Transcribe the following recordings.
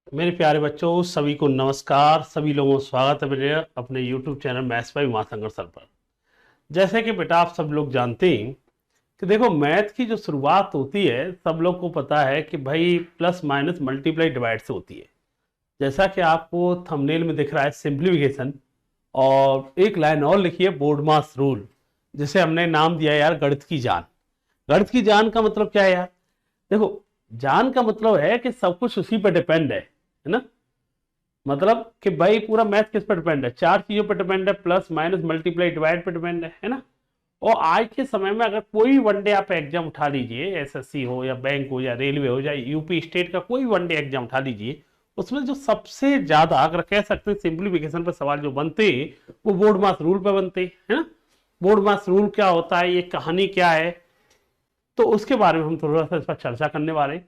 मेरे प्यारे बच्चों, सभी को नमस्कार। सभी लोगों को स्वागत है मेरे अपने YouTube channel maths by Umashankar sir पर। जैसे कि बेटा आप सब लोग जानते हैं कि देखो, मैथ की जो शुरुआत होती है सब लोग को पता है कि भाई प्लस माइनस मल्टीप्लाई डिवाइड से होती है। जैसा कि आपको थंबनेल में दिख रहा है, सिंप्लीफिकेशन। और एक लाइन और लिखी है, बोर्ड मास रूल, जिसे हमने नाम दिया यार गणित की जान। गणित की जान का मतलब क्या है यार? देखो, जान का मतलब है कि सब कुछ उसी पर डिपेंड है ना। मतलब कि भाई पूरा मैथ किस पर डिपेंड है? चार चीजों पर डिपेंड है, प्लस माइनस मल्टीप्लाई डिवाइड पर डिपेंड है ना। और आज के समय में अगर कोई वनडे आप एग्जाम उठा लीजिए, एसएससी हो या बैंक हो या रेलवे हो या यूपी स्टेट का कोई वनडे एग्जाम उठा लीजिए, उसमें जो सबसे ज्यादा अगर कह सकते हैं सिंप्लीफिकेशन पर सवाल जो बनते वो बोर्ड मास रूल पर बनते है ना। बोर्ड मास रूल क्या होता है, ये कहानी क्या है, तो उसके बारे में हम थोड़ा सा इस पर चर्चा करने वाले हैं।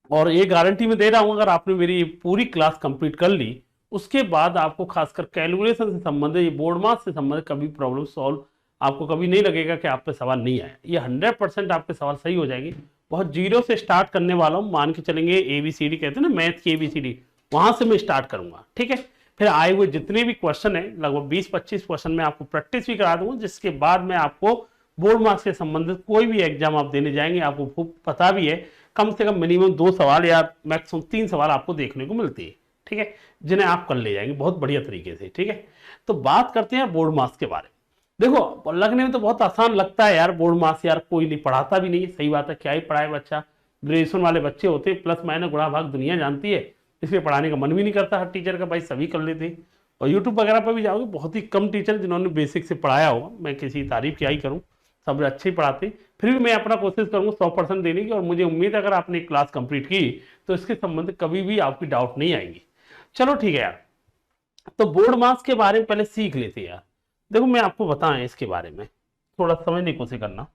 और ये गारंटी मैं दे रहा हूं, अगर आपने मेरी पूरी क्लास कंप्लीट कर ली उसके बाद आपको खासकर कैलकुलेशन से संबंधित, ये बोर्ड मास से संबंधित कभी प्रॉब्लम सॉल्व आपको कभी नहीं लगेगा कि आप पे सवाल नहीं आए। ये 100% आपके सवाल सही हो जाएंगे। बहुत जीरो से स्टार्ट करने वाला हूँ, मान के चलेंगे ABCD कहते हैं ना, मैथ की ABCD, वहां से मैं स्टार्ट करूंगा। ठीक है, फिर आए हुए जितने भी क्वेश्चन है, लगभग 20-25 क्वेश्चन में आपको प्रैक्टिस भी करा दूंगा, जिसके बाद में आपको बोर्ड मार्क्स से संबंधित कोई भी एग्जाम आप देने जाएंगे आपको खूब पता भी है, कम से कम मिनिमम 2 सवाल या मैक्सिमम 3 सवाल आपको देखने को मिलते हैं। ठीक है, जिन्हें आप कर ले जाएंगे बहुत बढ़िया तरीके से। ठीक है, तो बात करते हैं बोर्ड मार्क्स के बारे में। देखो, लगने में तो बहुत आसान लगता है यार, बोर्ड मार्क्स यार कोई नहीं पढ़ाता भी नहीं है। सही बात है, क्या ही पढ़ाए बच्चा। ग्रेजुएशन वाले बच्चे होते हैं, प्लस माइनस गुणा भाग दुनिया जानती है, इसलिए पढ़ाने का मन भी नहीं करता हर टीचर का। भाई सभी कर लेते हैं। और यूट्यूब वगैरह पर भी जाओगे, बहुत ही कम टीचर जिन्होंने बेसिक से पढ़ाया होगा। मैं किसी तारीफ क्या ही करूँ, सब अच्छे ही पढ़ाते। फिर भी मैं अपना कोशिश करूंगा 100% देने की, और मुझे उम्मीद है अगर आपने क्लास कंप्लीट की तो इसके संबंध कभी भी आपकी डाउट नहीं आएंगी। चलो ठीक है यार, तो बोर्ड मार्क्स के बारे में पहले सीख लेते हैं यार। देखो, मैं आपको बताएं इसके बारे में थोड़ा समझने की कोशिश करना।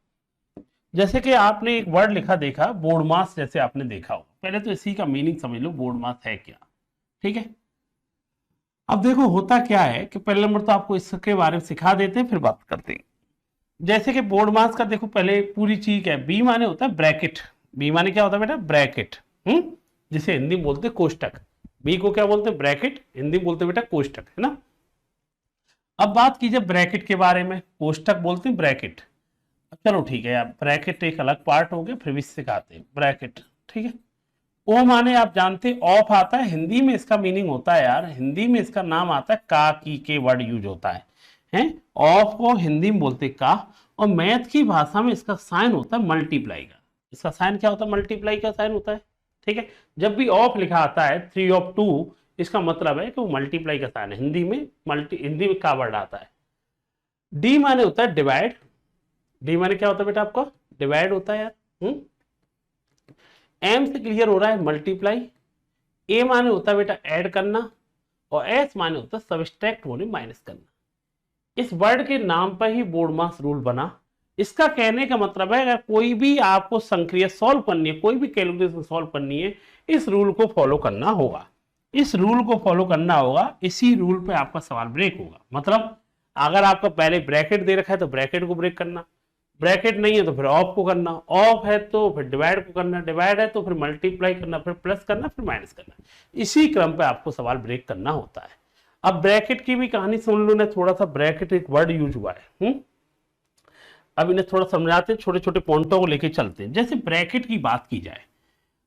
जैसे कि आपने एक वर्ड लिखा देखा, बोर्ड मार्क्स, जैसे आपने देखा हो, पहले तो इसी का मीनिंग समझ लो, बोर्ड मार्क्स है क्या। ठीक है, अब देखो होता क्या है कि पहले नंबर तो आपको इसके बारे में सिखा देते हैं, फिर बात करते हैं। जैसे कि बोर्ड मास का देखो, पहले पूरी चीज क्या है, बी माने होता है ब्रैकेट। बी माने क्या होता है बेटा? ब्रैकेट। जिसे हिंदी में बोलते हैं कोष्टक। बी को क्या बोलते हैं? ब्रैकेट। हिंदी में बोलते हैं बेटा कोष्टक, है ना। अब बात कीजिए ब्रैकेट के बारे में, कोष्टक बोलते हैं ब्रैकेट। चलो ठीक है यार, ब्रैकेट एक अलग पार्ट हो गया, फिर भी सिखाते हैं ब्रैकेट। ठीक है, ओ माने आप जानते ऑफ आता है, हिंदी में इसका मीनिंग होता है यार, हिंदी में इसका नाम आता है का, की के वर्ड यूज होता है हैं। ऑफ को हिंदी में बोलते का, और मैथ की भाषा में इसका साइन होता है मल्टीप्लाई का। इसका साइन क्या होता है? मल्टीप्लाई का साइन होता है। ठीक है, जब भी ऑफ लिखा आता है 3 ऑफ 2, इसका मतलब है कि वो मल्टीप्लाई का साइन है। हिंदी में हिंदी में का वर्ड आता है। डी माने होता है डिवाइड। डी माने क्या होता है बेटा आपका? डिवाइड होता है यार। एम से क्लियर हो रहा है मल्टीप्लाई। ए माने होता है बेटा ऐड करना, और एस माने होता है सबट्रैक्ट होने, माइनस करना। इस वर्ड के नाम पर ही बोर्ड मास रूल बना। इसका कहने का मतलब है, अगर कोई भी आपको संक्रिया सॉल्व करनी है, कोई भी कैलकुलेशन सॉल्व करनी है, इस रूल को फॉलो करना होगा। इस रूल को फॉलो करना होगा, इसी रूल पे आपका सवाल ब्रेक होगा। मतलब अगर आपका पहले ब्रैकेट दे रखा है तो ब्रैकेट को ब्रेक करना, ब्रैकेट नहीं है तो फिर ऑफ को करना, ऑफ है तो फिर डिवाइड को करना, डिवाइड है तो फिर मल्टीप्लाई करना, फिर प्लस करना, फिर माइनस करना। इसी क्रम पे आपको सवाल ब्रेक करना होता है। अब ब्रैकेट की भी कहानी सुन लो ना, थोड़ा सा। ब्रैकेट एक वर्ड यूज हुआ है। अब इन्हें थोड़ा समझाते हैं, छोटे छोटे पॉइंटों को लेके चलते हैं। जैसे ब्रैकेट की बात की जाए,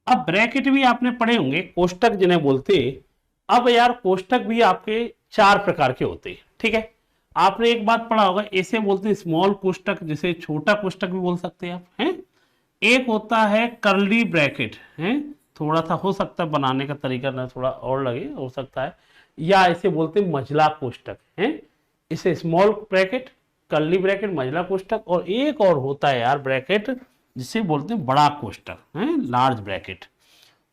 अब ब्रैकेट भी आपने पढ़े होंगे, कोष्टक जिन्हें बोलते हैं। अब यार कोष्टक भी आपके 4 प्रकार के होते हैं। ठीक है, आपने एक बात पढ़ा होगा, ऐसे बोलते हैं स्मॉल कोष्टक, जिसे छोटा कोष्टक भी बोल सकते हैं आप, हैं। एक होता है करली ब्रैकेट, है। थोड़ा सा हो सकता है बनाने का तरीका ना थोड़ा और लगे, हो सकता है, या इसे बोलते हैं मझला कोष्टक, है। इसे स्मॉल ब्रैकेट, करली ब्रैकेट, मझला कोष्टक, और एक और होता है यार ब्रैकेट जिसे बोलते हैं बड़ा कोष्टक, है, लार्ज ब्रैकेट।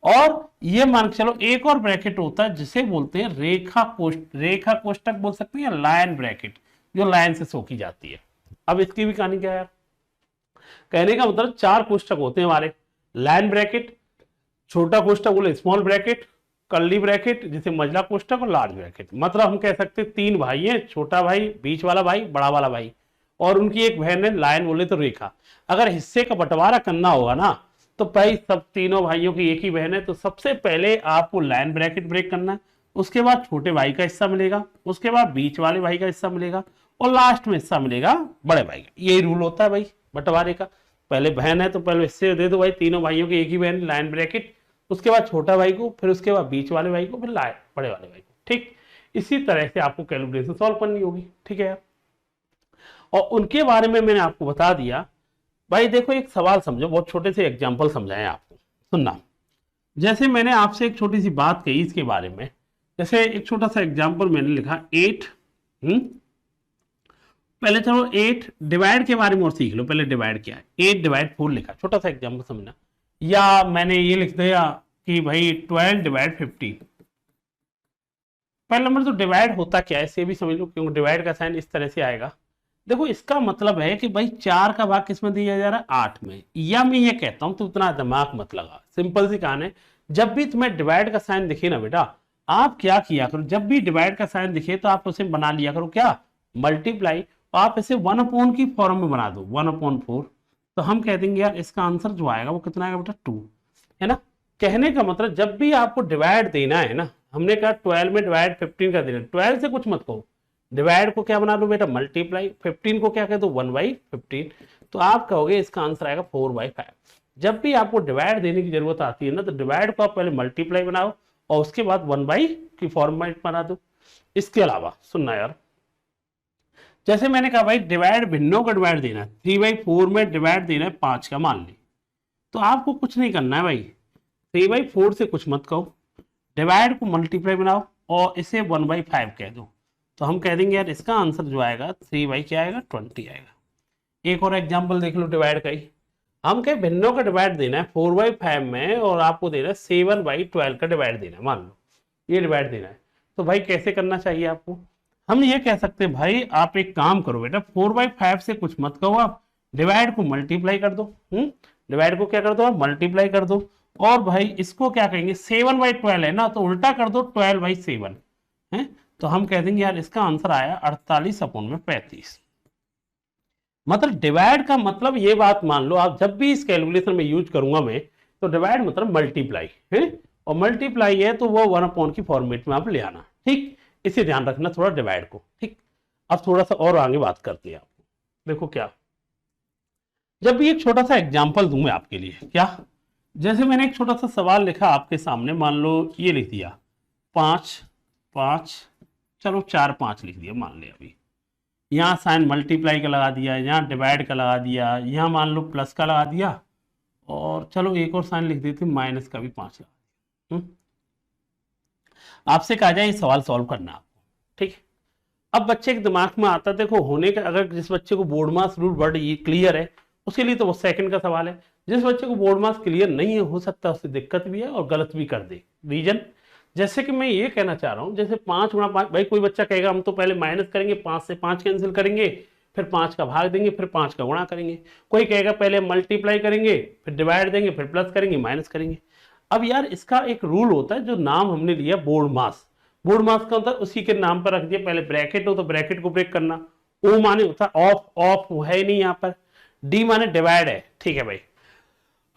और ये मान के चलो एक और ब्रैकेट होता है जिसे बोलते हैं रेखा कोष्टक बोल सकते हैं, या लाइन ब्रैकेट, जो लाइन से शो की जाती है। अब इसकी भी कहानी क्या है यार? कहने का मतलब 4 कोष्टक होते हैं हमारे। लाइन ब्रैकेट, छोटा कोष्टक बोले स्मॉल ब्रैकेट, कर्ली ब्रैकेट जिसे मझला कोष्टक, और लार्ज ब्रैकेट। मतलब हम कह सकते हैं 3 भाई हैं, छोटा भाई, बीच वाला भाई, बड़ा वाला भाई, और उनकी एक बहन है, लाइन बोले तो रेखा। अगर हिस्से का बंटवारा करना होगा ना, तो भाई सब तीनों भाइयों की एक ही बहन है, तो सबसे पहले आपको लाइन ब्रैकेट ब्रेक करना है, उसके बाद छोटे भाई का हिस्सा मिलेगा, उसके बाद बीच वाले भाई का हिस्सा मिलेगा, और लास्ट में हिस्सा मिलेगा बड़े भाई का। यही रूल होता है भाई बंटवारे का। पहले बहन है तो पहले हिस्से दे दो भाई, तीनों भाइयों की एक ही बहन, लाइन ब्रैकेट, उसके बाद छोटा भाई को, फिर उसके बाद बीच वाले भाई को, फिर बड़े वाले भाई को। ठीक, इसी तरह से आपको कैलकुलेशन सॉल्व करनी होगी। ठीक है यार, और उनके बारे में मैंने आपको बता दिया। भाई देखो एक सवाल समझो, बहुत छोटे से एग्जाम्पल समझाएं आपको, सुनना। जैसे मैंने आपसे एक छोटी सी बात कही इसके बारे में, जैसे एक छोटा सा एग्जाम्पल मैंने लिखा 8, पहले चलो 8 डिवाइड के बारे में और सीख लो। पहले डिवाइड क्या है, 8 डिवाइड 4 लिखा, छोटा सा एग्जाम्पल समझना। या मैंने ये लिख दिया कि भाई 12 डिवाइड 15। पहला नंबर तो डिवाइड होता क्या है इसे भी समझ लो, क्योंकि डिवाइड का साइन इस तरह से आएगा। देखो इसका मतलब है कि भाई 4 का भाग किस में दिया जा रहा है, 8 में। या मैं ये कहता हूं तो उतना दिमाग मत लगा, सिंपल सी कहानी है। जब भी तुम्हें डिवाइड का साइन दिखे ना बेटा, आप क्या किया करो, जब भी डिवाइड का साइन दिखे तो आप उसे बना लिया करो क्या, मल्टीप्लाई। आप इसे 1/4 की फॉर्म में बना दो, 1/4। तो हम कह देंगे यार इसका आंसर जो आएगा वो कितना आएगा बेटा, 2, है ना। कहने का मतलब जब भी आपको डिवाइड देना है ना, हमने कहा 12 में डिवाइड 15 का देना, 12 से कुछ मत कहो, डिवाइड को क्या बना लो बेटा, मल्टीप्लाई। 15 को क्या कह दो, 1/15। तो आप कहोगे इसका आंसर आएगा 4/5। जब भी आपको डिवाइड देने की जरूरत आती है ना, तो डिवाइड को आप पहले मल्टीप्लाई बनाओ और उसके बाद 1/ की फॉर्मेट बना दो। इसके अलावा सुनना यार, जैसे मैंने कहा भाई डिवाइड भिन्नों का डिवाइड देना है, 3/4 में डिवाइड देना है 5 का, मान ली। तो आपको कुछ नहीं करना है भाई, 3/4 से कुछ मत कहो, डिवाइड को मल्टीप्लाई बनाओ और इसे 1/5 कह दो। तो हम कह देंगे यार इसका आंसर जो आएगा 3 क्या आएगा, 20 आएगा। एक और एग्जांपल देख लो डिवाइड का ही। हम कहे भिन्नों का डिवाइड देना है 4/5 में और आपको देना है 7/12 का डिवाइड देना है, मान लो ये डिवाइड देना है। तो भाई कैसे करना चाहिए आपको, हम ये कह सकते हैं भाई आप एक काम करो बेटा, 4/5 से कुछ मत कहो, आप डिवाइड को मल्टीप्लाई कर दो। डिवाइड को क्या कर दो, आप मल्टीप्लाई कर दो। और भाई इसको क्या कहेंगे, 7/12 है ना, तो उल्टा कर दो 12/7 है। तो हम कह देंगे यार इसका आंसर आया 48/35। मतलब डिवाइड का मतलब ये बात मान लो, आप जब भी इस कैलकुलेशन में यूज करूंगा मैं, तो डिवाइड मतलब मल्टीप्लाई है, और मल्टीप्लाई है तो वो 1/की फॉर्मेट में आप ले आना। ठीक, इसे ध्यान रखना थोड़ा डिवाइड को। ठीक, अब थोड़ा सा और आगे बात करते हैं आपको। देखो क्या, जब भी एक छोटा सा एग्जाम्पल दूं मैं आपके लिए, क्या, जैसे मैंने एक छोटा सा सवाल लिखा आपके सामने, मान लो ये लिख दिया 5 5, चलो 4 5 लिख दिया मान लिया। अभी यहाँ साइन मल्टीप्लाई का लगा दिया, यहाँ डिवाइड का लगा दिया, यहाँ मान लो प्लस का लगा दिया, और चलो एक और साइन लिख देते माइनस का भी 5 लगा दिया। आपसे कहा जाए ये सवाल सॉल्व करना आपको। ठीक, अब बच्चे के दिमाग में आता है, देखो होने का, अगर जिस बच्चे को बोर्ड मास रूल वर्ड ये क्लियर है उसके लिए तो वो सेकंड का सवाल है। जिस बच्चे को बोर्ड मास क्लियर नहीं है, हो सकता है उससे दिक्कत भी है और गलत भी कर दे। रीजन, जैसे कि मैं ये कहना चाह रहा हूं, जैसे 5 गुणा 5, भाई कोई बच्चा कहेगा हम तो पहले माइनस करेंगे, 5 से 5 कैंसिल करेंगे, फिर 5 का भाग देंगे, फिर 5 का गुणा करेंगे। कोई कहेगा पहले मल्टीप्लाई करेंगे, फिर डिवाइड देंगे, फिर प्लस करेंगे, माइनस करेंगे। अब यार इसका एक रूल होता है, जो नाम हमने लिया बोर्ड मास, बोर्ड मास का होता है उसी के नाम पर रख दिया, पहले ब्रैकेट हो तो ब्रैकेट को ब्रेक करना, ओ माने होता ऑफ, ऑफ है ही नहीं यहाँ पर, डी माने डिवाइड है। ठीक है भाई,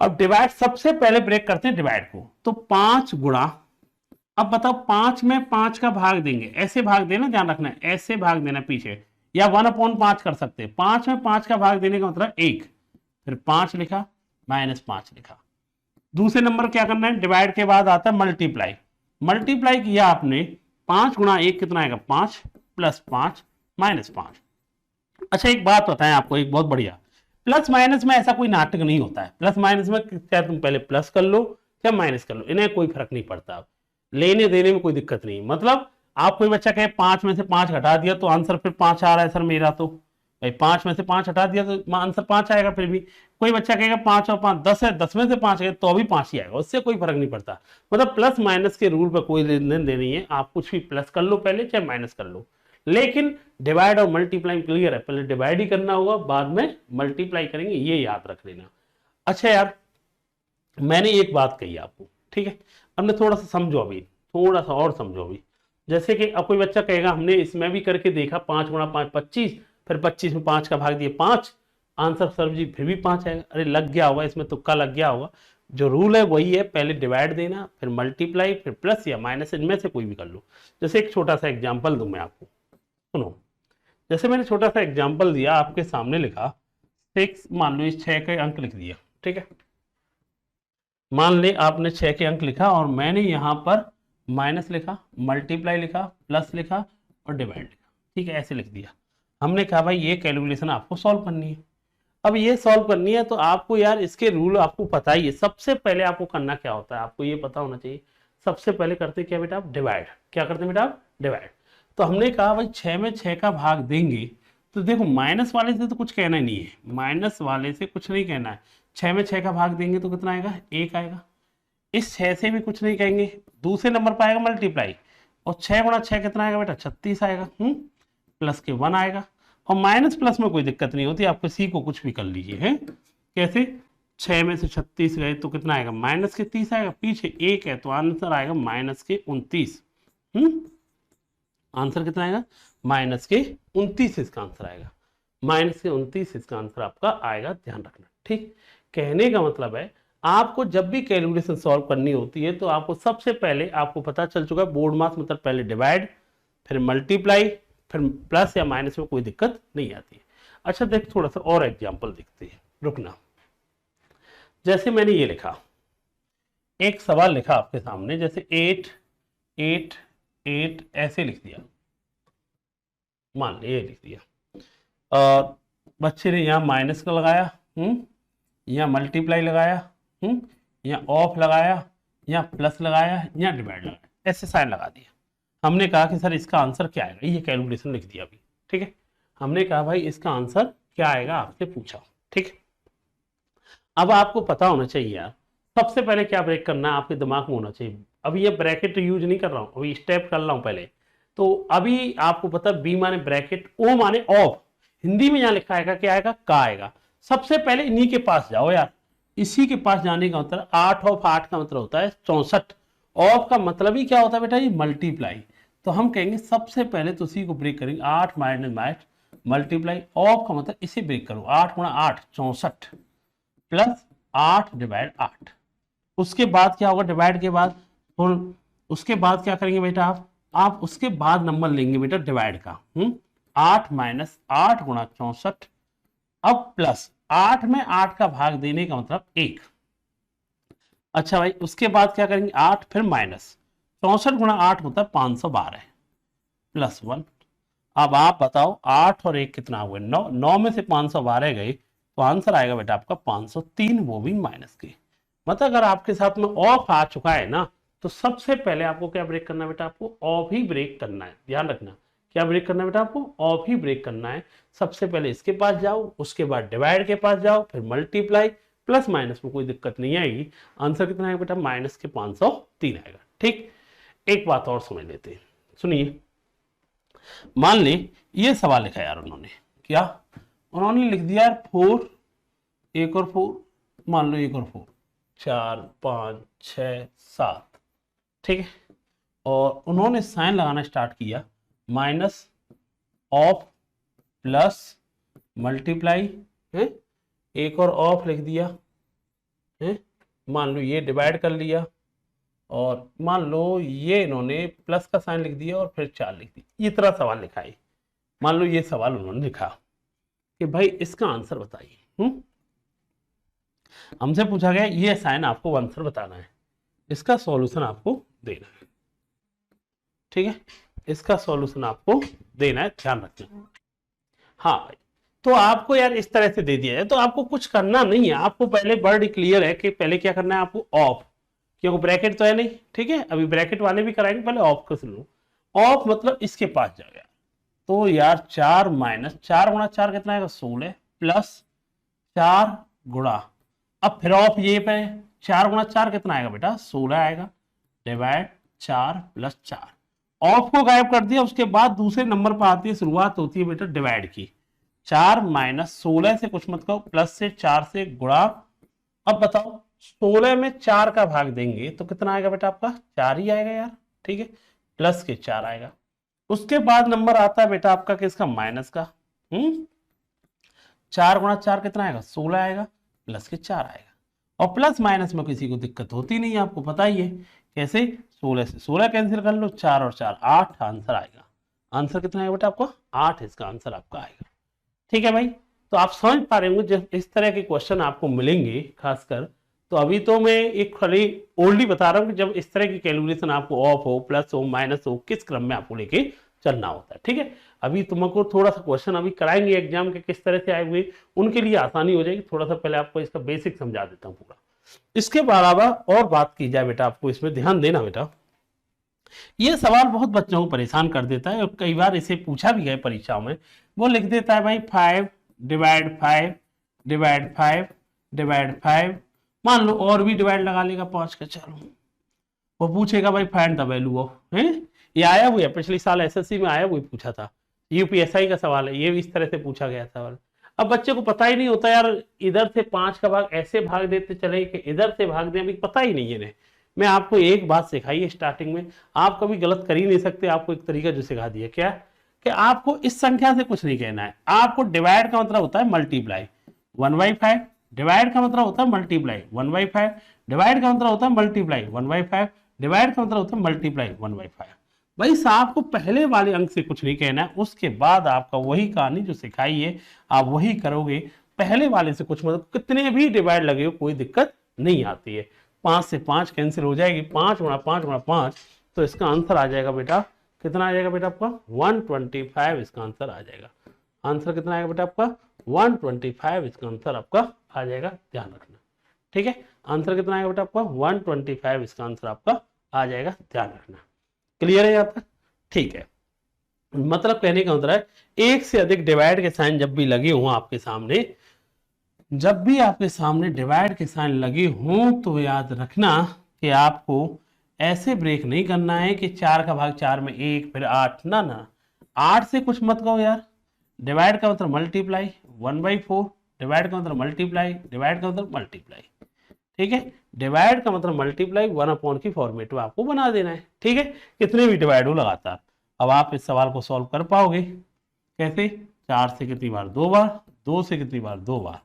अब डिवाइड सबसे पहले ब्रेक करते हैं डिवाइड को, तो 5 गुणा, अब बताओ 5 में 5 का भाग देंगे, ऐसे भाग देना, ध्यान रखना है ऐसे भाग देना पीछे, या 1/5 कर सकते हैं। 5 में 5 का भाग देने का मतलब 1, फिर 5 लिखा -5 लिखा। दूसरे नंबर क्या करना है, डिवाइड के बाद आता है मल्टीप्लाई। मल्टीप्लाई किया आपने, 5 गुणा 1 कितना आएगा, 5 + 5 -5। अच्छा एक बात बताएं आपको, एक बहुत बढ़िया, प्लस माइनस में ऐसा कोई नाटक नहीं होता है। प्लस माइनस में क्या तुम पहले प्लस कर लो या माइनस कर लो, इन्हें कोई फर्क नहीं पड़ता, लेने देने में कोई दिक्कत नहीं। मतलब आप कोई बच्चा कहे 5 में से 5 हटा दिया तो आंसर फिर 5 आ रहा है सर मेरा, तो भाई 5 में से 5 हटा दिया तो आंसर 5 आएगा। फिर भी कोई बच्चा कहेगा 5 और 5 10 है, 10 में से 5 है तो भी 5 ही आएगा, उससे कोई फर्क नहीं पड़ता। मतलब प्लस माइनस के रूल पर कोई लेन देन नहीं है, आप कुछ भी प्लस कर लो पहले चाहे माइनस कर लो। लेकिन डिवाइड और मल्टीप्लाई क्लियर है, पहले डिवाइड ही करना होगा, बाद में मल्टीप्लाई करेंगे, ये याद रख लेना। अच्छा यार मैंने एक बात कही आपको, ठीक है, हमने थोड़ा सा समझो, अभी थोड़ा सा और समझो। अभी जैसे कि अब कोई बच्चा कहेगा हमने इसमें भी करके देखा, 5 गुणा 5 25, फिर 25 में 5 का भाग दिए 5, आंसर सर जी फिर भी 5 आएगा। अरे लग गया होगा, इसमें तुक्का लग गया होगा। जो रूल है वही है, पहले डिवाइड देना, फिर मल्टीप्लाई, फिर प्लस या माइनस, इनमें से कोई भी कर लो। जैसे एक छोटा सा एग्जाम्पल दूं मैं आपको, सुनो। जैसे मैंने छोटा सा एग्जाम्पल दिया, आपके सामने लिखा 6, मान लो इस 6 के अंक लिख दिया, ठीक है। मान ले आपने 6 के अंक लिखा और मैंने यहां पर माइनस लिखा, मल्टीप्लाई लिखा, प्लस लिखा और डिवाइड लिखा, ठीक है, ऐसे लिख दिया। हमने कहा भाई ये कैलकुलेशन आपको सॉल्व करनी है। अब ये सॉल्व करनी है तो आपको यार इसके रूल आपको पता ही है। सबसे पहले आपको करना क्या होता है, आपको ये पता होना चाहिए। सबसे पहले करते क्या बेटा आप, डिवाइड। क्या करते हैं बेटा आप, डिवाइड। तो हमने कहा भाई 6 में 6 का भाग देंगे, तो देखो माइनस वाले से तो कुछ कहना ही नहीं है, माइनस वाले से कुछ नहीं कहना है। 6 में 6 का भाग देंगे तो कितना आएगा, 1 आएगा। इस 6 से भी कुछ नहीं कहेंगे, दूसरे नंबर पर आएगा मल्टीप्लाई, और 6 गुणा 6 कितना आएगा बेटा, 36 आएगा। प्लस के 1 आएगा। और माइनस प्लस में कोई दिक्कत नहीं होती, आप किसी को कुछ भी कर लीजिए, है कैसे। 6 में से 36 गए तो कितना आएगा, माइनस के 30 आएगा, पीछे 1 है तो आंसर आएगा माइनस के 29। आंसर कितना आएगा, माइनस के 29 इसका आंसर आएगा। माइनस के 29 इसका आंसर आपका आएगा, ध्यान रखना, ठीक। कहने का मतलब है आपको जब भी कैलकुलेशन सॉल्व करनी होती है तो आपको सबसे पहले, आपको पता चल चुका है बोर्ड मास मतलब पहले डिवाइड, फिर मल्टीप्लाई, फिर प्लस या माइनस में कोई दिक्कत नहीं आती है। अच्छा देख, थोड़ा सा और एग्जांपल देखते हैं, रुकना। जैसे मैंने ये लिखा, एक सवाल लिखा आपके सामने, जैसे 8 8 8 ऐसे लिख दिया, मान ली ये लिख दिया, और बच्चे ने यहाँ माइनस का लगाया, यहाँ मल्टीप्लाई लगाया, यहाँ ऑफ लगाया, यहाँ प्लस लगाया, यहाँ डिवाइड लगाया, ऐसे साइन लगा दिया। हमने कहा कि सर इसका आंसर क्या आएगा, ये कैलकुलेशन लिख दिया अभी, ठीक है। हमने कहा भाई इसका आंसर क्या आएगा, आपसे पूछा, ठीक है। अब आपको पता होना चाहिए यार, सबसे पहले क्या ब्रेक करना है आपके दिमाग में होना चाहिए। अभी ये ब्रैकेट यूज नहीं कर रहा हूं, अभी स्टेप कर रहा हूं पहले। तो अभी आपको पता, बी माने ब्रैकेट, ओ माने ऑफ, हिंदी में यहां लिखा आएगा क्या आएगा, का आएगा। सबसे पहले इन्हीं के पास जाओ यार, इसी के पास जाने का मतलब 8 ऑफ 8 का मतलब होता है 64। ऑफ का मतलब ही क्या होता है बेटा, ये मल्टीप्लाई। तो हम कहेंगे सबसे पहले तो उसी को ब्रेक करेंगे, 8 माइनस मल्टीप्लाई, ऑफ का मतलब इसे ब्रेक करो, 8 गुणा 8 64 प्लस 8 डिवाइड 8। उसके बाद क्या होगा, डिवाइड के बाद, और उसके बाद क्या करेंगे बेटा आप उसके बाद नंबर लेंगे बेटा डिवाइड का, 8 माइनस 8 गुणा 64, अब प्लस 8 में 8 का भाग देने का मतलब 1। अच्छा भाई, उसके बाद क्या करेंगे, 8 फिर माइनस 64 गुणा 8 होता है 512 प्लस 1। अब आप बताओ 8 और 1 कितना हुआ, 9, 9 में से 512 गए तो आंसर आएगा बेटा आपका 503, वो भी माइनस के। मतलब अगर आपके साथ में ऑफ आ चुका है ना, तो सबसे पहले आपको क्या ब्रेक करना है बेटा, आपको ऑफ ही ब्रेक करना है, ध्यान रखना। क्या ब्रेक करना है बेटा, आपको ऑफ ही ब्रेक करना है। सबसे पहले इसके पास जाओ, उसके बाद डिवाइड के पास जाओ, फिर मल्टीप्लाई, प्लस माइनस में कोई दिक्कत नहीं आएगी। आंसर कितना आएगा बेटा, माइनस के 503 आएगा, ठीक। एक बात और समझ लेते हैं, सुनिए। मान ले ये सवाल लिखा यार उन्होंने, क्या उन्होंने लिख दिया यार 4, 1 और 4, मान लो 1 और 4, 4 5 6 7, ठीक है। और उन्होंने साइन लगाना स्टार्ट किया, माइनस ऑफ प्लस मल्टीप्लाई है, 1 और ऑफ लिख दिया है, मान लो ये डिवाइड कर लिया, और मान लो ये इन्होंने प्लस का साइन लिख दिया और फिर 4 लिख दिया। इतना सवाल लिखा है, मान लो ये सवाल उन्होंने लिखा कि भाई इसका आंसर बताइए। हमसे पूछा गया ये साइन आपको आंसर बताना है, इसका सॉल्यूशन आपको देना है, ठीक है। इसका सॉल्यूशन आपको देना है, ध्यान रखना। हाँ भाई, तो आपको यार इस तरह से दे दिया है, तो आपको कुछ करना नहीं है। आपको पहले वर्ड क्लियर है कि पहले क्या करना है आपको, ऑफ, क्योंकि ब्रैकेट तो है नहीं, ठीक है। अभी ब्रैकेट वाले भी कराएंगे, पहले ऑफ कर लो। ऑफ मतलब इसके पास जाओ यार, तो यार 4 माइनस 4 गुणा 4 कितना आएगा, 16 प्लस 4 गुणा, अब फिर ऑफ ये पे 4 गुणा 4 कितना आएगा बेटा, 16 आएगा, डिवाइड 4 प्लस 4, ऑफ को गायब कर दिया। उसके बाद दूसरे नंबर पर आती है, शुरुआत होती है बेटा डिवाइड की, 4 माइनस 16 से कुछ मत कहो, प्लस से 4 से गुणा। अब बताओ 16 में 4 का भाग देंगे तो कितना आएगा बेटा आपका, 4 ही आएगा यार, ठीक है, प्लस के 4 आएगा। उसके बाद नंबर आता है बेटा आपका किसका, माइनस का, 4 गुणा 4 कितना आएगा 16 आएगा, प्लस के 4 आएगा। और प्लस माइनस में किसी को दिक्कत होती नहीं है, आपको पता ही है कैसे, 16 से 16 कैंसिल कर लो, 4 और 4 8 आंसर आएगा। आंसर कितना आएगा बेटा आपको 8, इसका आंसर आपका आएगा। ठीक है भाई, तो आप समझ पा रहे होंगे जब इस तरह के क्वेश्चन आपको मिलेंगे खासकर, तो अभी तो मैं एक खाली ओल्ड ही बता रहा हूँ कि जब इस तरह की कैलकुलेशन आपको ऑफ हो, प्लस हो, माइनस हो, किस क्रम में आपको लेके चलना होता है। ठीक है, अभी तुमको थोड़ा सा क्वेश्चन अभी कराएंगे एग्जाम के किस तरह से आए हुए, उनके लिए आसानी हो जाएगी। थोड़ा सा पहले आपको इसका बेसिक समझा देता हूँ पूरा, इसके अलावा और बात की जाए बेटा, आपको इसमें ध्यान देना बेटा, ये सवाल बहुत बच्चों को परेशान कर देता है और कई बार इसे पूछा भी है परीक्षाओं में। वो लिख देता है भाई 5 डिवाइड 5 डिवाइड 5 डिवाइड 5, मान लो और भी डिवाइड लगा लेगा 5 का, चलो वो पूछेगा भाई फाइंड द वैल्यू ऑफ, है ये आया हुआ है पिछले साल एसएससी में आया हुआ पूछा था, यूपीएसआई का सवाल है, ये भी इस तरह से पूछा गया सवाल। अब बच्चे को पता ही नहीं होता यार, इधर से 5 का भाग ऐसे भाग देते चले कि इधर से भाग दें, अभी पता ही नहीं है। मैं आपको एक बात सिखाई है स्टार्टिंग में, आप कभी गलत कर ही नहीं सकते, आपको एक तरीका जो सिखा दिया क्या कि आपको इस संख्या से कुछ नहीं कहना है, आपको डिवाइड का मतलब होता है मल्टीप्लाई 1/5, डिवाइड का मतलब होता है मल्टीप्लाई 1/5, डिवाइड का मतलब होता है मल्टीप्लाई 1/5, डिवाइड का मतलब होता है मल्टीप्लाई 1/5। भाई साहब को पहले वाले अंक से कुछ नहीं कहना है, उसके बाद आपका वही कहानी जो सिखाई है आप वही करोगे, पहले वाले से कुछ मतलब कितने भी डिवाइड लगे हो कोई दिक्कत नहीं आती है। 5 से 5 कैंसिल हो जाएगी, 5 गुणा 5 गुणा 5, तो इसका आंसर आ जाएगा बेटा, कितना आ जाएगा बेटा आपका 125, इसका आंसर आ जाएगा। आंसर कितना आएगा बेटा आपका 125, इसका आंसर आपका आ जाएगा, ध्यान रखना। ठीक है, आंसर कितना आएगा बेटा आपका 125, इसका आंसर आपका आ जाएगा, ध्यान रखना। क्लियर है यहाँ तक? ठीक है, मतलब कहने का मतलब है एक से अधिक डिवाइड के साइन जब भी लगे हों आपके सामने, जब भी आपके सामने डिवाइड के साइन लगे हों तो याद रखना कि आपको ऐसे ब्रेक नहीं करना है कि 4 का भाग 4 में 1 फिर 8, ना 8 से कुछ मत कहो यार। डिवाइड का मतलब मल्टीप्लाई 1/4, डिवाइड का मतलब मल्टीप्लाई, डिवाइड का मतलब मल्टीप्लाई। ठीक है, डिवाइड का मतलब मल्टीप्लाई 1/, की फॉर्मेट में आपको बना देना है। ठीक है, कितने भी डिवाइड हो लगातार। अब आप इस सवाल को सॉल्व कर पाओगे कैसे, 4 से कितनी बार 2 बार, 2 से कितनी बार 2 बार,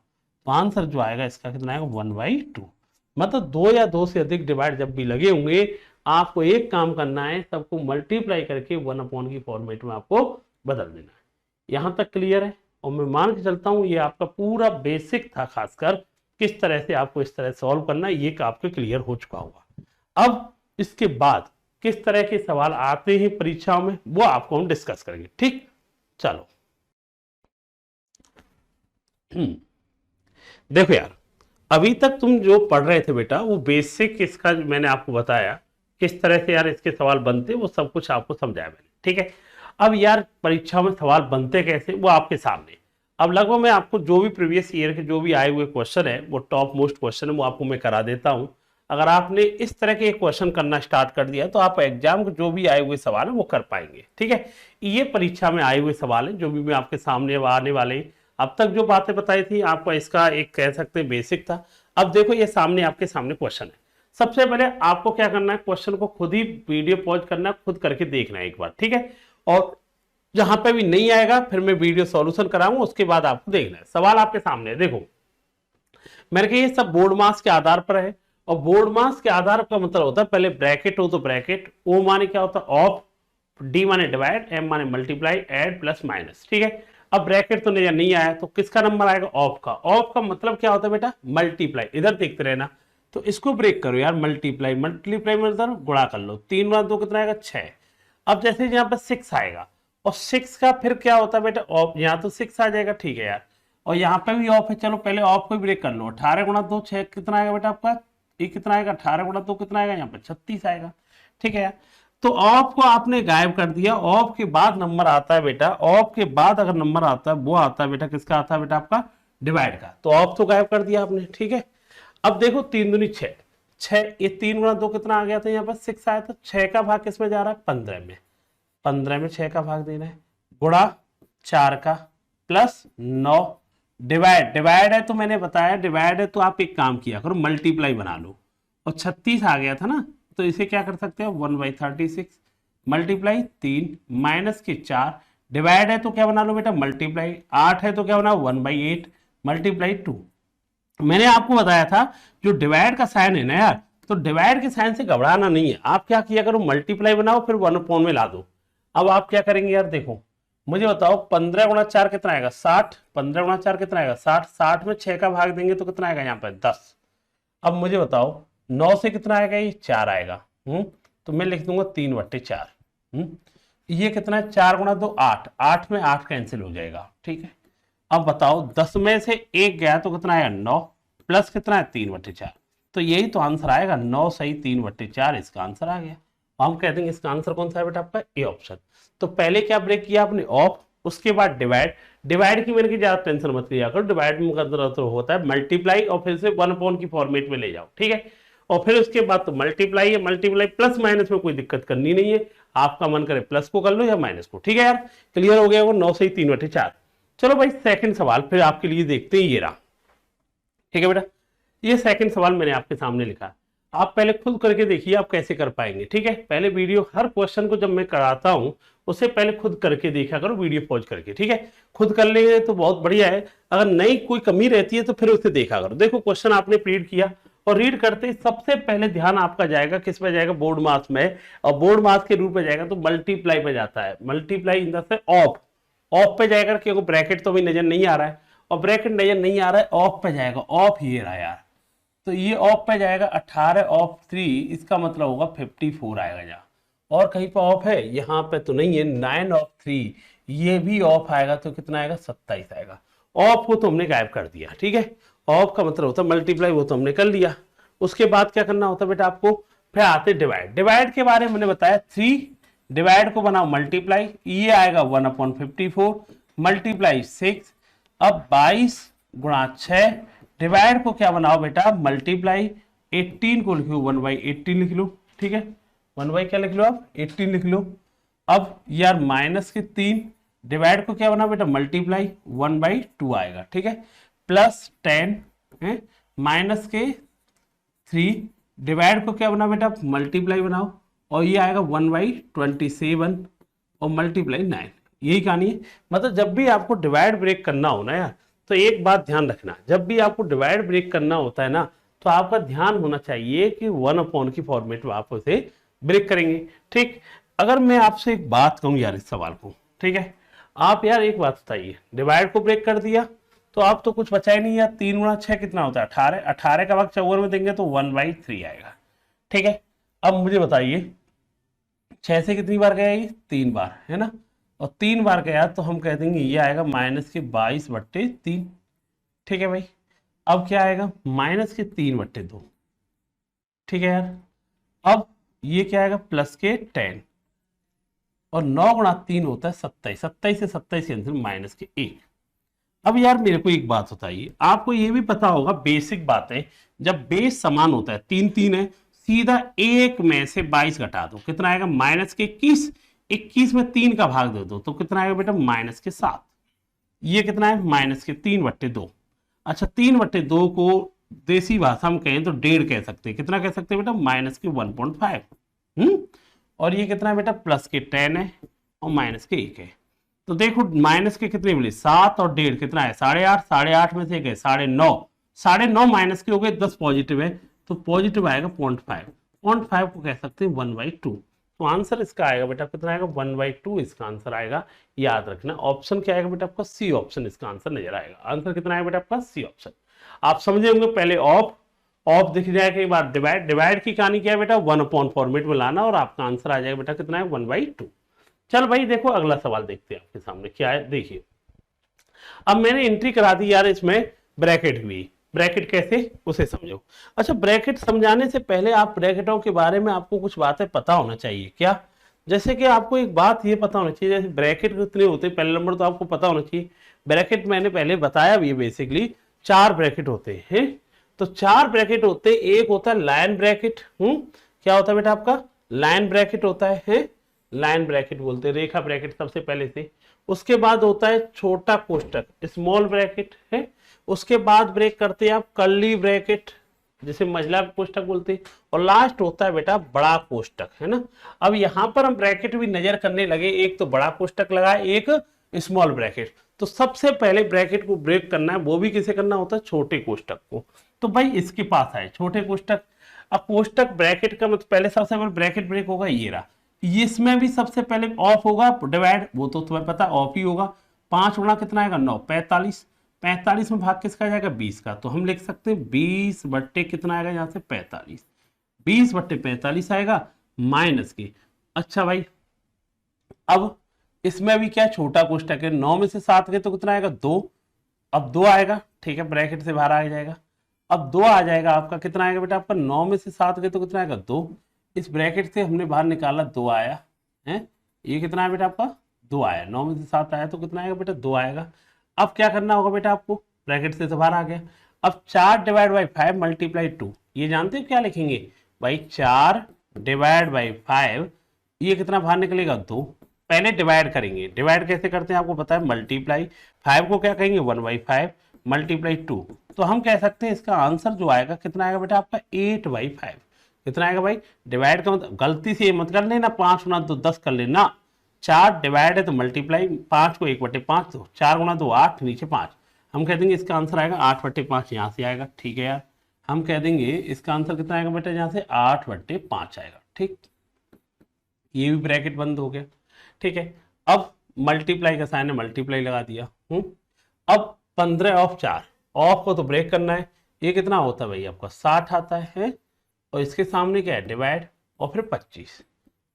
तो आंसर जो आएगा इसका कितना आएगा 1/2। मतलब 2 या 2 से अधिक डिवाइड जब भी लगे होंगे आपको एक काम करना है, सबको मल्टीप्लाई करके 1/, की फॉर्मेट में आपको बदल देना है। यहां तक क्लियर है? और मैं मान के चलता हूं ये आपका पूरा बेसिक था, खासकर किस तरह से आपको इस तरह सॉल्व करना है ये आपके क्लियर हो चुका होगा। अब इसके बाद किस तरह के सवाल आते हैं परीक्षाओं में वो आपको हम डिस्कस करेंगे। ठीक, चलो देखो यार, अभी तक तुम जो पढ़ रहे थे बेटा वो बेसिक इसका मैंने आपको बताया किस तरह से यार इसके सवाल बनते, वो सब कुछ आपको समझाया मैंने। ठीक है, अब यार परीक्षा में सवाल बनते कैसे वो आपके सामने। अब लगभग मैं आपको जो भी प्रीवियस ईयर के जो भी आए हुए क्वेश्चन है वो टॉप मोस्ट क्वेश्चन है वो आपको मैं करा देता हूं। अगर आपने इस तरह के क्वेश्चन करना स्टार्ट कर दिया तो आप एग्जाम के जो भी आए हुए सवाल है वो कर पाएंगे। ठीक है, ये परीक्षा में आए हुए सवाल है जो भी मैं आपके सामने आने वाले हैं। अब तक जो बातें बताई थी आपको इसका एक कह सकते हैं बेसिक था। अब देखो ये सामने आपके सामने क्वेश्चन है। सबसे पहले आपको क्या करना है, क्वेश्चन को खुद ही वीडियो पॉज करना है, खुद करके देखना है एक बार। ठीक है, और जहां पे भी नहीं आएगा फिर मैं वीडियो सॉल्यूशन कराऊंगा, उसके बाद आपको देखना है। सवाल आपके सामने है, देखो मेरे के ये सब बोर्ड मास के आधार पर है, और बोर्ड मास के आधार का मतलब होता है पहले ब्रैकेट हो तो ब्रैकेट, ओ माने क्या होता है ऑफ, डी माने डिवाइड, एम माने मल्टीप्लाई, ऐड प्लस माइनस। ठीक है, अब ब्रैकेट तो नहीं आया तो किसका नंबर आएगा ऑफ का। ऑफ का मतलब क्या होता है बेटा मल्टीप्लाई, इधर देखते रहना। तो इसको ब्रेक करो यार, मल्टीप्लाई मल्टीप्लाई मतलब गुणा कर लो, 3 गुणा 2 कितना आएगा 6। अब जैसे यहाँ पर 6 आएगा और 6 का फिर क्या होता है बेटा ऑफ, यहाँ तो 6 आ जाएगा। ठीक है यार, और यहाँ पे भी ऑफ है, चलो पहले ऑफ को ब्रेक कर लो। 18 गुणा 2 6 कितना आएगा बेटा आपका, ये कितना आएगा 18 गुणा 2 कितना आएगा यहाँ पे 36 आएगा। ठीक है यार, तो ऑफ को आपने गायब कर दिया। ऑफ के बाद नंबर आता है बेटा, ऑफ के बाद अगर नंबर आता है वो आता है बेटा किसका आता है बेटा आपका डिवाइड का, तो ऑफ तो गायब कर दिया आपने। ठीक है, अब देखो 3 दूनी 6, 6 ये 3 गुणा 2 कितना आ गया था यहाँ पर 6 आया था। 6 का भाग किसमें जा रहा है 15 में, 15 में 6 का भाग देना है, गुणा 4 का प्लस 9, डिवाइड डिवाइड है तो मैंने बताया डिवाइड है तो आप एक काम किया करो मल्टीप्लाई बना लो, और 36 आ गया था ना तो इसे क्या कर सकते हो 1/36 मल्टीप्लाई 3 माइनस के 4 डिवाइड है तो क्या बना लो बेटा मल्टीप्लाई, 8 है तो क्या बना 1/8 मल्टीप्लाई 2। मैंने आपको बताया था जो डिवाइड का साइन है ना यार, तो डिवाइड के साइन से घबराना नहीं है, आप क्या किया करो मल्टीप्लाई बनाओ फिर 1 में ला दो। अब आप क्या करेंगे यार, देखो मुझे बताओ 15 गुणा 4 कितना आएगा 60, 15 गुणा 4 कितना आएगा 60, 60 में 6 का भाग देंगे तो कितना आएगा यहाँ पे 10। अब मुझे बताओ 9 से कितना आएगा, ये 4 आएगा, तो मैं लिख दूंगा 3/4। ये कितना है 4 गुणा 2 8, 8 में 8 कैंसिल हो जाएगा, ठीक है। अब बताओ 10 में से 1 गया तो कितना आएगा 9, प्लस कितना है 3/4, तो यही तो आंसर आएगा 9 सही 3/4 इसका आंसर आ गया। हम कह देंगे इसका आंसर कौन सा है बेटा आपका ए ऑप्शन। तो पहले क्या ब्रेक किया आपने ऑफ, उसके बाद डिवाइड, डिवाइड की मैंने की ज्यादा टेंशन मत लिया करो, डिवाइड में तो होता है मल्टीप्लाई और फिर से 1 की फॉर्मेट में ले जाओ, ठीक है। और फिर उसके बाद तो मल्टीप्लाई है, मल्टीप्लाई प्लस माइनस में कोई दिक्कत करनी नहीं है, आपका मन करे प्लस को कर लो या माइनस को, ठीक है यार। क्लियर हो गया वो 9 सही 3/4। चलो भाई सेकंड सवाल फिर आपके लिए देखते हैं, ये रहा, ठीक है बेटा। ये सेकंड सवाल मैंने आपके सामने लिखा, आप पहले खुद करके देखिए आप कैसे कर पाएंगे, ठीक है। पहले वीडियो हर क्वेश्चन को जब मैं कराता हूं उससे पहले खुद करके देखा करो, वीडियो पॉज करके, ठीक है। खुद कर लेंगे तो बहुत बढ़िया है, अगर नई कोई कमी रहती है तो फिर उसे देखा करो। देखो क्वेश्चन आपने रीड किया और रीड करते ही सबसे पहले ध्यान आपका जाएगा किस पे जाएगा, बोर्ड मार्क्स में, और बोर्ड मार्क्स के रूप में जाएगा तो मल्टीप्लाई पे जाता है, मल्टीप्लाई इन द से ऑफ, ऑफ पे जाएगा क्योंकि ब्रैकेट तो भी नजर नहीं आ रहा है और ब्रैकेट नजर नहीं आ रहा है, ऑफ पे जाएगा, ऑफ ये रहा यार, तो ये ऑफ पे जाएगा 18 ऑफ 3, इसका मतलब होगा 54 आएगा जहाँ, और कहीं पे ऑफ है यहाँ पे तो नहीं है, 9 ऑफ 3 ये भी ऑफ आएगा तो कितना आएगा 27 आएगा। ऑफ को तो हमने गायब कर दिया, ठीक है। ऑफ का मतलब होता है मल्टीप्लाई, वो तो हमने कर लिया। उसके बाद क्या करना होता है बेटा आपको, फिर आते डिवाइड, डिवाइड के बारे में मैंने बताया 3, डिवाइड को बनाओ मल्टीप्लाई, ये आएगा 1/54 मल्टीप्लाई 6, अब 22 गुणा 6, डिवाइड को क्या बनाओ बेटा मल्टीप्लाई, 18 को लिखो 1/18 लिख लो, ठीक है। 1 क्या लिख लो आप 18 लिख लो। अब यार माइनस के 3, डिवाइड को क्या बनाओ बेटा मल्टीप्लाई 1/2 आएगा, ठीक है। प्लस 10 है माइनस के 3, डिवाइड को क्या बनाओ बेटा मल्टीप्लाई बनाओ, और ये आएगा 1/27 और मल्टीप्लाई 9। यही कहानी है, मतलब जब भी आपको डिवाइड ब्रेक करना हो ना यार, तो एक बात ध्यान रखना, जब भी आपको डिवाइड ब्रेक करना होता है ना, तो आपका ध्यान होना चाहिए कि 1 की फॉर्मेट में आप उसे ब्रेक करेंगे, ठीक। अगर मैं आपसे एक बात कहूं यार इस सवाल को, ठीक है, आप यार एक बात बताइए, डिवाइड को ब्रेक कर दिया तो आप तो कुछ बचा ही नहीं यार, 3 गुणा 6 कितना होता है 18, 18 का भाग 54 में देंगे तो 1/3 आएगा, ठीक है। अब मुझे बताइए 6 से कितनी बार गया, ये 3 बार है ना, और 3 बार गया तो हम कह देंगे ये आएगा -22/3, ठीक है भाई। अब क्या आएगा -3/2, ठीक है यार। अब ये क्या आएगा +10, और 9 गुणा 3 होता है 27, 27 से 27 कैंसिल -1। अब यार मेरे को एक बात बताइए, आपको ये भी पता होगा बेसिक बात है, जब बेस समान होता है 3 3 है, सीधा 1 में से 22 घटा दो, कितना आएगा -21, 21 में 3 का भाग दे दो तो कितना आएगा बेटा -7। ये कितना है -3/2। अच्छा 3/2 को देसी भाषा में कहें तो 1.5 कह सकते हैं, कितना कह सकते हैं बेटा -1.5। और ये कितना है बेटा +10 है और -1 है, तो देखो माइनस के कितने मिले 7 और 1.5 कितना है 8.5, 8.5 में से गए 9.5, 9.5 माइनस के हो गए 10 पॉजिटिव है तो पॉजिटिव आएगा 0.5, 0.5 को कह सकते हैं 1/2। तो आंसर इसका आएगा बेटा कितना आएगा 1/2 इसका आंसर आएगा। याद रखना ऑप्शन क्या आएगा बेटा आपका सी ऑप्शन इसका आंसर नजर आएगा। आंसर कितना आएगा बेटा आपका सी ऑप्शन। आप समझे होंगे पहले ऑफ दिख जाए के बाद डिवाइड, डिवाइड की कहानी क्या है बेटा 1 फॉर्मेट में लाना और आपका आंसर आ जाएगा बेटा कितना है 1/2। चल भाई देखो अगला सवाल देखते हैं आपके सामने क्या है। देखिए अब मैंने एंट्री करा दी यार इसमें ब्रैकेट भी, ब्रैकेट कैसे उसे समझो। अच्छा ब्रैकेट समझाने से पहले आप ब्रैकेटों के बारे में आपको कुछ बातें पता होना चाहिए। क्या? जैसे कि आपको एक बात ये पता होना चाहिए, जैसे ब्रैकेट कितने होते हैं पहले नंबर तो आपको पता होना चाहिए। ब्रैकेट मैंने पहले बताया भी, बेसिकली 4 ब्रैकेट होते हैं। तो 4 ब्रैकेट होते हैं। एक होता है लाइन ब्रैकेट, क्या होता है बेटा आपका लाइन ब्रैकेट होता है, लाइन ब्रैकेट बोलते हैं, रेखा ब्रैकेट सबसे पहले से। उसके बाद होता है छोटा कोष्टक स्मॉल ब्रैकेट है। उसके बाद ब्रेक करते हैं आप कर्ली ब्रैकेट जिसे महिला कोष्टक बोलते हैं, और लास्ट होता है बेटा बड़ा कोष्टक, है ना। अब यहाँ पर हम ब्रैकेट भी नजर करने लगे, एक तो बड़ा कोष्टक लगा, एक स्मॉल ब्रैकेट। तो सबसे पहले ब्रैकेट को ब्रेक करना है, वो भी किसे करना होता है, छोटे कोष्टक को। तो भाई इसके पास आए छोटे कोष्टक। अब कोष्टक ब्रैकेट का मतलब पहले सबसे पहले ब्रैकेट ब्रेक होगा, ये रहा। इसमें भी सबसे पहले ऑफ होगा डिवाइड, वो तो तुम्हें पता ऑफ ही होगा। 5 गुणा कितना आएगा 9, 45। 45 में भाग किसका जाएगा 20 का, तो हम लिख सकते हैं 20 बट्टे कितना आएगा यहाँ से 45। 20 बट्टे 45 आएगा माइनस की। अच्छा भाई अब इसमें भी क्या छोटा कोष्टक है, 9 में से 7 गए तो कितना आएगा 2। अब 2 आएगा, ठीक है, ब्रैकेट से बाहर आ जाएगा। अब 2 आ जाएगा आपका, कितना आएगा बेटा आपका, 9 में से 7 गए तो कितना आएगा 2। इस ब्रैकेट से हमने बाहर निकाला 2 आया है, ये कितना है बेटा आपका 2 आया। 9 में से 7 आया तो कितना आएगा बेटा 2 आएगा। अब क्या करना होगा बेटा आपको, ब्रैकेट से तो बाहर आ गया। अब 4 डिवाइड बाई 5 मल्टीप्लाई 2, ये जानते हो क्या लिखेंगे भाई, 4 डिवाइड बाई 5, ये कितना बाहर निकलेगा 2। पहले डिवाइड करेंगे, डिवाइड कैसे करते हैं आपको पता है, मल्टीप्लाई 5 को क्या कहेंगे 1/5 मल्टीप्लाई 2। तो हम कह सकते हैं इसका आंसर जो आएगा कितना आएगा बेटा आपका 8/5। कितना आएगा भाई, डिवाइड का मतलब गलती से ये मत कर लेना 5 गुना 2 10 कर लेना, 4 डिवाइड है तो मल्टीप्लाई, 5 को 1/5 दो, 4 गुना 2 8, नीचे 5। हम कह देंगे इसका आंसर आएगा 8/5, यहाँ से आएगा, ठीक है यार। हम कह देंगे इसका आंसर कितना आएगा बेटा, यहाँ से 8/5 आएगा, ठीक। ये भी ब्रैकेट बंद हो गया, ठीक है। अब मल्टीप्लाई का साइन है, मल्टीप्लाई लगा दिया। अब 15 ऑफ 4, ऑफ को तो ब्रेक करना है, ये कितना होता है भाई आपका 60 आता है, और इसके सामने क्या है डिवाइड, और फिर 25।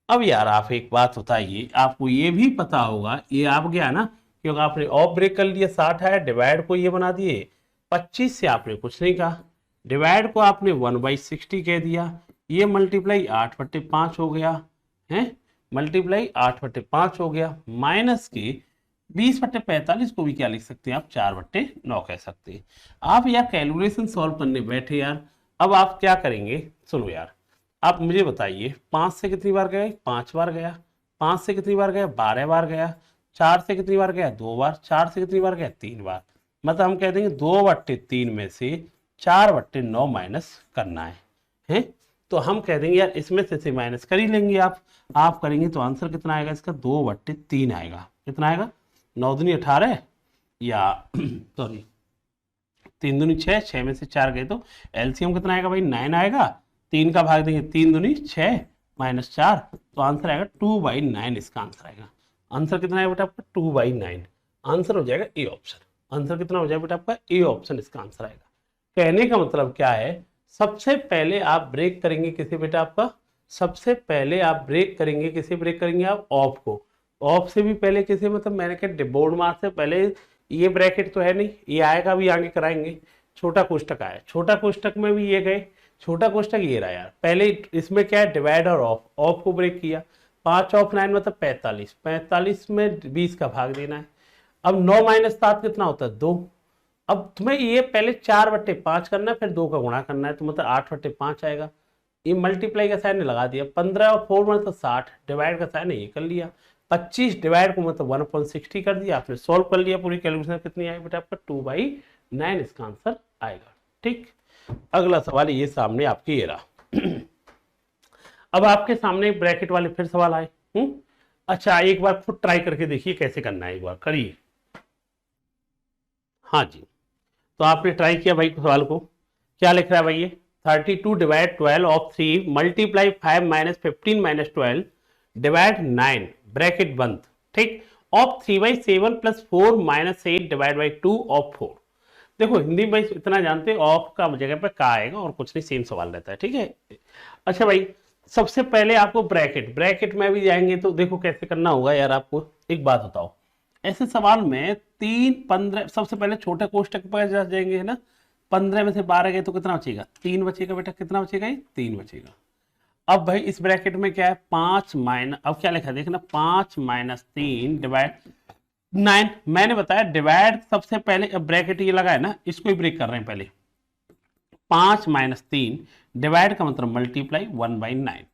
अब यार आप एक बात बताइए, आपको ये भी पता होगा, ये आप गया ना, क्योंकि आपने ऑफ ब्रेक कर लिया, 60 है, डिवाइड को ये बना दिए 25 से, आपने कुछ नहीं कहा, डिवाइड को आपने 1/60 कह दिया, ये मल्टीप्लाई 8/5 हो गया है, मल्टीप्लाई 8/5 हो गया, माइनस की 20/45 को भी क्या लिख सकते हैं आप 4/9 कह सकते हैं। आप यार कैलकुलेशन सॉल्व करने बैठे यार, अब आप क्या करेंगे सुनो यार, आप मुझे बताइए 5 से कितनी बार गए, 5 बार गया, 5 से कितनी बार गया 12 बार गया, 4 से कितनी बार गया 2 बार, 4 से कितनी बार गया 3 बार। मतलब हम कह देंगे 2/3 में से 4/9 माइनस करना है? तो हम कह देंगे यार इसमें से माइनस कर ही लेंगे आप करेंगे तो आंसर कितना आएगा इसका 2/3 आएगा। कितना आएगा 9 दूनी 18 या सॉरी 3 दूनी 6, 6 में से 4 गए तो एलसीएम कितना आएगा भाई 9 आएगा, 3 का भाग देंगे 3 दूनी 6 माइनस 4, तो आंसर आएगा 2/9 इसका आंसर आएगा। आंसर कितना है बेटा आपका 2/9, आंसर हो जाएगा ए ऑप्शन। आंसर कितना हो जाएगा बेटा आपका ए ऑप्शन इसका आंसर आएगा। कहने का मतलब क्या है, सबसे पहले आप ब्रेक करेंगे किसे बेटा आपका, सबसे पहले आप ब्रेक करेंगे किसे, ब्रेक करेंगे आप ऑफ को। ऑफ से भी पहले किसे, मतलब मैंने कहा बोर्ड मार्क से पहले, ये ब्रैकेट तो है नहीं, ये आएगा भी आगे कराएंगे। छोटा कोष्टक आया, छोटा कोष्टक में भी ये गए, छोटा कोष्टक ये रहा यार। पहले इसमें क्या है डिवाइड और ऑफ, ऑफ को ब्रेक किया, 5 ऑफ 9 मतलब 45, 45 में 20 का भाग देना है। अब 9 माइनस 7 कितना होता है 2। अब तुम्हें ये पहले 4/5 करना है, फिर 2 का गुणा करना है, तो मतलब 8/5 आएगा। ये मल्टीप्लाई का साइन लगा दिया, 15 और 4 मतलब 60, डिवाइड का साइन ये कर लिया, 25 डिवाइड को मतलब 1/60 कर दिया, आपने सॉल्व कर लिया। पूरी कैलकुलेशन कितनी आई बेटा आपका 2/9 इसका आंसर आएगा, ठीक। अगला सवाल ये सामने आपके ये रहा। अब आपके सामने ब्रैकेट वाले फिर सवाल आए। अच्छा एक बार खुद ट्राई करके देखिए कैसे करना है, एक बार करिए। हाँ जी, तो आपने ट्राई किया भाई सवाल को, क्या लिख रहा है भाई ये 32 divide 12 of 3 multiply 5 minus 15 minus 12 divide 9 bracket बंद, ठीक, of 3/7 plus 4 minus 8 divide by 2 of 4। देखो हिंदी में इतना जानते हैं, ऑफ का जगह पे का आएगा और कुछ नहीं, सेम सवाल रहता है, ठीक है। अच्छा भाई सबसे पहले आपको ब्रैकेट में भी जाएंगे तो देखो कैसे करना होगा यार। आपको एक बात बताओ, ऐसे सवाल में 3 15 सबसे पहले छोटे कोष्टक पर जाएंगे है ना, 15 में से 12 गए तो कितना बचेगा 3 बचेगा बेटा, कितना बचेगा ये 3 बचेगा। अब भाई इस ब्रैकेट में क्या है 5 माइनस, अब क्या लिखा है देखना 5 माइनस 3 डिवाइड 9। मैंने बताया डिवाइड सबसे पहले, अब ब्रैकेट ये लगा है ना, इसको ही ब्रेक कर रहे हैं पहले। 5 माइनस 3 डिवाइड का मतलब मल्टीप्लाई 1/9,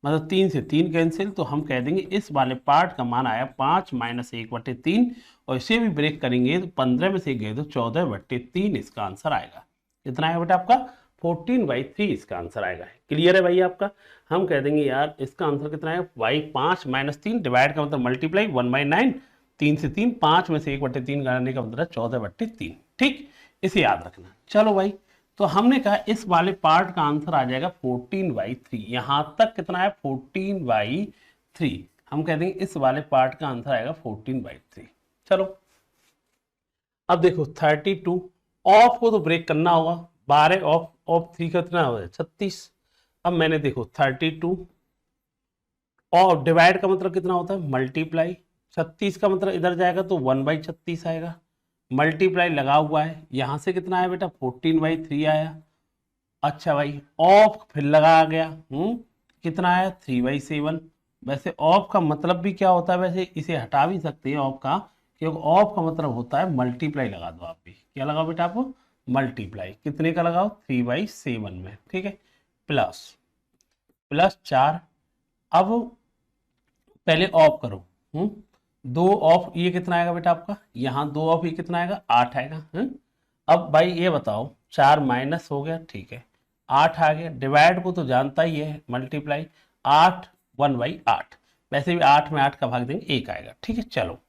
मतलब 3 से 3 कैंसिल, तो हम कह देंगे इस वाले पार्ट का मान आया 5 माइनस 1/3, और इसे भी ब्रेक करेंगे तो 15 में से गए तो 14/3 इसका आंसर आएगा। कितना आएगा बेटा आपका 14/3 इसका आंसर आएगा। क्लियर है भाई आपका? हम कह देंगे यार इसका आंसर कितना है, y 5 - 3, डिवाइड का मतलब मल्टीप्लाई 1/9, 3 से 3, 5 में से 1/3 घटाने का मतलब 14/3। ठीक, इसे याद रखना। चलो भाई, तो हमने कहा इस वाले पार्ट का आंसर आ जाएगा 14/3। यहां तक कितना है, 14/3। हम कह देंगे इस वाले पार्ट का आंसर आएगा 14/3। चलो अब देखो 32, ऑफ को तो ब्रेक करना होगा। 12 ऑफ 3 का कितना होगा, 36। अब मैंने देखो 32 और डिवाइड का मतलब कितना होता है, मल्टीप्लाई। 36 का मतलब इधर जाएगा तो 1/36 आएगा, मल्टीप्लाई लगा हुआ है। यहां से कितना आया बेटा, 14/3 आया। अच्छा भाई, ऑफ फिर लगा गया, कितना आया, 3/7। वैसे ऑफ का मतलब भी क्या होता है, वैसे इसे हटा भी सकते हैं ऑफ का, क्योंकि ऑफ का मतलब होता है मल्टीप्लाई। लगा दो आप भी, क्या लगाओ बेटा आप, मल्टीप्लाई। कितने का लगाओ, 3/7 में। ठीक है, प्लस 4। अब पहले ऑफ करो, 2 ऑफ ये कितना आएगा बेटा आपका, यहाँ 2 ऑफ ये कितना आएगा, 8 आएगा। अब भाई ये बताओ, 4 माइनस हो गया, ठीक है, 8 आ गया। डिवाइड को तो जानता ही है, मल्टीप्लाई 8, 1/8। वैसे भी 8 में 8 का भाग देंगे 1 आएगा। ठीक है, चलो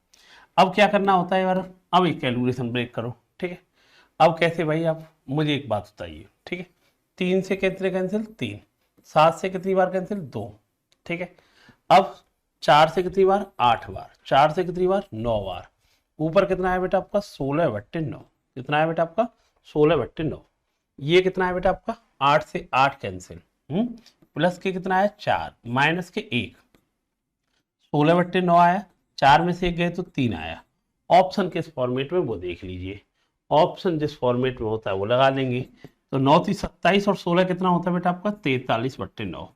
अब क्या करना होता है यार, अब एक कैलकुलेशन ब्रेक करो। ठीक है, अब कैसे भाई, आप मुझे एक बात बताइए। ठीक है, 3 से कितने कैंसिल, 3। 7 से कितनी बार कैंसिल, 2। ठीक है, अब 4 से कितनी बार, 8 बार। 4 से कितनी बार, 9 बार। ऊपर कितना है बेटा आपका, 16/9। कितना है बेटा आपका, 16/9। ये कितना है बेटा आपका, 8 से 8 कैंसिल, प्लस के कितना है, 4, माइनस के 1। 16/9 आया, 4 में से 1 गए तो 3 आया। ऑप्शन किस फॉर्मेट में वो देख लीजिए, ऑप्शन जिस फॉर्मेट में होता है वो लगा लेंगे। तो 9 × 27 और 16 कितना होता है बेटा आपका, 43/9।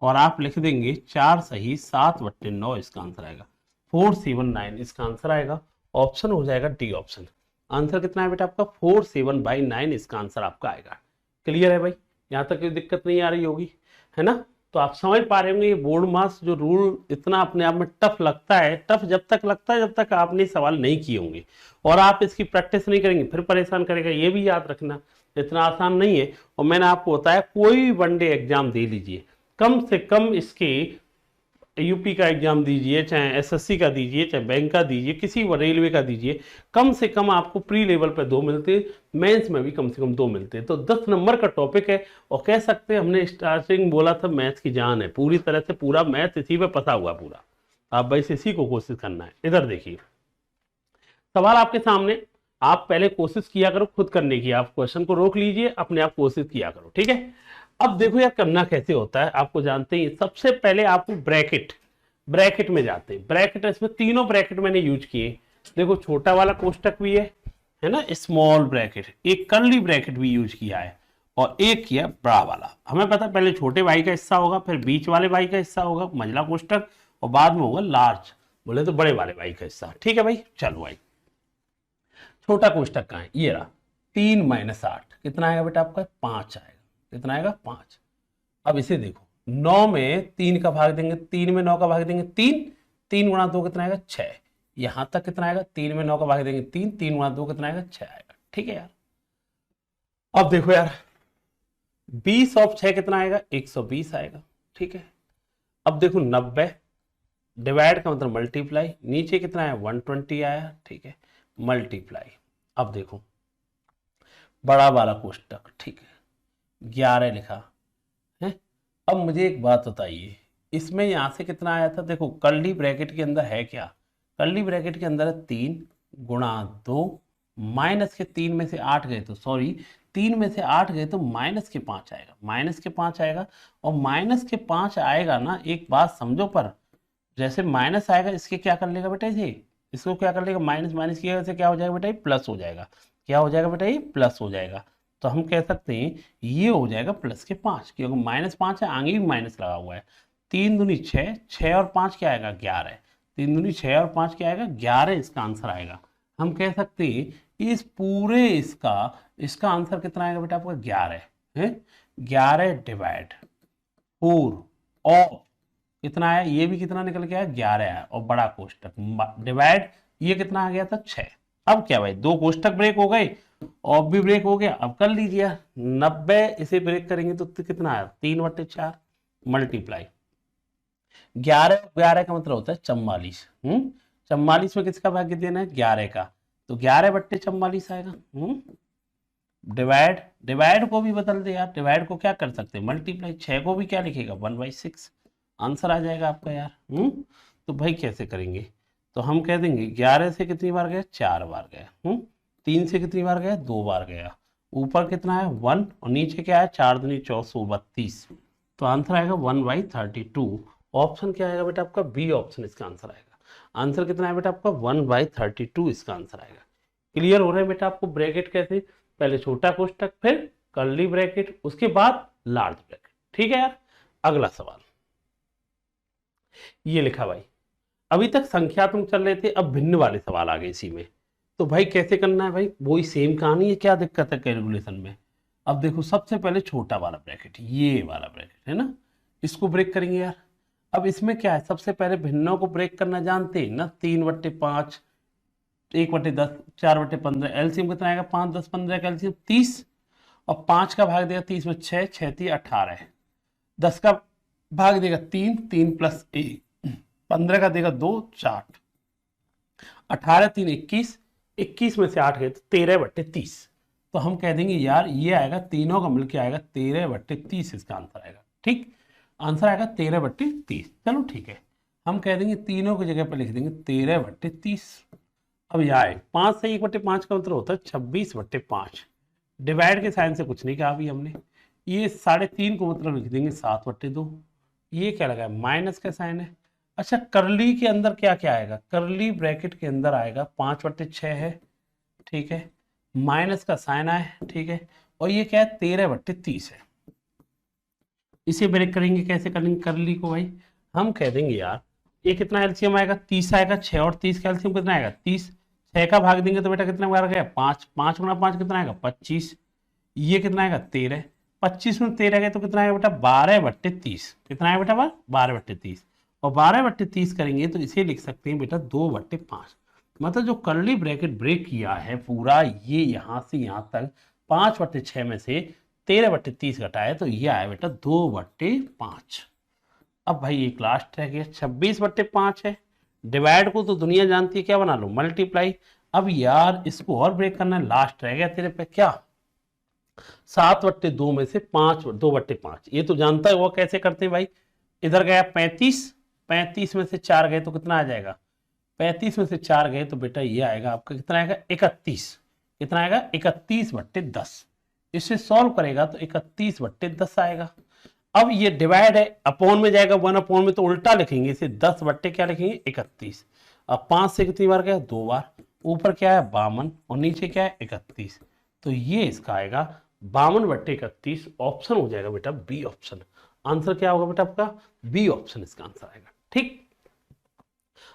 और आप लिख देंगे 4 सही 7/9 इसका आंसर आएगा। 479 इसका आंसर आएगा। ऑप्शन हो जाएगा डी ऑप्शन। आंसर कितना है बेटा आपका, 47/9 इसका आंसर आपका आएगा। क्लियर है भाई, यहाँ तक कोई दिक्कत नहीं आ रही होगी, है ना? तो आप समझ पा रहे होंगे ये बोर्ड मास जो रूल इतना अपने आप में टफ लगता है। टफ जब तक लगता है जब तक आपने सवाल नहीं किए होंगे और आप इसकी प्रैक्टिस नहीं करेंगे, फिर परेशान करेगा। ये भी याद रखना इतना आसान नहीं है। और मैंने आपको बताया कोई वनडे एग्जाम दे लीजिए, कम से कम इसके यूपी का एग्जाम दीजिए, चाहे एसएससी का दीजिए, चाहे बैंक का दीजिए, किसी रेलवे का दीजिए, कम से कम आपको प्री लेवल पे 2 मिलते हैं, मेंस में भी कम से कम 2 मिलते हैं। तो 10 नंबर का टॉपिक है और कह सकते हैं हमने स्टार्टिंग बोला था मैथ्स की जान है, पूरी तरह से पूरा मैथ इसी पे पता हुआ पूरा। आप बस इसी को कोशिश करना है। इधर देखिए सवाल आपके सामने, आप पहले कोशिश किया करो खुद करने की। आप क्वेश्चन को रोक लीजिए, अपने आप कोशिश किया करो। ठीक है, अब देखो यार करना कैसे होता है, आपको जानते ही। सबसे पहले आपको ब्रैकेट में जाते हैं। ब्रैकेट, इसमें तीनों ब्रैकेट मैंने यूज किए। देखो छोटा वाला कोष्टक भी है ना, स्मॉल ब्रैकेट, एक कर्ली ब्रैकेट भी यूज किया है और एक किया बड़ा वाला। हमें पता है पहले छोटे भाई का हिस्सा होगा, फिर बीच वाले भाई का हिस्सा होगा मंझला कोष्टक, और बाद में होगा लार्ज, बोले तो बड़े वाले भाई का हिस्सा। ठीक है भाई, चलो भाई छोटा कोष्टक कहाँ है, ये रहा। 3 - 8 कितना आएगा बेटा आपका, 5 आएगा। कितना आएगा, 5। अब इसे देखो, 9 में 3 का भाग देंगे, 3 में 9 का भाग देंगे 3, 3 × 2 कितना आएगा, 6। यहां तक कितना आएगा, 3 में 9 का भाग देंगे 3, 3 × 2 कितना आएगा, 6 आएगा। ठीक है यार, अब देखो यार 20 और 6 कितना आएगा, 120 आएगा। ठीक है, अब देखो 90 डिवाइड का मतलब मल्टीप्लाई, नीचे कितना है 120 आया। ठीक है, मल्टीप्लाई। अब देखो बड़ा वाला कोष्टक, ठीक है 11 लिखा है। अब मुझे एक बात बताइए, इसमें यहां से कितना आया था, देखो कर्ली ब्रैकेट के अंदर है क्या, कर्ली ब्रैकेट के अंदर है 3 × 2, माइनस के 3 में से 8 गए तो, सॉरी 3 में से 8 गए तो माइनस के 5 आएगा, माइनस के 5 आएगा। और माइनस के 5 आएगा ना, एक बात समझो, पर जैसे माइनस आएगा इसके क्या कर लेगा बेटा, इसे इसको क्या कर लेगा, माइनस माइनस की वजह से क्या हो जाएगा बेटा, ये प्लस हो जाएगा। क्या हो जाएगा बेटा, ये प्लस हो जाएगा। तो हम कह सकते हैं ये हो जाएगा प्लस के 5, क्योंकि -5 है, आगे भी माइनस लगा हुआ है। 3 दूनी 6, 6 और 5 क्या आएगा, 11। 3 दूनी 6 और 5 क्या आएगा, 11 इसका आंसर आएगा। हम कह सकते हैं इस पूरे इसका आंसर कितना आएगा बेटा आपका, 11 है। 11 डिवाइड 4 और कितना आया, ये भी कितना निकल के आया, 11 आया। और बड़ा कोष्टक डिवाइड, ये कितना आ गया था, 6। अब क्या भाई, 2 कोष्टक ब्रेक हो गए ऑफ भी ब्रेक हो गया। अब कर लीजिए 90 इसे ब्रेक करेंगे तो कितना आया 3/4 मल्टीप्लाई 11, 11 का मतलब होता है 44। 44 में किसका भाग्य देना है 11 का, तो 11/44 आएगा। डिवाइड, डिवाइड को भी बदल दे यार, डिवाइड को क्या कर सकते हैं मल्टीप्लाई, 6 को भी क्या लिखेगा 1/6, आंसर आ जाएगा आपका यार। तो भाई कैसे करेंगे, तो हम कह देंगे 11 से कितनी बार गया 4 बार गया, 3 से कितनी बार गया 2 बार गया, ऊपर कितना है 1 और नीचे क्या है 4 दूनी 432, तो आंसर आएगा 1/32। ऑप्शन क्या आएगा बेटा आपका बी ऑप्शन इसका आंसर आएगा। आंसर कितना है बेटा आपका 1/32 इसका आंसर आएगा। क्लियर हो रहा है बेटा आपको ब्रैकेट कैसे, पहले छोटा कोष्टक फिर कर्ली ब्रैकेट उसके बाद लार्ज ब्रैकेट। ठीक है यार, अगला सवाल ये लिखा भाई, अभी तक संख्यात्मक चल रहे थे, अब भिन्न वाले सवाल आ गए इसी में। तो भाई कैसे करना है भाई, वही सेम कहानी है, क्या दिक्कत है कैलकुलेशन में। अब देखो सबसे पहले छोटा वाला ब्रैकेट, ये वाला ब्रैकेट है ना, इसको ब्रेक करेंगे यार। अब इसमें क्या है, सबसे पहले भिन्नों को ब्रेक करना जानते हैं ना, 3/5, 1/10, 4/15, एलसीएम कितना आएगा 5, 10, 15 का एलसीएम 30, और 5 का भाग देगा 30 में 6, 6 3 18, 10 का भाग देगा 3, 3 + 1, 15 का देगा 2, 4, 18 3 21, 21 में से 8 गए तो 13/30। तो हम कह देंगे यार ये आएगा, तीनों का मिलकर आएगा 13/30 इसका आंसर आएगा। ठीक, आंसर आएगा 13/30। चलो ठीक है, हम कह देंगे तीनों की जगह पर लिख देंगे 13/30। अब यह आए 5 से 1/5 का मतलब होता है 26/5। डिवाइड के साइन से कुछ नहीं कहा अभी हमने, ये 3.5 को मतलब लिख देंगे 7/2। ये क्या लगा है माइनस का साइन है। अच्छा करली के अंदर क्या क्या आएगा, करली ब्रैकेट के अंदर आएगा 5/6 है, ठीक है, माइनस का साइन आए, ठीक है, और ये क्या है 13/30 है। इसे ब्रेक करेंगे, कैसे करेंगे करली को भाई, हम कह देंगे यार ये कितना एलसीएम आएगा 30 आएगा, 6 और 30 का एलसीएम कितना आएगा 30, 6 का भाग देंगे तो बेटा कितना बार गया 5, 5 × 5 कितना आएगा 25, ये कितना आएगा 13, 25 में 13 गए तो कितना आएगा बेटा 12/30, कितना आएगा बेटा 12/30, और 12/30 करेंगे तो इसे लिख सकते हैं बेटा 2/5। मतलब जो कर्ली ब्रैकेट ब्रेक किया है पूरा, ये यहाँ से यहाँ तक 5/6 में से 13/30 घटाए तो ये आया बेटा 2/5। अब भाई एक लास्ट रह गया 26/5 है। डिवाइड को तो दुनिया जानती है, क्या बना लो मल्टीप्लाई। अब यार इसको और ब्रेक करना है, लास्ट रह गया तेरे पे क्या 7/2 में से 2/5। ये तो जानता है वो कैसे करते हैं भाई, इधर गया 35, 35 में से 4 गए तो कितना आ जाएगा, 35 में से 4 गए तो बेटा ये आएगा आपका कितना आएगा 31, कितना आएगा 31/10। इसे सॉल्व करेगा तो 31/10 आएगा। अब ये डिवाइड है, अपॉन में जाएगा 1/, में तो उल्टा लिखेंगे इसे 10 क्या लिखेंगे 31। अब 5 से कितनी बार गया 2 बार, ऊपर क्या है 52 और नीचे क्या है 31, तो ये इसका आएगा 52/31। ऑप्शन हो जाएगा बेटा बी ऑप्शन। आंसर क्या होगा बेटा आपका बी ऑप्शन इसका आंसर आएगा। ठीक,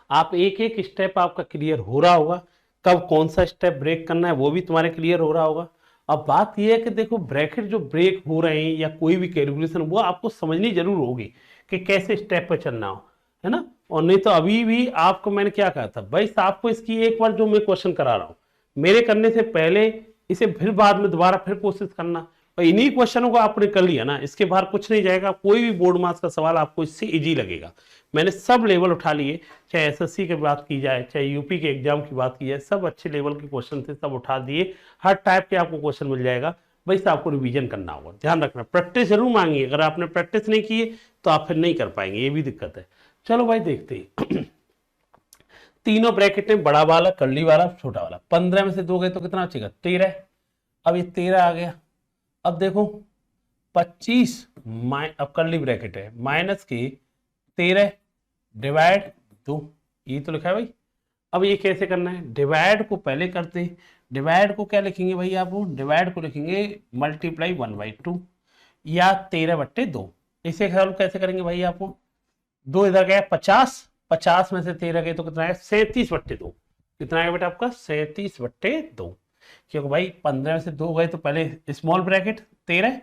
आप एक एक स्टेप आपका क्लियर हो रहा होगा, कब कौन सा स्टेप ब्रेक करना है वो भी तुम्हारे क्लियर हो रहा होगा। अब बात यह है कि देखो ब्रैकेट जो ब्रेक हो रहे हैं या कोई भी कैलकुलेशन वो आपको समझनी जरूर होगी कि कैसे स्टेप पे चलना हो, है ना। और नहीं तो अभी भी आपको मैंने क्या कहा था भाई, आपको इसकी एक बार जो मैं क्वेश्चन करा रहा हूं मेरे करने से पहले इसे फिर बाद में दोबारा फिर कोशिश करना, और इन्हीं क्वेश्चनों को आपने कर लिया ना, इसके बाहर कुछ नहीं जाएगा। कोई भी बोर्ड मार्क्स का सवाल आपको इससे इजी लगेगा। मैंने सब लेवल उठा लिए, चाहे एसएससी की बात की जाए, चाहे यूपी के एग्जाम की बात की जाए, सब अच्छे लेवल के क्वेश्चन थे, सब उठा दिए। हर टाइप के आपको क्वेश्चन मिल जाएगा, बस आपको रिवीजन करना होगा। ध्यान रखना प्रैक्टिस जरूर मांगिए, अगर आपने प्रैक्टिस नहीं की तो आप फिर नहीं कर पाएंगे, ये भी दिक्कत है। चलो भाई देखते हैं तीनों ब्रैकेट में बड़ा वाला, कर्ली वाला, छोटा वाला। 15 में से 2 गए तो कितना बचेगा 13। अब ये 13 आ गया। अब देखो 25 अब कर्ली ब्रैकेट है माइनस के 13 डिवाइड 2, ये तो लिखा है भाई। अब ये कैसे करना है, डिवाइड को पहले करते हैं। डिवाइड को क्या लिखेंगे भाई, आप डिवाइड को लिखेंगे मल्टीप्लाई 1/2 या 13/2। इसे सॉल्व कैसे करेंगे भाई, आपको 2 इधर गया 50, 50 में से 13 गए तो कितना है 37/2, कितना है बेटा आपका 37/2। क्योंकि भाई 15 में से 2 गए तो पहले स्मॉल ब्रैकेट 13,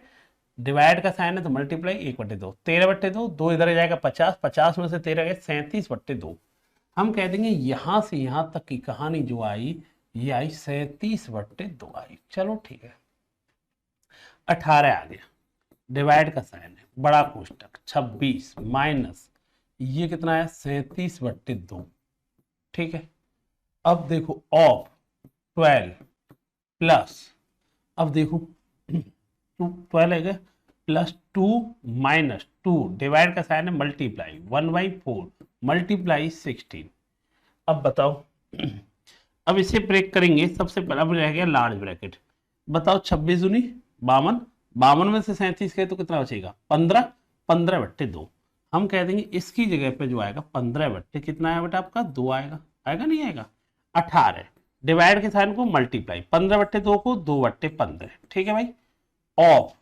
डिवाइड का साइन है तो मल्टीप्लाई 1/2, 13/2, 2 इधर जाएगा 50, 50 में से 13 गए 37/2। हम कह देंगे यहां से यहां तक की कहानी जो आई ये आई 37/2 आई। चलो ठीक है, 18 आ गया, डिवाइड का साइन है, बड़ा कोष्टक 26 माइनस ये कितना है 37/2। ठीक है, अब देखो ऑफ 12 प्लस, अब देखो 12 है क्या, प्लस 2 माइनस 2, डिवाइड का साइन है मल्टीप्लाई 1/4 मल्टीप्लाई 16। अब बताओ अब इसे ब्रेक करेंगे, सबसे पहले अब रह गया लार्ज ब्रैकेट। बताओ 26 दूनी 52, 52 में से 37 गए तो कितना बचेगा 15, 15/2। हम कह देंगे इसकी जगह पे जो आएगा 15 कितना आएगा बेटा आपका 2 आएगा, आएगा नहीं आएगा 18, डिवाइड के साइन को मल्टीप्लाई 15/2 को 2/15। ठीक है भाई, ऑफ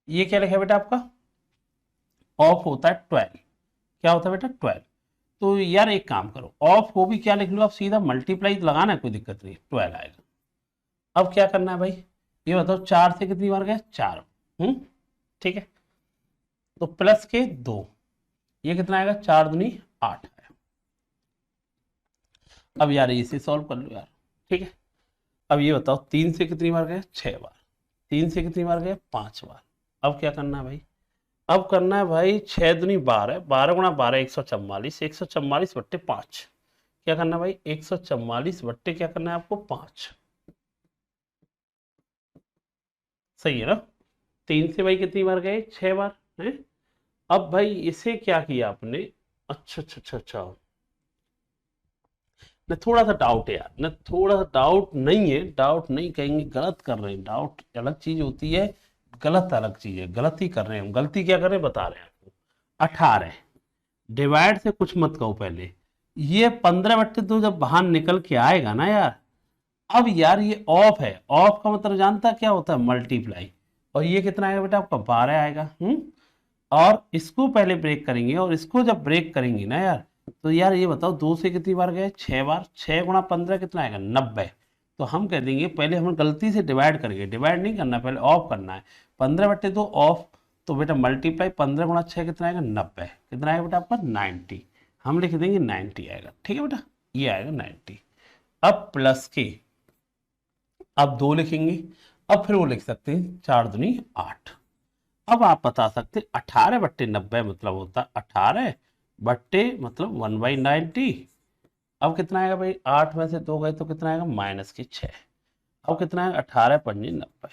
ये क्या लिखा है बेटा आपका, ऑफ होता है 12, क्या होता है बेटा 12। तो यार एक काम करो, ऑफ को भी क्या लिख लो आप, सीधा मल्टीप्लाई लगाना है, कोई दिक्कत नहीं, 12 आएगा। अब क्या करना है भाई, ये बताओ 4 से कितनी बार गया 4, ठीक है, तो प्लस के 2, ये कितना आएगा 4 दूनी 8 है। अब यार इसे सॉल्व कर लो यार, ठीक है। अब ये बताओ 3 से कितनी बार गया 6 बार, 3 से कितनी बार गया 5 बार। अब क्या करना है भाई, अब करना है भाई 6 दूनी 12, 12 गुणा 12 144, 144/5। क्या करना है भाई 144 बट्टे क्या करना है आपको 5, सही है ना। 3 से भाई कितनी बार गए 6 बार है। अब भाई इसे क्या किया आपने, अच्छा अच्छा अच्छा अच्छा, न थोड़ा सा डाउट है यार, न थोड़ा सा डाउट नहीं है, डाउट नहीं कहेंगे, गलत कर रहे हैं। डाउट अलग चीज होती है, गलत अलग चीज है, गलती कर रहे हैं हम। गलती क्या कर रहे हैं बता रहे हैं आपको। 18 डिवाइड से कुछ मत कहो पहले, ये 15/2 जब बाहर निकल के आएगा ना यार, अब यार ये ऑफ है, ऑफ का मतलब जानता क्या होता है मल्टीप्लाई, और ये कितना आएगा बेटा आपका 12 आएगा। और इसको पहले ब्रेक करेंगे, और इसको जब ब्रेक करेंगे ना यार, तो यार ये बताओ 2 से कितनी बार गए 6 बार, 6 गुणा 15 कितना आएगा 90। तो हम कह देंगे पहले हम गलती से डिवाइड करेंगे, डिवाइड नहीं करना, पहले ऑफ करना है, 15/2 ऑफ, तो बेटा मल्टीप्लाई 15 गुणा 6 कितना आएगा 90, कितना आएगा बेटा आपका 90। हम लिख देंगे 90 आएगा, ठीक है बेटा, ये आएगा 90। अब प्लस के, अब 2 लिखेंगे, अब फिर वो लिख सकते हैं 4 दूनी 8। अब आप बता सकते 18/90 मतलब होता 18 बट्टे मतलब 1/90। अब कितना आएगा भाई 8 में से 2 गए तो कितना आएगा -6। अब कितना आएगा 18/90।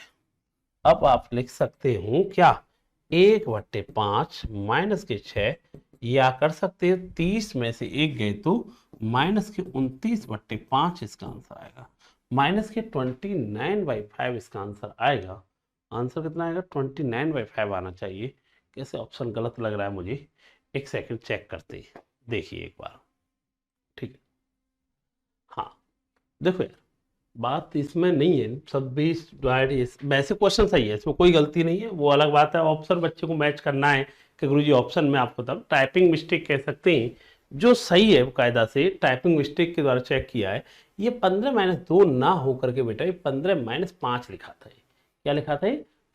अब आप लिख सकते हो क्या 1/5 -6, या कर सकते हो 30 में से 1 गए तो -29/5 इसका आंसर आएगा, -29/5 इसका आंसर आएगा। आंसर कितना आएगा 29/5 आना चाहिए। कैसे ऑप्शन गलत लग रहा है मुझे, एक सेकंड चेक करते हैं, देखिए एक बार, ठीक है। हाँ देखो यार बात इसमें नहीं है, 26 डिवाइड, वैसे क्वेश्चन सही है, इसमें कोई गलती नहीं है, वो अलग बात है। ऑप्शन बच्चे को मैच करना है कि गुरुजी ऑप्शन में आपको तब टाइपिंग मिस्टेक कह सकते हैं, जो सही है कायदा से टाइपिंग मिस्टेक के द्वारा चेक किया है। ये 15-2 ना होकर के बेटा ये 15-5 लिखा था। क्या लिखा था,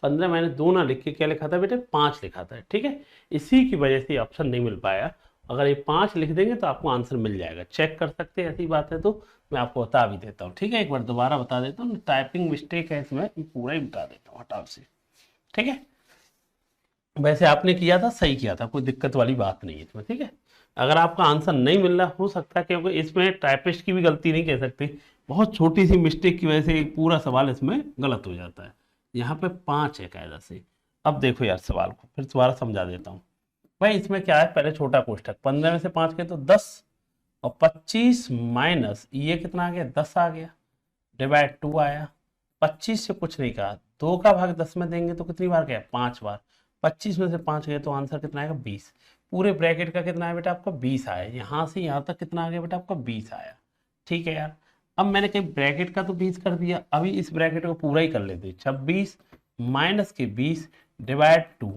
15-2 ना लिख के क्या लिखा था बेटे 5 लिखा था, ठीक है। इसी की वजह से ऑप्शन नहीं मिल पाया। अगर ये 5 लिख देंगे तो आपको आंसर मिल जाएगा, चेक कर सकते हैं। ऐसी बात है तो मैं आपको बता भी देता हूँ, ठीक है। एक बार दोबारा बता देता हूँ, टाइपिंग मिस्टेक है इसमें, पूरा ही बता देता हूँ हटाव से, ठीक है। वैसे आपने किया था सही किया था, कोई दिक्कत वाली बात नहीं है इसमें, ठीक है। अगर आपका आंसर नहीं मिल रहा हो सकता है, क्योंकि इसमें टाइपिस्ट की भी गलती नहीं कह सकते, बहुत छोटी सी मिस्टेक की वजह से पूरा सवाल इसमें गलत हो जाता है। यहाँ पे 5 है कायदा से। अब देखो यार सवाल को फिर दोबारा समझा देता हूँ भाई। इसमें क्या है, पहले छोटा कोष्टक 15 में से 5 के तो 10, और 25 माइनस ये कितना आ गया 10 आ गया, डिवाइड 2 आया। 25 से कुछ नहीं कहा, 2 का भाग 10 में देंगे तो कितनी बार गया 5 बार, 25 में से 5 गए तो आंसर कितना आएगा 20। पूरे ब्रैकेट का कितना है बेटा आपका 20 आया, यहाँ से यहाँ तक कितना आ गया बेटा आपका 20 आया, ठीक है यार। अब मैंने कहीं ब्रैकेट का तो 20 कर दिया, अभी इस ब्रैकेट को पूरा ही कर लेते, 26 माइनस के 20 डिवाइड 2।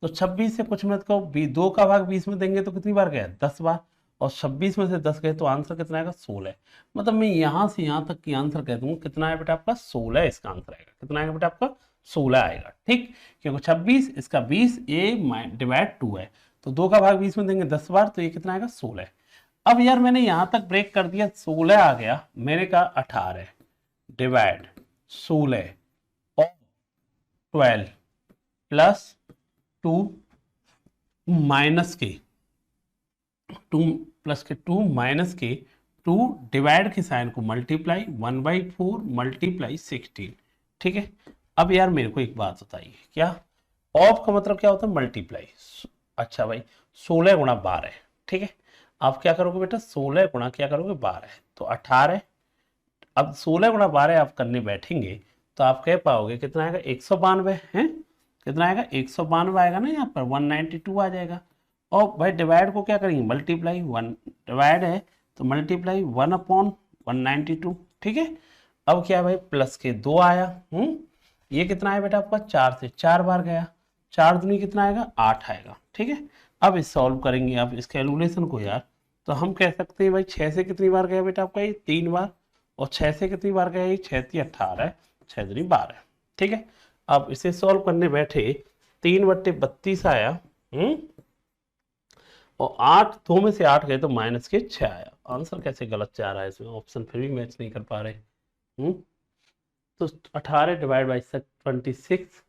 तो 26 से कुछ मत कहो, 2 का भाग 20 में देंगे तो कितनी बार गया 10 बार, और 26 में से 10 गए तो आंसर कितना आएगा 16। मतलब मैं यहाँ से यहाँ तक की आंसर कह दूंगा कितना है बेटा आपका 16 इसका आंसर आएगा। कितना आएगा बेटा आपका 16 आएगा, ठीक। क्योंकि 26 इसका 20 ए डिवाइड 2 है, तो 2 का भाग 20 में देंगे 10 बार, तो ये कितना आएगा 16। अब यार मैंने यहां तक ब्रेक कर दिया, 16 आ गया, मैंने कहा 18 डिवाइड 16 और 12 प्लस 2 माइनस के 2 प्लस के 2 माइनस के 2 डिवाइड के साइन को मल्टीप्लाई 1/4 मल्टीप्लाई 16। ठीक है, अब यार मेरे को एक बात बताइए, क्या ऑफ का मतलब क्या होता है? मल्टीप्लाई। अच्छा भाई 16 गुणा 12, ठीक है, आप क्या करोगे बेटा? 16 गुणा क्या करोगे? 12, तो 18। अब 16 गुणा 12 आप करने बैठेंगे तो आप कह पाओगे कितना आएगा? 192 है, कितना आएगा? 192 आएगा ना, यहाँ पर 192 आ जाएगा। और भाई डिवाइड को क्या करेंगे? मल्टीप्लाई, 1 डिवाइड है तो मल्टीप्लाई 1/192। ठीक है, अब क्या भाई? प्लस के 2 आया, ये कितना है बेटा आपका? 4 से 4 बार गया, 4 दूनी कितना आएगा? 8 आएगा। ठीक है, अब इस सॉल्व करेंगे आप इस कैलकुलेशन को यार, तो हम कह सकते हैं भाई 6 से कितनी बार गया बेटा आपका? ये 3 बार, और 6 से कितनी बार गया? ये 6 × 18, 6 दूनी 12। ठीक है, अब इसे सॉल्व करने बैठे 3/32 आया, और 8 2 में से 8 गए तो माइनस के 6 आया। आंसर कैसे गलत जा रहा है इसमें? ऑप्शन फिर भी मैच नहीं कर पा रहे। तो 18 डिवाइड बाई 26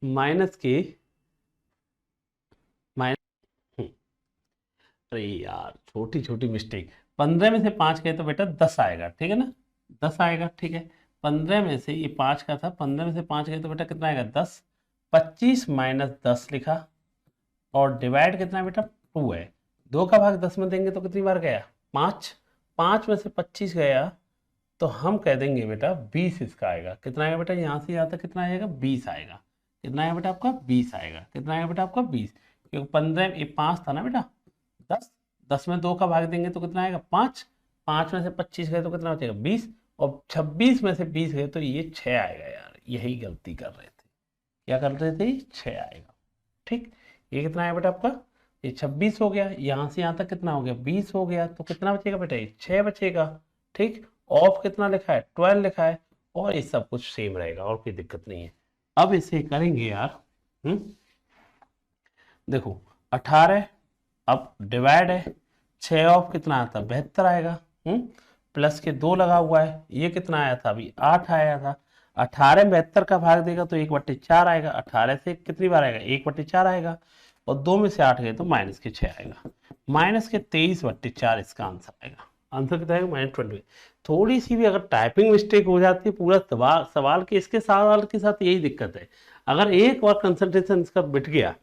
माइनस के अरे यार छोटी छोटी मिस्टेक, 15 में से 5 गए तो बेटा 10 आएगा। ठीक है ना, 10 आएगा। ठीक है, 15 में से ये 5 का था, 15 में से 5 गए तो बेटा कितना आएगा? 10। 25 माइनस 10 लिखा, और डिवाइड कितना है बेटा? 2 है। 2 का भाग 10 में देंगे तो कितनी बार गया? 5। 5 में से 25 गया तो हम कह देंगे बेटा 20 इसका आएगा। कितना आएगा बेटा? यहाँ से यहाँ तक कितना आएगा? 20 आएगा। कितना आएगा बेटा आपका? 20 आएगा। कितना आएगा बेटा आपका? 20, क्योंकि 15 ये 5 था ना बेटा, 10 10 में 2 का भाग देंगे तो कितना आएगा? 5। 5 में से 25 गए तो कितना बचेगा? 20, और 26 में से 20 गए तो ये 6 आएगा। यार यही गलती कर रहे थे, क्या कर रहे थे? 6 आएगा। ठीक, ये कितना आया बेटा आपका? ये 26 हो गया, यहाँ से यहाँ तक कितना हो गया? 20 हो गया, तो कितना बचेगा बेटा? ये 6 बचेगा। ठीक, ऑफ कितना लिखा है? 12 लिखा है, और ये सब कुछ सेम रहेगा और कोई दिक्कत नहीं है। अब इसे करेंगे यार, देखो 18, अब डिवाइड है 6 ऑफ कितना आता है? 72 आएगा, प्लस के 2 लगा हुआ है, ये कितना आया था? अभी 8 आया था। 18 में 72 का भाग देगा तो 1/4 आएगा। 18 से कितनी बार आएगा? 1/4 आएगा, और 2 में से 8 गए तो माइनस के 6 आएगा। माइनस के 23/4 इसका आंसर आएगा। आंसर कितना आएगा? -20। थोड़ी सी भी अगर टाइपिंग मिस्टेक हो जाती है, पूरा सवाल के इसके सवाल के साथ यही दिक्कत है, अगर एक बार कंसंट्रेशन इसका बिट गया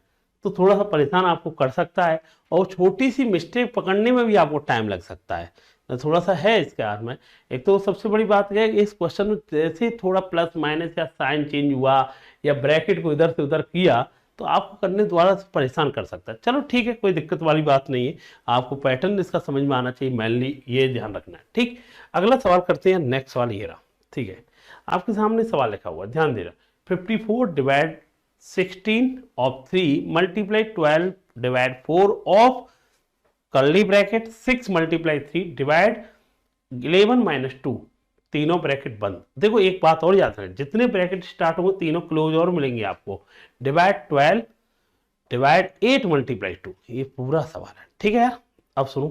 तो थोड़ा सा परेशान आपको कर सकता है, और छोटी सी मिस्टेक पकड़ने में भी आपको टाइम लग सकता है। तो थोड़ा सा है इसके हाथ में। एक तो सबसे बड़ी बात है इस क्वेश्चन में जैसे थोड़ा प्लस माइनस या साइन चेंज हुआ या ब्रैकेट को इधर से उधर किया तो आपको करने द्वारा परेशान कर सकता है। चलो ठीक है, कोई दिक्कत वाली बात नहीं है, आपको पैटर्न इसका समझ में आना चाहिए, मेनली ये ध्यान रखना है। ठीक, अगला सवाल करते हैं। नेक्स्ट सवाल ये रहा। ठीक है, आपके सामने सवाल लिखा हुआ, ध्यान दे रहा। 54 divide 16 of 3 multiply 12 divide 4 of curly bracket 6 multiply 3 divide 11 minus 2, तीनों ब्रैकेट बंद। देखो एक बात और याद रखें, जितने ब्रैकेट स्टार्ट होंगे तीनों क्लोज और मिलेंगे आपको। डिवाइड 12 डिवाइड 8 मल्टीप्लाई 2, ये पूरा सवाल है। ठीक है यार, अब सुनो।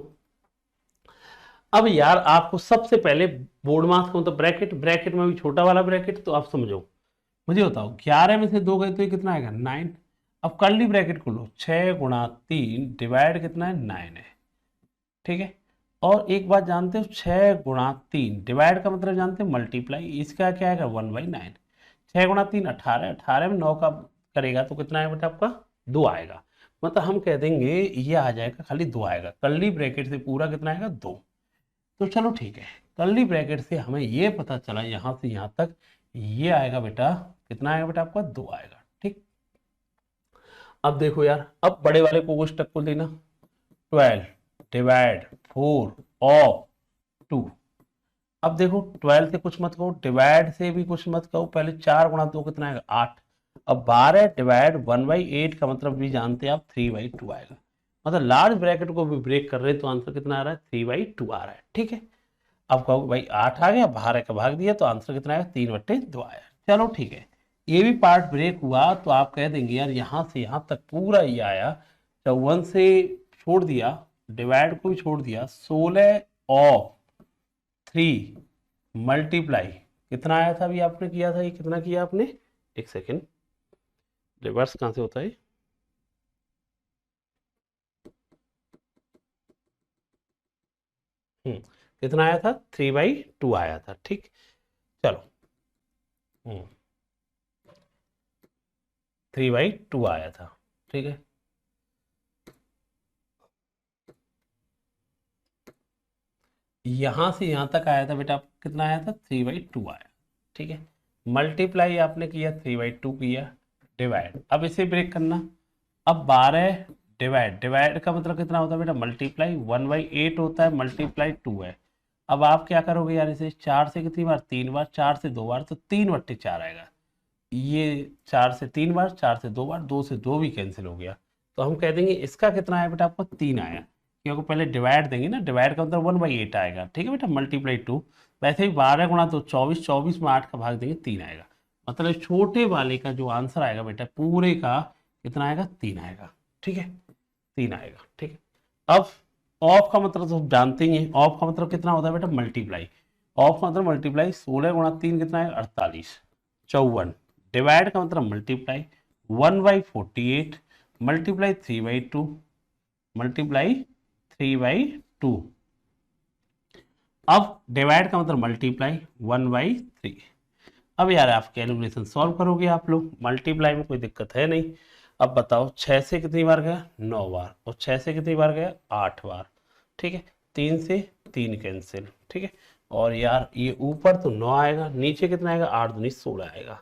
अब यार आपको सबसे पहले बोर्ड मास का मतलब ब्रैकेट में भी छोटा वाला ब्रैकेट, तो आप समझो, मुझे बताओ 11 में से 2 गए तो ये कितना आएगा? 9। अब कर्ली ब्रैकेट को लो, 6 × 3 डिवाइड कितना है? 9 है। ठीक है, और एक बात जानते हो, 6 × 3 डिवाइड का मतलब जानते हो? मल्टीप्लाई। इसका क्या आएगा? 1/9। 6 × 3 18, 18 में 9 का करेगा तो कितना है बेटा आपका? 2 आएगा। मतलब हम कह देंगे ये आ जाएगा, खाली 2 आएगा। कर्ली ब्रैकेट से पूरा कितना आएगा? 2। तो चलो ठीक है, कर्ली ब्रैकेट से हमें ये पता चला यहाँ से यहाँ तक ये आएगा बेटा, कितना आएगा बेटा आपका? 2 आएगा। ठीक, अब देखो यार, अब बड़े वाले को कोष्टक को लेना, 12 डिवाइड 4 ऑफ 2। अब देखो 12 से कुछ मत कहो, डिवाइड से भी कुछ मत कहो, पहले 4 × 2 कितना आएगा? 8। अब 12 डिवाइड 1/8 का मतलब भी जानते हैं आप, 3/2 आएगा। मतलब लार्ज ब्रैकेट को भी ब्रेक कर रहे तो आंसर कितना आ रहा है? 3/2 आ रहा है। ठीक है, अब कहो भाई 8 आ गया, 12 का भाग दिया तो आंसर कितना आएगा? 3/2 आया। चलो ठीक है, ये भी पार्ट ब्रेक हुआ तो आप कह देंगे यार यहाँ से यहाँ तक पूरा ये आया, 54 से छोड़ दिया डिवाइड को भी छोड़ दिया, 16 ऑफ 3 मल्टीप्लाई कितना आया था, अभी आपने किया था, ये कितना किया आपने, एक सेकेंड, रिवर्स कहां से होता है, कितना आया था, 3/2 आया था, ठीक। चलो 3/2 आया था, ठीक है। यहां से यहां तक आया था बेटा, कितना आया था, 3/2 आया, ठीक है। मल्टीप्लाई आपने किया, 3/2 किया, डिवाइड, अब इसे ब्रेक करना, अब 12 डिवाइड, डिवाइड का मतलब कितना होता है बेटा, मल्टीप्लाई, 1/8 होता है, मल्टीप्लाई 2 है। अब आप क्या करोगे यार, इसे 4 से कितनी बार, 3 बार, 4 से 2 बार, तो 3/4 आएगा। ये 4 से 3 बार, 4 से 2 बार, 2 से 2 भी कैंसिल हो गया, तो हम कह देंगे इसका कितना आया बेटा, आपको 3 आया, क्योंकि पहले डिवाइड देंगे ना, डिवाइड का मतलब 1/8 आएगा, ठीक है बेटा, मल्टीप्लाई 2। वैसे ही 12 गुणा तो 24, 24 में 8 का भाग देंगे, 3 आएगा, मतलब छोटे वाले का जो आंसर आएगा बेटा पूरे का कितना आएगा, 3 आएगा, ठीक है, 3 आएगा, ठीक है। अब ऑफ का मतलब तो जानते ही हैं, ऑफ का मतलब कितना होता है बेटा, मल्टीप्लाई, ऑफ का मतलब मल्टीप्लाई, 16 गुणा 3 कितना है, 48, 54, डिवाइड का मतलब मल्टीप्लाई, 1/48 मल्टीप्लाई 3/2 मल्टीप्लाई 3/2, अब डिवाइड का मतलब मल्टीप्लाई 1/3। अब यार आप कैलकुलेशन सॉल्व करोगे आप लोग, मल्टीप्लाई में कोई दिक्कत है नहीं। अब बताओ 6 से कितनी बार गया, 9 बार, और 6 से कितनी बार गया, 8 बार, ठीक है। 3 से 3 कैंसिल, ठीक है। और यार ये ऊपर तो 9 आएगा, नीचे कितना आएगा, 8 दूनी 16 आएगा,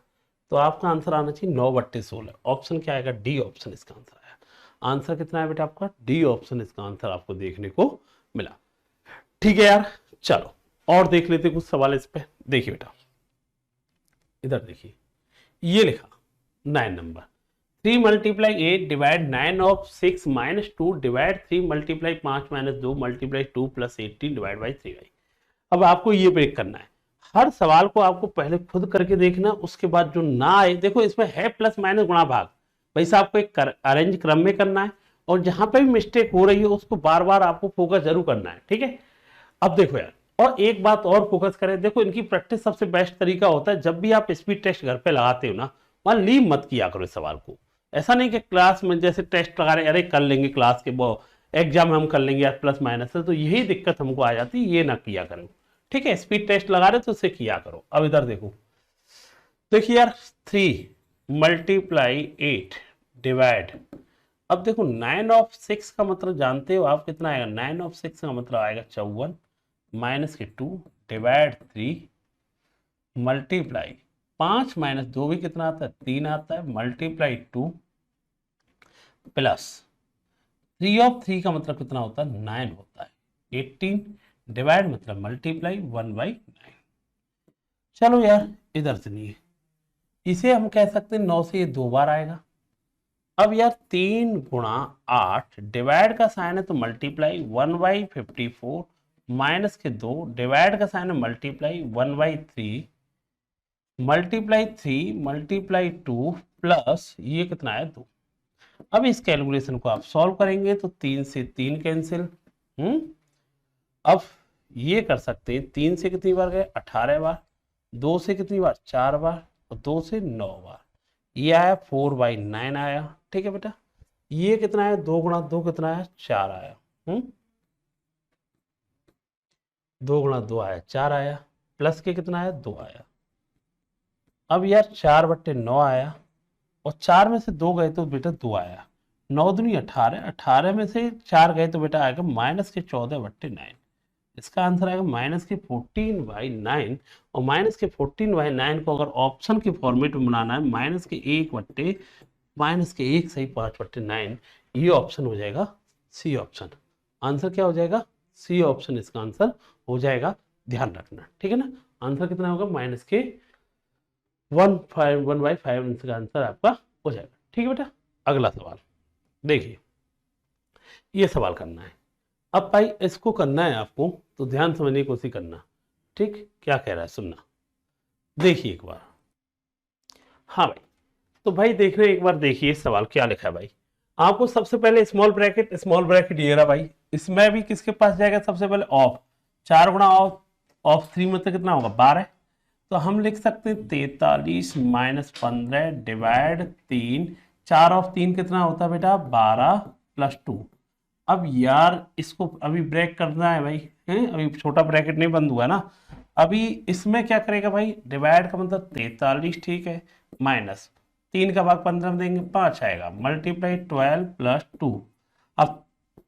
तो आपका आंसर आना चाहिए 9/16। ऑप्शन क्या आएगा, डी ऑप्शन इसका आंसर आया। आंसर कितना है बेटा आपका, डी ऑप्शन इसका आंसर आपको देखने को मिला, ठीक है यार। चलो और देख लेते कुछ सवाल इस पे, देखिए बेटा, इधर देखिए, ये लिखा 9 number, 3 multiply 8 divide 9 of 6 minus 2 divide 3 multiply 5 minus 2 multiply 2 plus 18 divide by 3। अब आपको ये ब्रेक करना है, हर सवाल को आपको पहले खुद करके देखना, उसके बाद जो ना आए, देखो इसमें है प्लस माइनस गुणा भाग, वैसे आपको एक अरेंज क्रम में करना है, और जहां पे भी मिस्टेक हो रही है उसको बार बार आपको फोकस जरूर करना है, ठीक है। अब देखो यार, और एक बात और फोकस करें, देखो इनकी प्रैक्टिस सबसे बेस्ट तरीका होता है, जब भी आप स्पीड टेस्ट घर पे लगाते हो ना, वहां लीव मत किया करो इस सवाल को। ऐसा नहीं कि क्लास में जैसे टेस्ट लगा रहे, अरे कर लेंगे क्लास के वो एग्जाम हम कर लेंगे यार प्लस माइनस से, तो यही दिक्कत हमको आ जाती है, ये ना किया करो, ठीक है। स्पीड टेस्ट लगा रहे तो उसे किया करो। अब इधर देखो, देखिए यार 3 मल्टीप्लाई 8 डिवाइड, अब देखो 9 ऑफ 6 का मतलब जानते हो आप कितना आएगा, 9 ऑफ 6 का मतलब आएगा 54 माइनस के 2 डिवाइड 3 मल्टीप्लाई 5 माइनस 2 भी कितना आता है, 3 आता है, मल्टीप्लाई 2 प्लस 3 ऑफ 3 का मतलब कितना होता है, 9 होता है, 18 डिवाइड मतलब मल्टीप्लाई 1/9। चलो यार इधर सुनिए, इसे हम कह सकते हैं 9 से ये 2 बार आएगा। अब यार 3 गुणा 8 डिवाइड का साइन है तो मल्टीप्लाई 1/54 माइनस के 2 डिवाइड का साइन है मल्टीप्लाई 1/3 मल्टीप्लाई 3 मल्टीप्लाई 2 प्लस ये कितना है 2। अब इस कैलकुलेशन को आप सॉल्व करेंगे तो 3 से 3 कैंसिल, अब ये कर सकते हैं, 3 से कितनी बार गए, 18 बार, 2 से कितनी बार, 4 बार, और 2 से 9 बार, ये आया 4/9 आया, ठीक है बेटा। ये कितना है, 2 गुणा 2 कितना है, 4 आया, 2 गुणा 2 आया 4 आया, प्लस के कितना आया, 2 आया। अब यार 4/9 आया, और 4 में से 2 गए तो बेटा 2 आया, 9 दूनी 18, 18 में से 4 गए तो बेटा आएगा माइनस के 14/9। इसका आंसर आएगा माइनस के 14/9, और माइनस के 14/9 को अगर ऑप्शन के फॉर्मेट में बनाना है, माइनस के 1 सही 5/9, ये ऑप्शन हो जाएगा सी ऑप्शन। आंसर क्या हो जाएगा, सी ऑप्शन इसका आंसर हो जाएगा, ध्यान रखना, ठीक है ना। आंसर कितना होगा, माइनस के 1/5 इसका आंसर आपका हो जाएगा, ठीक है बेटा। अगला सवाल देखिए, ये सवाल करना है। अब भाई इसको करना है आपको, तो ध्यान समझने की कोशिश करना, ठीक, क्या कह रहा है सुनना, देखिए एक बार। हाँ भाई, तो भाई देख रहे एक बार, देखिए सवाल क्या लिखा है भाई। आपको सबसे पहले स्मॉल ब्रैकेट ये रहा भाई, इसमें भी किसके पास जाएगा, सबसे पहले ऑफ, 4 गुणा ऑफ, ऑफ 3 मतलब कितना होगा 12। तो हम लिख सकते हैं 43 माइनस 15 डिवाइड 3, 4 ऑफ 3 कितना होता है बेटा 12 प्लस 2। अब यार इसको अभी ब्रेक करना है भाई, है अभी छोटा ब्रैकेट नहीं बंद हुआ ना। अभी इसमें क्या करेगा भाई, डिवाइड का मतलब 43, ठीक है, माइनस 3 का भाग 15 में देंगे 5 आएगा, मल्टीप्लाई 12 प्लस 2। अब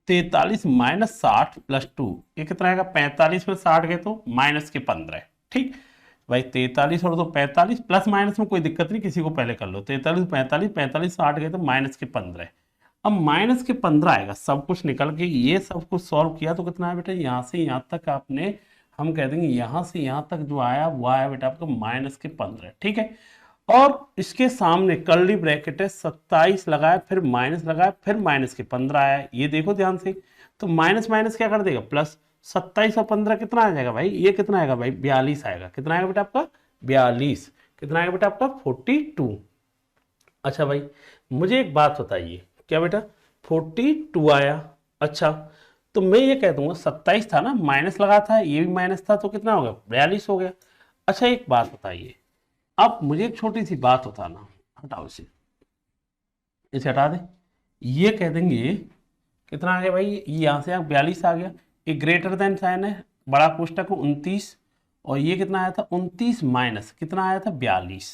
43 माइनस 60 प्लस 2 ये कितना आएगा, 45 में 60 गए तो माइनस के 15, ठीक भाई 43 और तो 45 प्लस माइनस में कोई दिक्कत नहीं, किसी को पहले कर लो, 43 45 45 60 गए तो माइनस के 15। अब माइनस के 15 आएगा, सब कुछ निकल के ये सब कुछ सॉल्व किया तो कितना है बेटा, यहाँ से यहाँ तक आपने, हम कह देंगे यहाँ से यहाँ तक जो आया वो आया बेटा आपका माइनस के 15, ठीक है। और इसके सामने कर्ली ब्रैकेट है, 27 लगाया फिर माइनस लगाया फिर माइनस के 15 आया, ये देखो ध्यान से। तो माइनस माइनस क्या कर देगा प्लस, 27 और 15 कितना आ जाएगा भाई, ये कितना आएगा भाई 42 आएगा, कितना आएगा बेटा आपका 42, कितना आएगा बेटा आपका 42। अच्छा भाई मुझे एक बात बताइए, क्या बेटा 42 आया, अच्छा तो मैं ये कह दूंगा 27 था ना, माइनस लगा था, ये भी माइनस था, तो कितना हो गया 42 हो गया। अच्छा एक बात बताइए, अब मुझे एक छोटी सी बात बताना, हटाओ इसे हटा दे, ये कह देंगे कितना आ गया भाई, ये यहाँ से 42 आ गया, ये ग्रेटर देन साइन है, बड़ा कोष्टक 29, और ये कितना आया था 29 माइनस कितना आया था 42,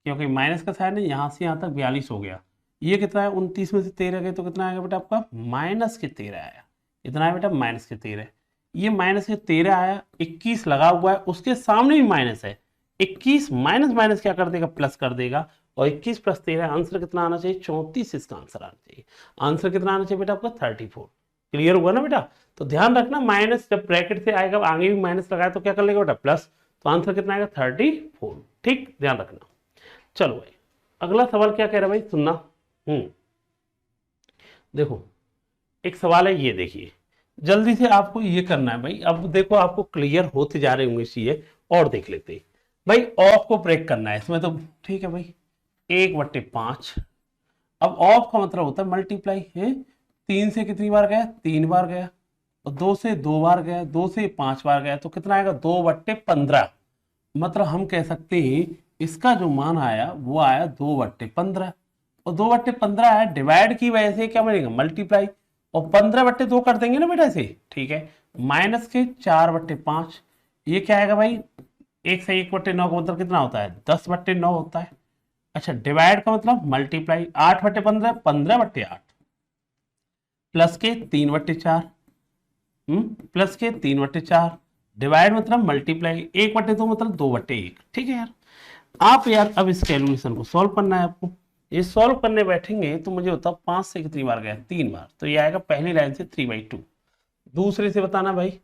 क्योंकि माइनस का साइन है, यहाँ से यहाँ तक 42 हो गया। ये कितना है 29 में से 13 गए तो कितना आएगा बेटा आपका माइनस के 13 आया, कितना है बेटा माइनस के 13। ये माइनस के 13 आया, 21 लगा हुआ है, उसके सामने भी माइनस है, 21 माइनस माइनस क्या कर देगा प्लस कर देगा, और 21 प्लस 13 आंसर कितना आना चाहिए 34, इसका आंसर आना चाहिए। आंसर कितना आना चाहिए बेटा आपका 34। क्लियर हुआ ना बेटा। तो ध्यान रखना माइनस जब ब्रैकेट से आएगा आगे भी माइनस लगाया तो क्या कर लेगा बेटा प्लस, तो आंसर कितना आएगा 34, ठीक ध्यान रखना। चलो भाई अगला सवाल क्या कह रहा है भाई, सुनना। देखो एक सवाल है, ये देखिए जल्दी से आपको ये करना है भाई, अब देखो आपको क्लियर होते जा रहे होंगे चीजें, और देख लेते हैं भाई। ऑफ को ब्रेक करना है इसमें, तो ठीक है भाई 1/5। अब ऑफ का मतलब होता है मल्टीप्लाई है, 3 से कितनी बार गया 3 बार गया, और 2 से 2 बार गया, 2 से 5 बार गया, तो कितना आएगा 2/15। मतलब हम कह सकते हैं इसका जो मान आया वो आया 2/15, और 2/15 आया, डिवाइड की वजह से क्या बनेगा मल्टीप्लाई, और 15/2 कर देंगे ना बेटा इसे, ठीक है, माइनस के 4/5। ये क्या आएगा भाई, 1 से 1/9 का मतलब कितना होता है 10/9 होता है। अच्छा डिवाइड का मतलब मल्टीप्लाई, 8/15 15/8, प्लस के 3/4, प्लस के 3/4, डिवाइड मतलब मल्टीप्लाई, 1/2 मतलब 2/1, ठीक है यार। आप यार अब इस कैलकुलेशन को सॉल्व करना है आपको, ये सॉल्व करने बैठेंगे तो मुझे बताओ 5 से कितनी बार गया 3 बार, तो ये आएगा पहली लाइन से 3/2। दूसरे से बताना भाई,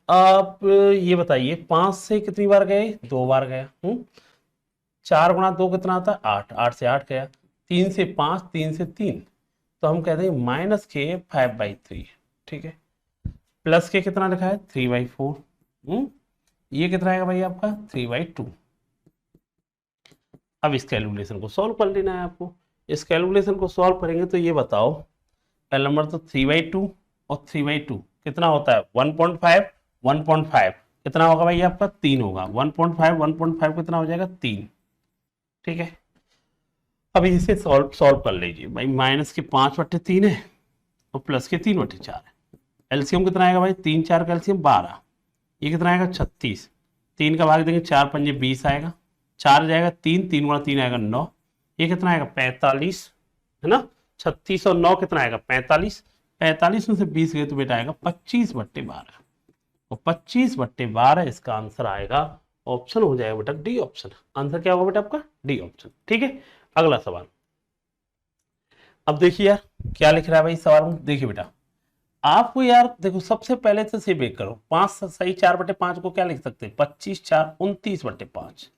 आप ये बताइए 5 से कितनी बार गए 2 बार गया, 4 गुणा 2 कितना आता है 8, 8 से 8 गया, 3 से 5 3 से 3, तो हम कहते हैं माइनस के 5/3, ठीक है, प्लस के कितना लिखा है 3/4, ये कितना आएगा भाई आपका 3/2। अब इस कैलकुलेशन को सॉल्व कर लेना है आपको। इस कैलकुलेशन को सॉल्व करेंगे तो ये बताओ, पहला नंबर तो 3/2 और 3/2 कितना होता है 1.5, 1.5 कितना होगा भाई आपका 3 होगा, 1.5 कितना हो जाएगा 3, ठीक है। अभी इसे सॉल्व कर लीजिए भाई, माइनस के 5/3 है और प्लस के 3/4 है, एलसीएम कितना आएगा भाई 3 4 का एलसीएम 12, ये कितना आएगा 36, 3 का भाग देंगे 4 पंजे 20 आएगा, 4 जाएगा 3, 3 गुणा 3 आएगा 9, ये कितना आएगा 45 है ना, 36 और 9 कितना आएगा 45, 45 में से 20 गए तो बेटा आएगा 25/12, और 25/12 इसका आंसर आएगा, ऑप्शन हो जाएगा बेटा डी ऑप्शन। आंसर क्या होगा बेटा आपका डी ऑप्शन, ठीक है। अगला सवाल, अब देखिए यार क्या लिख रहा है भाई सवाल में, देखिए बेटा आपको यार देखो सबसे पहले से से बेक करो, 5 सही 4/5 को क्या लिख सकते हैं 25 4 29/5,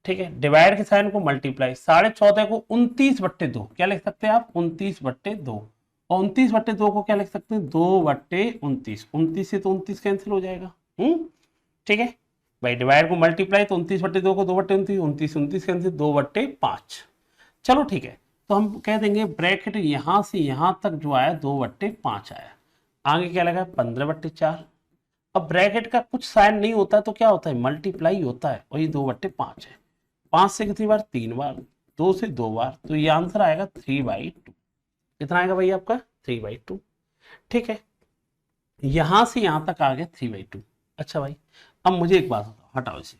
ठीक है, डिवाइड के साइन को मल्टीप्लाई, 14.5 को 29/2 क्या लिख सकते हैं आप 29/2, और 29/2 को क्या लिख सकते हैं 2/29, 29 से तो 29 कैंसिल हो जाएगा, ठीक है भाई, डिवाइड को मल्टीप्लाई तो 29/2 को 2/29, 29 29 कैंसिल 2/5। चलो ठीक है, तो हम कह देंगे ब्रैकेट यहां से यहां तक जो आया 2/5 आया, आगे क्या लगा 15/4। अब ब्रैकेट का कुछ साइन नहीं होता तो क्या होता है, मल्टीप्लाई होता है, और ये 2/5 है। 5 से कितनी बार, 3 बार, 2 से 2 बार, तो ये आंसर आएगा 3/2। कितना आएगा भाई आपका, 3/2। ठीक है, यहां से यहां तक आ गया 3/2। अच्छा भाई, अब मुझे एक बात बताओ, हटाओ इसे।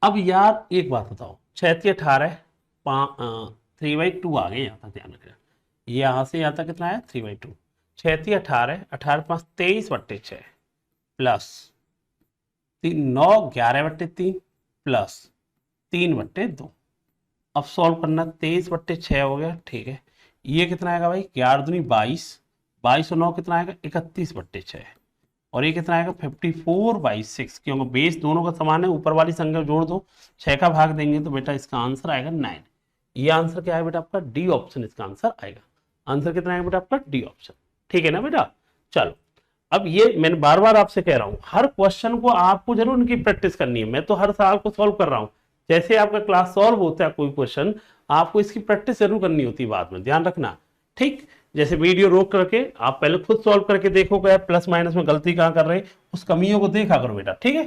अब यार एक बात बताओ, 6×18 3/2 आ गए, यहां तक ध्यान रखना। यहां से यहां तक कितना आया, 3/2। 6×18, 18×5 = 23/6 प्लस 9 11/3 प्लस 3/2। अब सॉल्व करना, 23/6 हो गया। ठीक है, ये कितना आएगा भाई, 11×22, 22 और 9 कितना आएगा, 31/6। और ये कितना आएगा, 54/6, क्योंकि बेस दोनों का समान है, ऊपर वाली संख्या जोड़ दो, 6 का भाग देंगे तो बेटा इसका आंसर आएगा 9। ये आंसर क्या है बेटा आपका, डी ऑप्शन इसका आंसर आएगा। आंसर कितना आएगा बेटा आपका, डी ऑप्शन। ठीक है ना बेटा। चलो, अब ये मैंने बार बार आपसे कह रहा हूं, हर क्वेश्चन को आपको जरूर उनकी प्रैक्टिस करनी है। मैं तो हर साल को सॉल्व कर रहा हूं, जैसे आपका क्लास सॉल्व होता है कोई क्वेश्चन, आपको इसकी प्रैक्टिस जरूर करनी होती है, बाद में ध्यान रखना। ठीक, जैसे वीडियो रोक करके आप पहले खुद सॉल्व करके देखो क्या प्लस माइनस में गलती कहां कर रहे हैं, उस कमियों को देखा करो बेटा। ठीक है।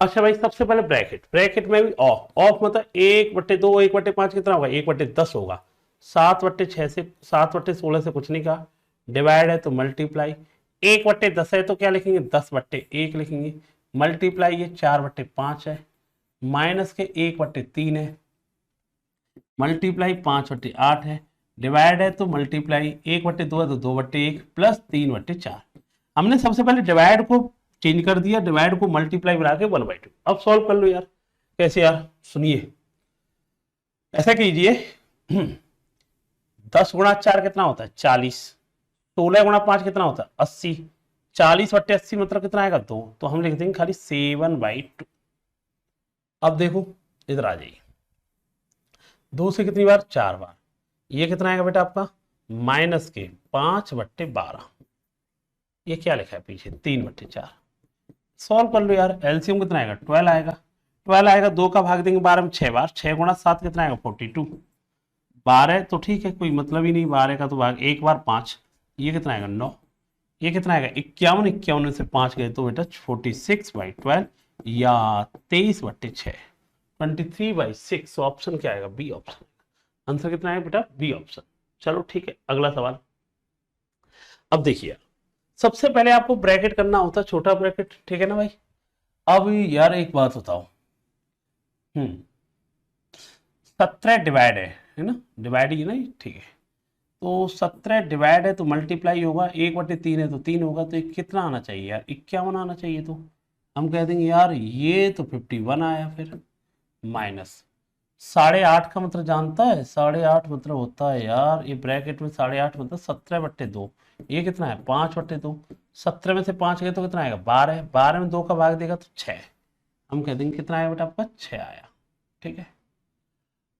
अच्छा भाई, सबसे पहले ब्रैकेट, ब्रैकेट में भी ऑफ, ऑफ मतलब 1/2 1/5 कितना होगा, 1/10 होगा। 7/6 से 7/16 से कुछ नहीं कहा। डिवाइड है तो मल्टीप्लाई, 1/10 है तो क्या लिखेंगे, 10/1 लिखेंगे। मल्टीप्लाई ये 4/5 है, माइनस के 1/3 है, मल्टीप्लाई 5/8 है। डिवाइड है तो मल्टीप्लाई, 1/2 है तो 2/1 प्लस 3/4। हमने सबसे पहले डिवाइड को चेंज कर दिया, डिवाइड को मल्टीप्लाई बना के 1/2। अब सॉल्व कर लो यार। कैसे यार, सुनिए, ऐसा कीजिए 10×4 कितना होता है, 40। 16×5 कितना होता है, 80। 40/80 मतलब कितना आएगा, 2। तो हम लिख देंगे खाली 7/2। अब देखो इधर आ जाइए, 2 से कितनी बार, 4 बार। ये कितना आएगा बेटा आपका, माइनस के 5/12। ये क्या लिखा है पीछे, 3/4। सॉल्व कर लो यार, एलसीएम कितना आएगा, 12 आएगा। 12 आएगा, 2 का भाग देंगे 12 में 6 बार, 6×7 कितना आएगा, 42। 12 तो ठीक है, कोई मतलब ही नहीं, 12 का तो भाग एक बार 5। ये कितना आएगा, 9। ये कितना आएगा, 51। 51 से 5 गए तो बेटा 46/12 या 23/6, 23/6। ऑप्शन क्या आएगा, बी ऑप्शन। आंसर कितना है बेटा, बी ऑप्शन। चलो ठीक है, अगला सवाल। अब देखिए, सबसे पहले आपको ब्रैकेट करना होता है, छोटा ब्रैकेट, ठीक है ना भाई। अब यार एक बात बताओ, 17 डिवाइड है ना, डिवाइड ही ना, ठीक है। तो 17 डिवाइड है तो मल्टीप्लाई होगा, 1/3 है तो 3 होगा, तो कितना आना चाहिए यार, 51 आना चाहिए। तो हम कह देंगे यार ये तो 51 आया, फिर माइनस 8.5 का मतलब जानता है, 8.5 मतलब होता है यार, ये ब्रैकेट में 8.5 मतलब 17/2। ये कितना है, 5/2। 17 में से 5 गए तो कितना आएगा, 12। 12 में 2 का भाग देगा तो 6। हम कह देंगे कितना आया बेटा आपका, 6 आया। ठीक है।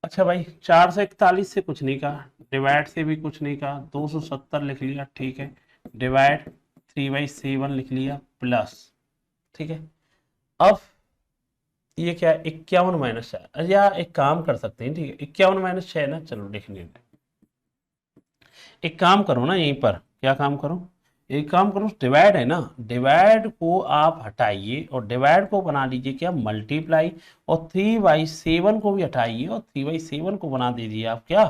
अच्छा भाई, 441 से कुछ नहीं कहा, डिवाइड से भी कुछ नहीं कहा, 270 लिख लिया, ठीक है। डिवाइड 3/7 लिख लिया, प्लस, ठीक है। अब ये क्या है, 51-6। या एक काम कर सकते हैं, ठीक है, 51-6 ना, चलो लिख लेते। एक काम करो ना, यहीं पर क्या काम करो, एक काम करो, डिवाइड है ना, डिवाइड को आप हटाइए और डिवाइड को बना लीजिए क्या, मल्टीप्लाई। और 3/7 को भी हटाइए और 3/7 को बना दीजिए आप क्या,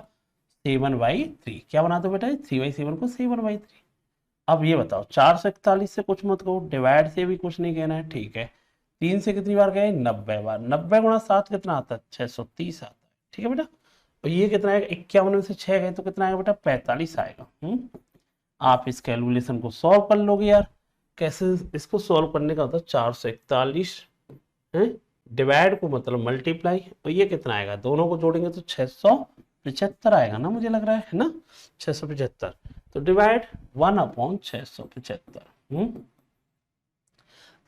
7/3। क्या बना दो बेटा, 3/7 को 7/3। अब ये बताओ, 441 से कुछ मत कहो, डिवाइड से भी कुछ नहीं कहना है, ठीक है। 3 से कितनी बार गए, 90 बार। 90×7 कितना आता है, 630 आता है, ठीक है बेटा। और ये कितना आएगा, 51 में से 6 गए तो कितना आएगा बेटा, 45 आएगा। आप इस कैलकुलेशन को सॉल्व कर लोगे यार। कैसे इसको सॉल्व करने का होता है, 441 है, डिवाइड को मतलब मल्टीप्लाई, और ये कितना आएगा, दोनों को जोड़ेंगे तो 675 आएगा ना, मुझे लग रहा है ना, 675। तो डिवाइड 1/675।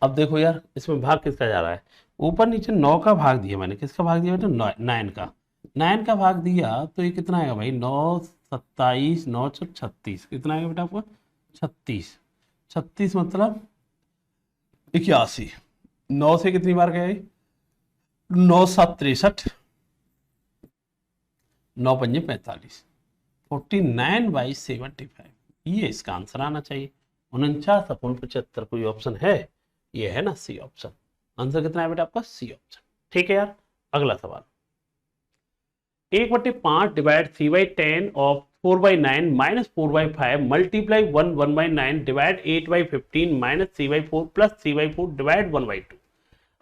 अब देखो यार, इसमें भाग किसका जा रहा है, ऊपर नीचे 9 का भाग दिया मैंने, किसका भाग दिया बेटा, 9 का। 9 का भाग दिया तो ये कितना आएगा भाई, 9 27 9 36, कितना आएगा बेटा आपका, 36। 36 मतलब 81। 9 से कितनी बार गए, 9 7 63, 9 5 45, 49/75। ये इसका आंसर आना चाहिए। 49/75 कोई ऑप्शन है? ये है ना सी ऑप्शन। आंसर कितना है बेटा आपका? C option. ठीक है यार। अगला सवाल, 1/5 divide 3/10 of 4/9 minus 4/5 multiply 1/9 divide 8/15 minus 3/4 plus 3/4 divide 1/2।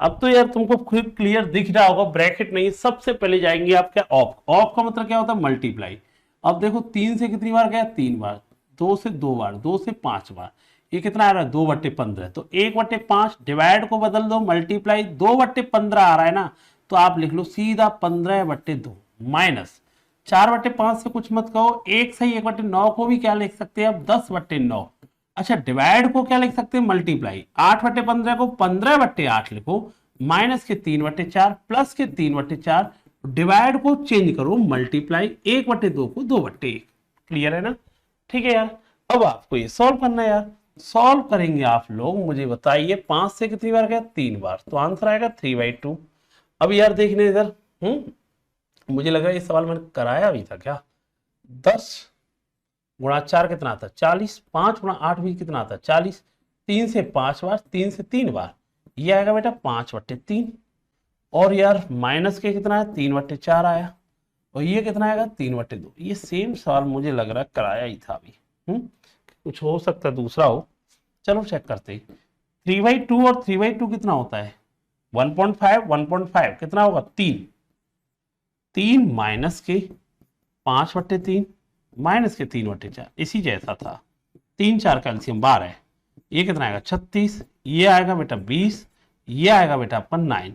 अब तो यार तुमको खुद क्लियर दिख रहा होगा, ब्रैकेट नहीं, सबसे पहले जाएंगे आप क्या? ऑफ। ऑफ का मतलब क्या होता है? मल्टीप्लाई। अब देखो 3 से कितनी बार गया? 3 बार। 2 से 2 बार, 2 से 5 बार, ये कितना आ रहा है? 2/15। तो 1/5 डिवाइड को बदल दो, मल्टीप्लाई 2/15 आ रहा है ना, तो आप लिख लो सीधा 15/2 माइनस 4/5 से कुछ मत कहो, एक सही 1/9 को भी क्या लिख सकते हैं आप? 10/9। अच्छा, डिवाइड को क्या लिख सकते हैं? मल्टीप्लाई। 8/15 को 15/8 लिखो, माइनस के 3/4 प्लस के 3/4, डिवाइड को चेंज करो, मल्टीप्लाई 1/2 को 2/1। क्लियर है ना? ठीक है यार। अब आपको ये सॉल्व करना है यार। सॉल्व करेंगे आप लोग, मुझे बताइए 5 से कितनी बार गया? 3 बार, तो आंसर आएगा 3/2। अब यार देखने इधर, मुझे लग रहा है ये सवाल मैंने कराया भी था क्या? 10 गुणा 4 कितना आता? 40। 5 गुणा 8 भी कितना आता? 40। 3 से 5 बार, 3 से 3 बार, ये आएगा बेटा 5/3। और यार माइनस के कितना है? 3/4 आया। और ये कितना आएगा? 3/2। ये सेम सवाल मुझे लग रहा है कराया ही था अभी। कुछ हो सकता है दूसरा हो, चलो चेक करते हैं। 3/2 और 3/2 कितना होता है? 1.5 1.5 कितना होगा? 3। 3 माइनस के 5/3 माइनस के 3/4, इसी जैसा था। 3 4 का एलसीएम 12 है, ये कितना आएगा? 36। ये आएगा बेटा 20, ये आएगा बेटा आपका 9।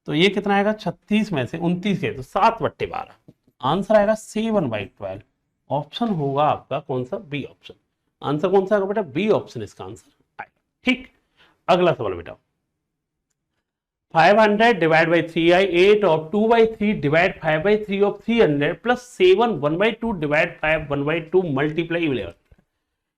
तो ये कितना आएगा? 36 में से 29 के तो 7/12। आंसर आएगा 7/12। ऑप्शन होगा आपका कौन सा? B option. आंसर कौन सा आएगा बेटा? बी ऑप्शन इसका आंसर आएगा। ठीक। अगला सवाल बेटा, 500 डिवाइड बाई 3i8 और 2/3 divide 5/3 of 300 plus 7 1/2 divide 5 1/2 multiply 11।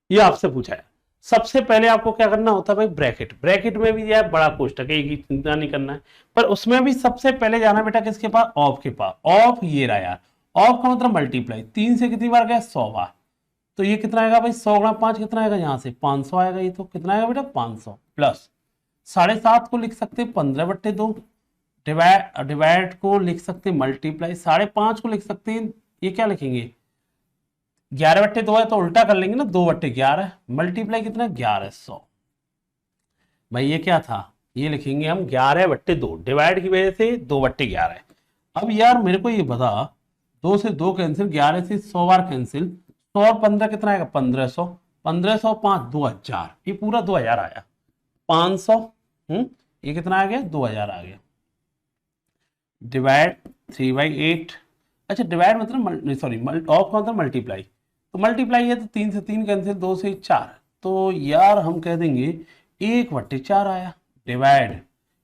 ये आपसे पूछा है। सबसे पहले आपको क्या करना होता है भाई? ब्रैकेट। ब्रैकेट में भी यार बड़ा कोष्टक है, की चिंता नहीं करना है, पर उसमें भी सबसे पहले जाना बेटा किसके पास? ऑफ के पास। ऑफ ये रहा यार। ऑफ का मतलब मल्टीप्लाई। 3 से कितनी बार गया? 100 बार। तो ये कितना आएगा भाई? 100 गुणा 5 कितना आएगा? यहाँ से 500 आएगा। ये तो कितना आएगा बेटा? 500 प्लस 7.5 को लिख सकते 15/2, डिवाइड को लिख सकते मल्टीप्लाई, 5.5 को लिख सकते हैं, ये क्या लिखेंगे? 11/2 है तो उल्टा कर लेंगे ना, 2/11 मल्टीप्लाई कितना? 1100। भाई ये क्या था? ये लिखेंगे हम 11/2, डिवाइड की वजह से 2/11। अब यार मेरे को ये बता, 2 से 2 कैंसिल, 11 से 100 बार कैंसिल, 100 और 15 कितना आएगा? 1500। 1500 5 2000, ये पूरा 2000 आया। 500 ये कितना आ गया? 2000 आ गया। डिवाइड 3/8। अच्छा, डिवाइड मतलब सॉरी, ऑफ का मतलब मल्टीप्लाई, तो मल्टीप्लाई है तो 3 से 3 कैंसिल, 2 से 4, तो यार हम कह देंगे 1/4 आया। डिवाइड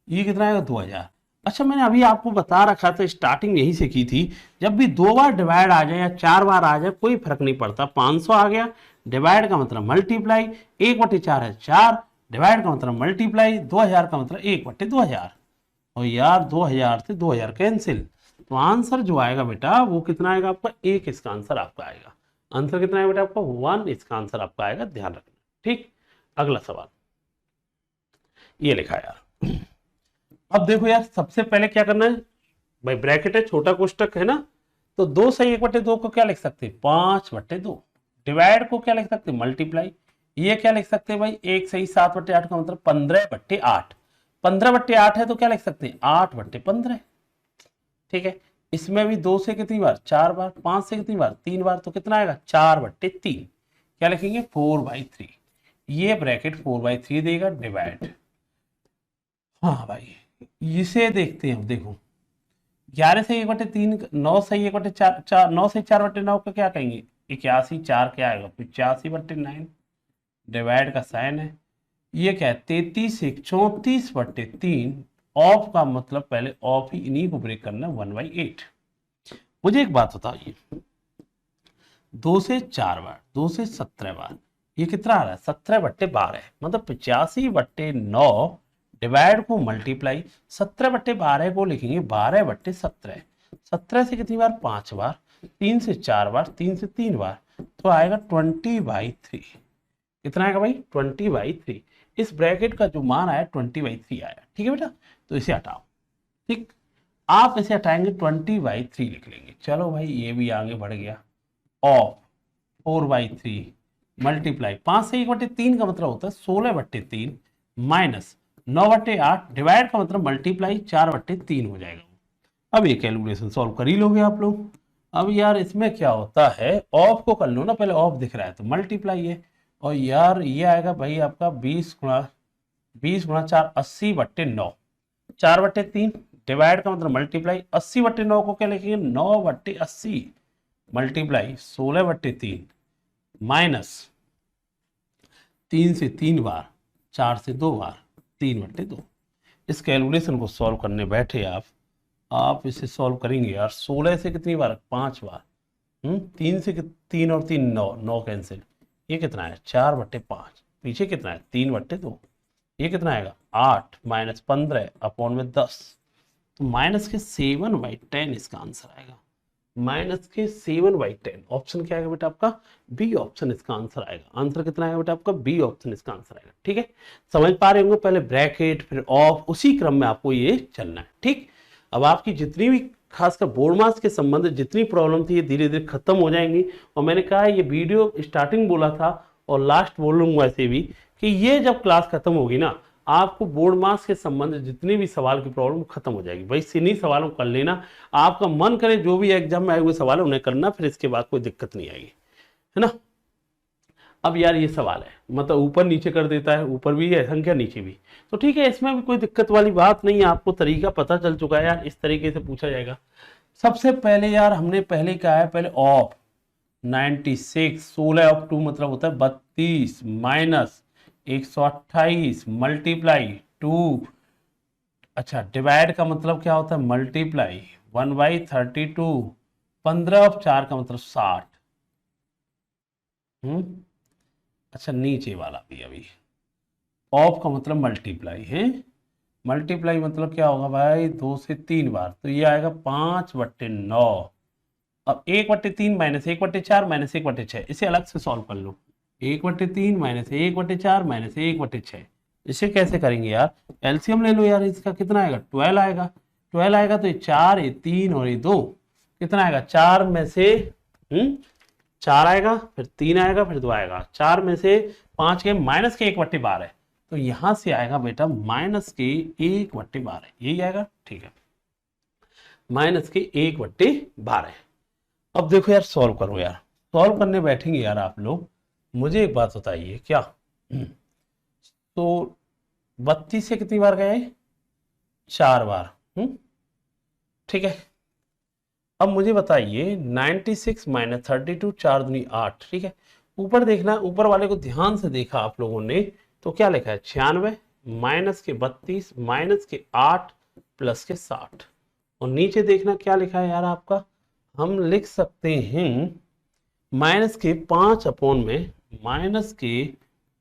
ये कितना आएगा? 2000। अच्छा, मैंने अभी आपको बता रखा था, स्टार्टिंग यहीं से की थी, जब भी 2 बार डिवाइड आ जाए या 4 बार आ जाए कोई फर्क नहीं पड़ता। 500 आ गया, डिवाइड का मतलब मल्टीप्लाई, 1/4 है 4, डिवाइड का मतलब मल्टीप्लाई, 2000 का मतलब 1/2000। और यार 2000 से 2000 कैंसिल, तो आंसर जो आएगा बेटा वो कितना आएगा आपका? 1 इसका आंसर आपका आएगा। आंसर कितना है बेटा आपका? 1 इसका आंसर आपका आएगा, ध्यान रखना। ठीक। अगला सवाल ये लिखा यार। अब देखो यार, सबसे पहले क्या करना है भाई? ब्रैकेट है, छोटा कोष्टक है ना, तो 2 सही 1/2 को क्या लिख सकते हैं? 5/2। डिवाइड को क्या लिख सकते हैं? मल्टीप्लाई। ये क्या लिख सकते हैं भाई? 1 सही 7/8 का मतलब 15/8। 15/8 है तो क्या लिख सकते हैं? 8/15। ठीक है। इसमें भी 2 से कितनी बार? 4 बार। 5 से कितनी बार? 3 बार, तो कितना आएगा? 4/3। क्या लिखेंगे? 4/3। ये ब्रैकेट 4/3 देगा। डिवाइड, हाँ भाई इसे देखते हैं। अब देखो 11 से 1/3, 9 से 1/4, 9 से 4/9 का क्या कहेंगे? 81। 4 क्या आएगा? 85/9। डिवाइड का साइन है। ये क्या है? 33 1 34/3। ऑफ का मतलब पहले ऑफ ही, इन्हीं को ब्रेक करना, 1/8। मुझे एक बात बताइए, 2 से 4 बार, 2 से 17 बार, ये कितना आ रहा है? 17/12, मतलब 85/9। डिवाइड को मल्टीप्लाई, 17/12 को लिखेंगे 12/17। 17 से कितनी बार? 5 बार, 3 से 4 बार, 3 से 3 बार, तो आएगा 20/3। कितना आएगा भाई? 20/3। इस ब्रैकेट का जो मान आया 20/3 आया। ठीक है बेटा, तो इसे हटाओ। ठीक, आप इसे हटाएंगे 20/3 लिख लेंगे। चलो भाई ये भी आगे बढ़ गया। ऑफ 4/3 मल्टीप्लाई 5 से 1/3 का मतलब होता है 16/3 माइनस 9/8 डिवाइड का मतलब मल्टीप्लाई 4/3 हो जाएगा। अब ये कैलकुलेशन सॉल्व कर ही लोगे आप लोग। अब यार इसमें क्या होता है, ऑफ को कर लो ना, पहले ऑफ दिख रहा है तो मल्टीप्लाई है, और यार ये आएगा भाई आपका 20 गुणा 4 80/9, 4/3 डिवाइड का मतलब मल्टीप्लाई 80/9 को क्या लिखेंगे 9/80 मल्टीप्लाई 16/3 माइनस 3 से 3 बार, 4 से 2 बार, 3/2। इस कैलकुलेशन को सॉल्व करने बैठे आप इसे सॉल्व करेंगे यार। 16 से कितनी बार? 5 बार। 3 से 3 और 3 9, 9 कैंसिल। ये कितना है? 4/5। पीछे कितना है? 3/2। ये कितना आएगा? 8 माइनस 15 अपॉन में 10, तो माइनस के 7/10 इसका आंसर आएगा। माइनस के 7/10 ऑप्शन क्या आएगा बेटा आपका? बी ऑप्शन इसका आंसर आएगा। आंसर कितना आएगा बेटा आपका? बी ऑप्शन इसका आंसर आएगा। ठीक है, समझ पा रहे होंगे? पहले ब्रैकेट फिर ऑफ, उसी क्रम में आपको ये चलना है। ठीक, अब आपकी जितनी भी खासकर बोर्ड मार्क्स के संबंधित जितनी प्रॉब्लम थी ये धीरे धीरे खत्म हो जाएंगी। और मैंने कहा ये वीडियो स्टार्टिंग बोला था और लास्ट बोल लूंगा ऐसे भी कि ये जब क्लास खत्म होगी ना, आपको बोर्ड मार्क्स के संबंधित जितने भी सवाल की प्रॉब्लम खत्म हो जाएगी। भाई इन्हीं सवालों को कर लेना, आपका मन करे जो भी एग्जाम में आए हुए सवाल है उन्हें करना, फिर इसके बाद कोई दिक्कत नहीं आएगी, है ना। अब यार ये सवाल है, मतलब ऊपर नीचे कर देता है, ऊपर भी है संख्या नीचे भी, तो ठीक है, इसमें भी कोई दिक्कत वाली बात नहीं है। आपको तरीका पता चल चुका है यार, इस तरीके से पूछा जाएगा। सबसे पहले यार हमने पहले क्या है, पहले ऑफ 96, 16/2 मतलब होता है 32 माइनस 128 मल्टीप्लाई 2, अच्छा डिवाइड का मतलब क्या होता है मल्टीप्लाई 1/32, 15/4 का मतलब 60। अच्छा नीचे वाला भी अभी ऑफ का मतलब मल्टीप्लाई है, मल्टीप्लाई मतलब क्या होगा भाई 2 से 3 बार, तो ये आएगा 5/9। अब 1/3 माइनस 1/4 माइनस 1/6, इसे अलग से सॉल्व कर लो। 1/3 माइनस 1/4 माइनस 1/6, इसे कैसे करेंगे यार? एलसीएम ले लो यार, इसका कितना आएगा? 12 आएगा। 12 आएगा तो ये 4, ये 3 और ये 2, कितना आएगा? 4 में से 4 आएगा, फिर 3 आएगा, फिर 2 आएगा। 4 में से 5 के माइनस के 1/12 है, तो यहां से आएगा बेटा माइनस के 1/12, यही आएगा। ठीक है, माइनस के 1/12। अब देखो यार सॉल्व करो यार, सॉल्व करने बैठेंगे यार आप लोग, मुझे एक बात बताइए क्या, तो 32 से कितनी बार गए? 4 बार। ठीक है, अब मुझे बताइए 96 माइनस 32, 4 दूनी 8। ठीक है, ऊपर देखना, ऊपर वाले को ध्यान से देखा आप लोगों ने तो क्या लिखा है? 96 माइनस के 32 माइनस के 8 प्लस के 60, और नीचे देखना क्या लिखा है यार आपका, हम लिख सकते हैं माइनस के 5 अपॉन में, माइनस के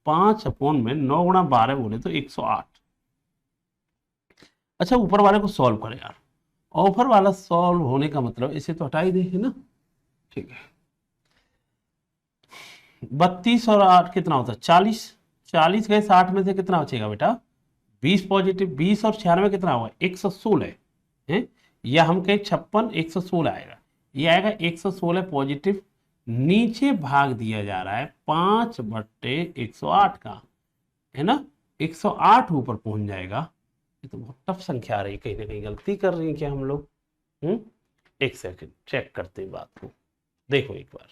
5 अपॉन में 9 गुणा 12 बोले तो 108। अच्छा ऊपर वाले को सॉल्व करें यार, ऊपर वाला सॉल्व होने का मतलब इसे तो हटा ही दे, है ना। ठीक है, 32 और 8 कितना होता है? 40। 40 गए 60 में से कितना बचेगा बेटा? 20 पॉजिटिव। 20 और 96 कितना होगा? 116 है, या हम कहें 56, 116 आएगा। ये आएगा 116 पॉजिटिव, नीचे भाग दिया जा रहा है 5/108 का, है ना। 108 ऊपर पहुंच जाएगा। ये तो बहुत टफ संख्या आ रही है, कहीं ना कहीं गलती कर रही है क्या हम लोग? एक सेकंड चेक करते हैं बात को, देखो एक बार।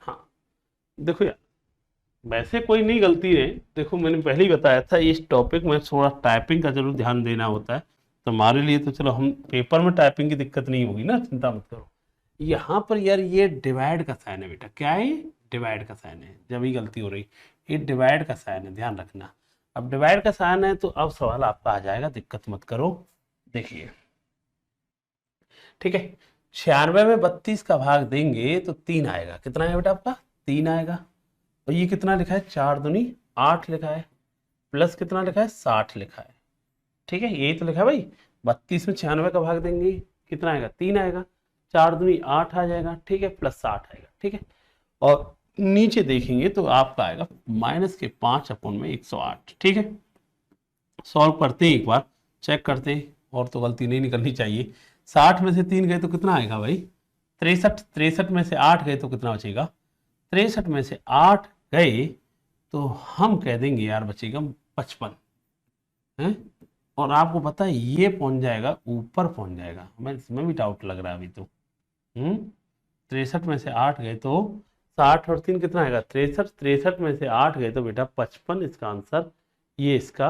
हाँ देखो यार, वैसे कोई नहीं गलती है, देखो मैंने पहले ही बताया था इस टॉपिक में थोड़ा टाइपिंग का जरूर ध्यान देना होता है, तो हमारे लिए तो चलो हम पेपर में टाइपिंग की दिक्कत नहीं होगी ना, चिंता मत करो। यहाँ पर यार ये डिवाइड का साइन है बेटा, क्या है? डिवाइड का साइन है, जब ही गलती हो रही, ये डिवाइड का साइन है, ध्यान रखना। अब डिवाइड का साइन है तो अब सवाल आपका आ जाएगा, दिक्कत मत करो। देखिए ठीक है, 96 में 32 का भाग देंगे तो 3 आएगा। कितना है बेटा आपका? 3 आएगा। और ये कितना लिखा है? 4 दूनी 8 लिखा है, प्लस कितना लिखा है? 60 लिखा है। ठीक है, यही तो लिखा है भाई। 32 में 96 का भाग देंगे कितना आएगा? 3 आएगा। 4 दूनी 8 आ जाएगा, ठीक है, प्लस 60 आएगा, ठीक है। और नीचे देखेंगे तो आपका आएगा माइनस के 5 अपन में 108, ठीक है। सॉल्व करते हैं, एक बार चेक करते हैं, और तो गलती नहीं निकलनी चाहिए। 60 में से 3 गए तो कितना आएगा भाई 63, 63 में से 8 गए तो कितना बचेगा, 63 में से 8 गए तो हम कह देंगे यार बचेगा 55 है। और आपको पता है ये पहुंच जाएगा, ऊपर पहुंच जाएगा, हमें इसमें भी डाउट लग रहा है अभी तो। 63 में से 8 गए तो 60 और 3 कितना आएगा 63, 63 में से 8 गए तो बेटा 55, इसका आंसर ये इसका।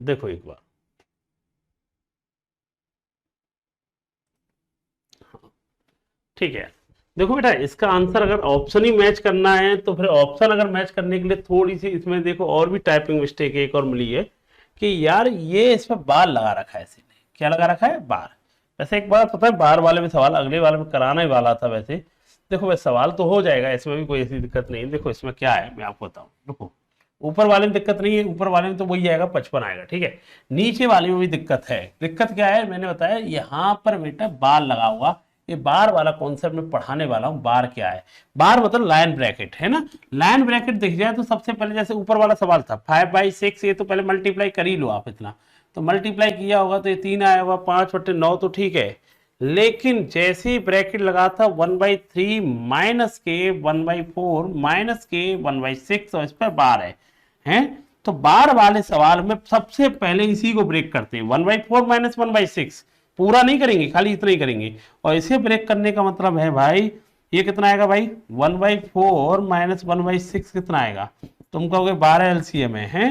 देखो एक बार, ठीक है, देखो बेटा इसका आंसर अगर ऑप्शन ही मैच करना है तो फिर ऑप्शन अगर मैच करने के लिए थोड़ी सी इसमें देखो और भी टाइपिंग मिस्टेक एक और मिली है कि यार ये इसमें बार लगा रखा है, इसी ने क्या लगा रखा है, बार। वैसे एक बात पता है, बार वाले में सवाल अगले वाले में कराना ही वाला था वैसे। देखो वैसे सवाल तो हो जाएगा, इसमें भी कोई ऐसी दिक्कत नहीं है। देखो इसमें क्या है मैं आपको बताऊं, देखो ऊपर वाले में दिक्कत नहीं है, ऊपर वाले में तो वही आएगा 55 आएगा, ठीक है। नीचे वाले में भी दिक्कत है। दिक्कत क्या है मैंने बताया, यहाँ पर बेटा बार लगा हुआ, ये बार वाला कॉन्सेप्ट में पढ़ाने वाला हूँ। बार क्या है, बार मतलब लाइन ब्रैकेट है ना। लाइन ब्रैकेट दिख जाए तो सबसे पहले जैसे ऊपर वाला सवाल था 5/6, ये तो पहले मल्टीप्लाई कर ही लो आप इतना, तो मल्टीप्लाई किया होगा तो ये 3 आया होगा, 5/9 तो ठीक है। लेकिन जैसे ही ब्रैकेट लगा था 1/3 माइनस के 1/4 माइनस के 1/6 और इस पर बार है तो बार वाले सवाल में सबसे पहले इसी को ब्रेक करते हैं। 1/4 माइनस 1/6 पूरा नहीं करेंगे, खाली इतना ही करेंगे। और इसे ब्रेक करने का मतलब है भाई ये कितना आएगा भाई 1/4 माइनस 1/6 कितना आएगा, तुम कहोगे 12 एलसीएम है,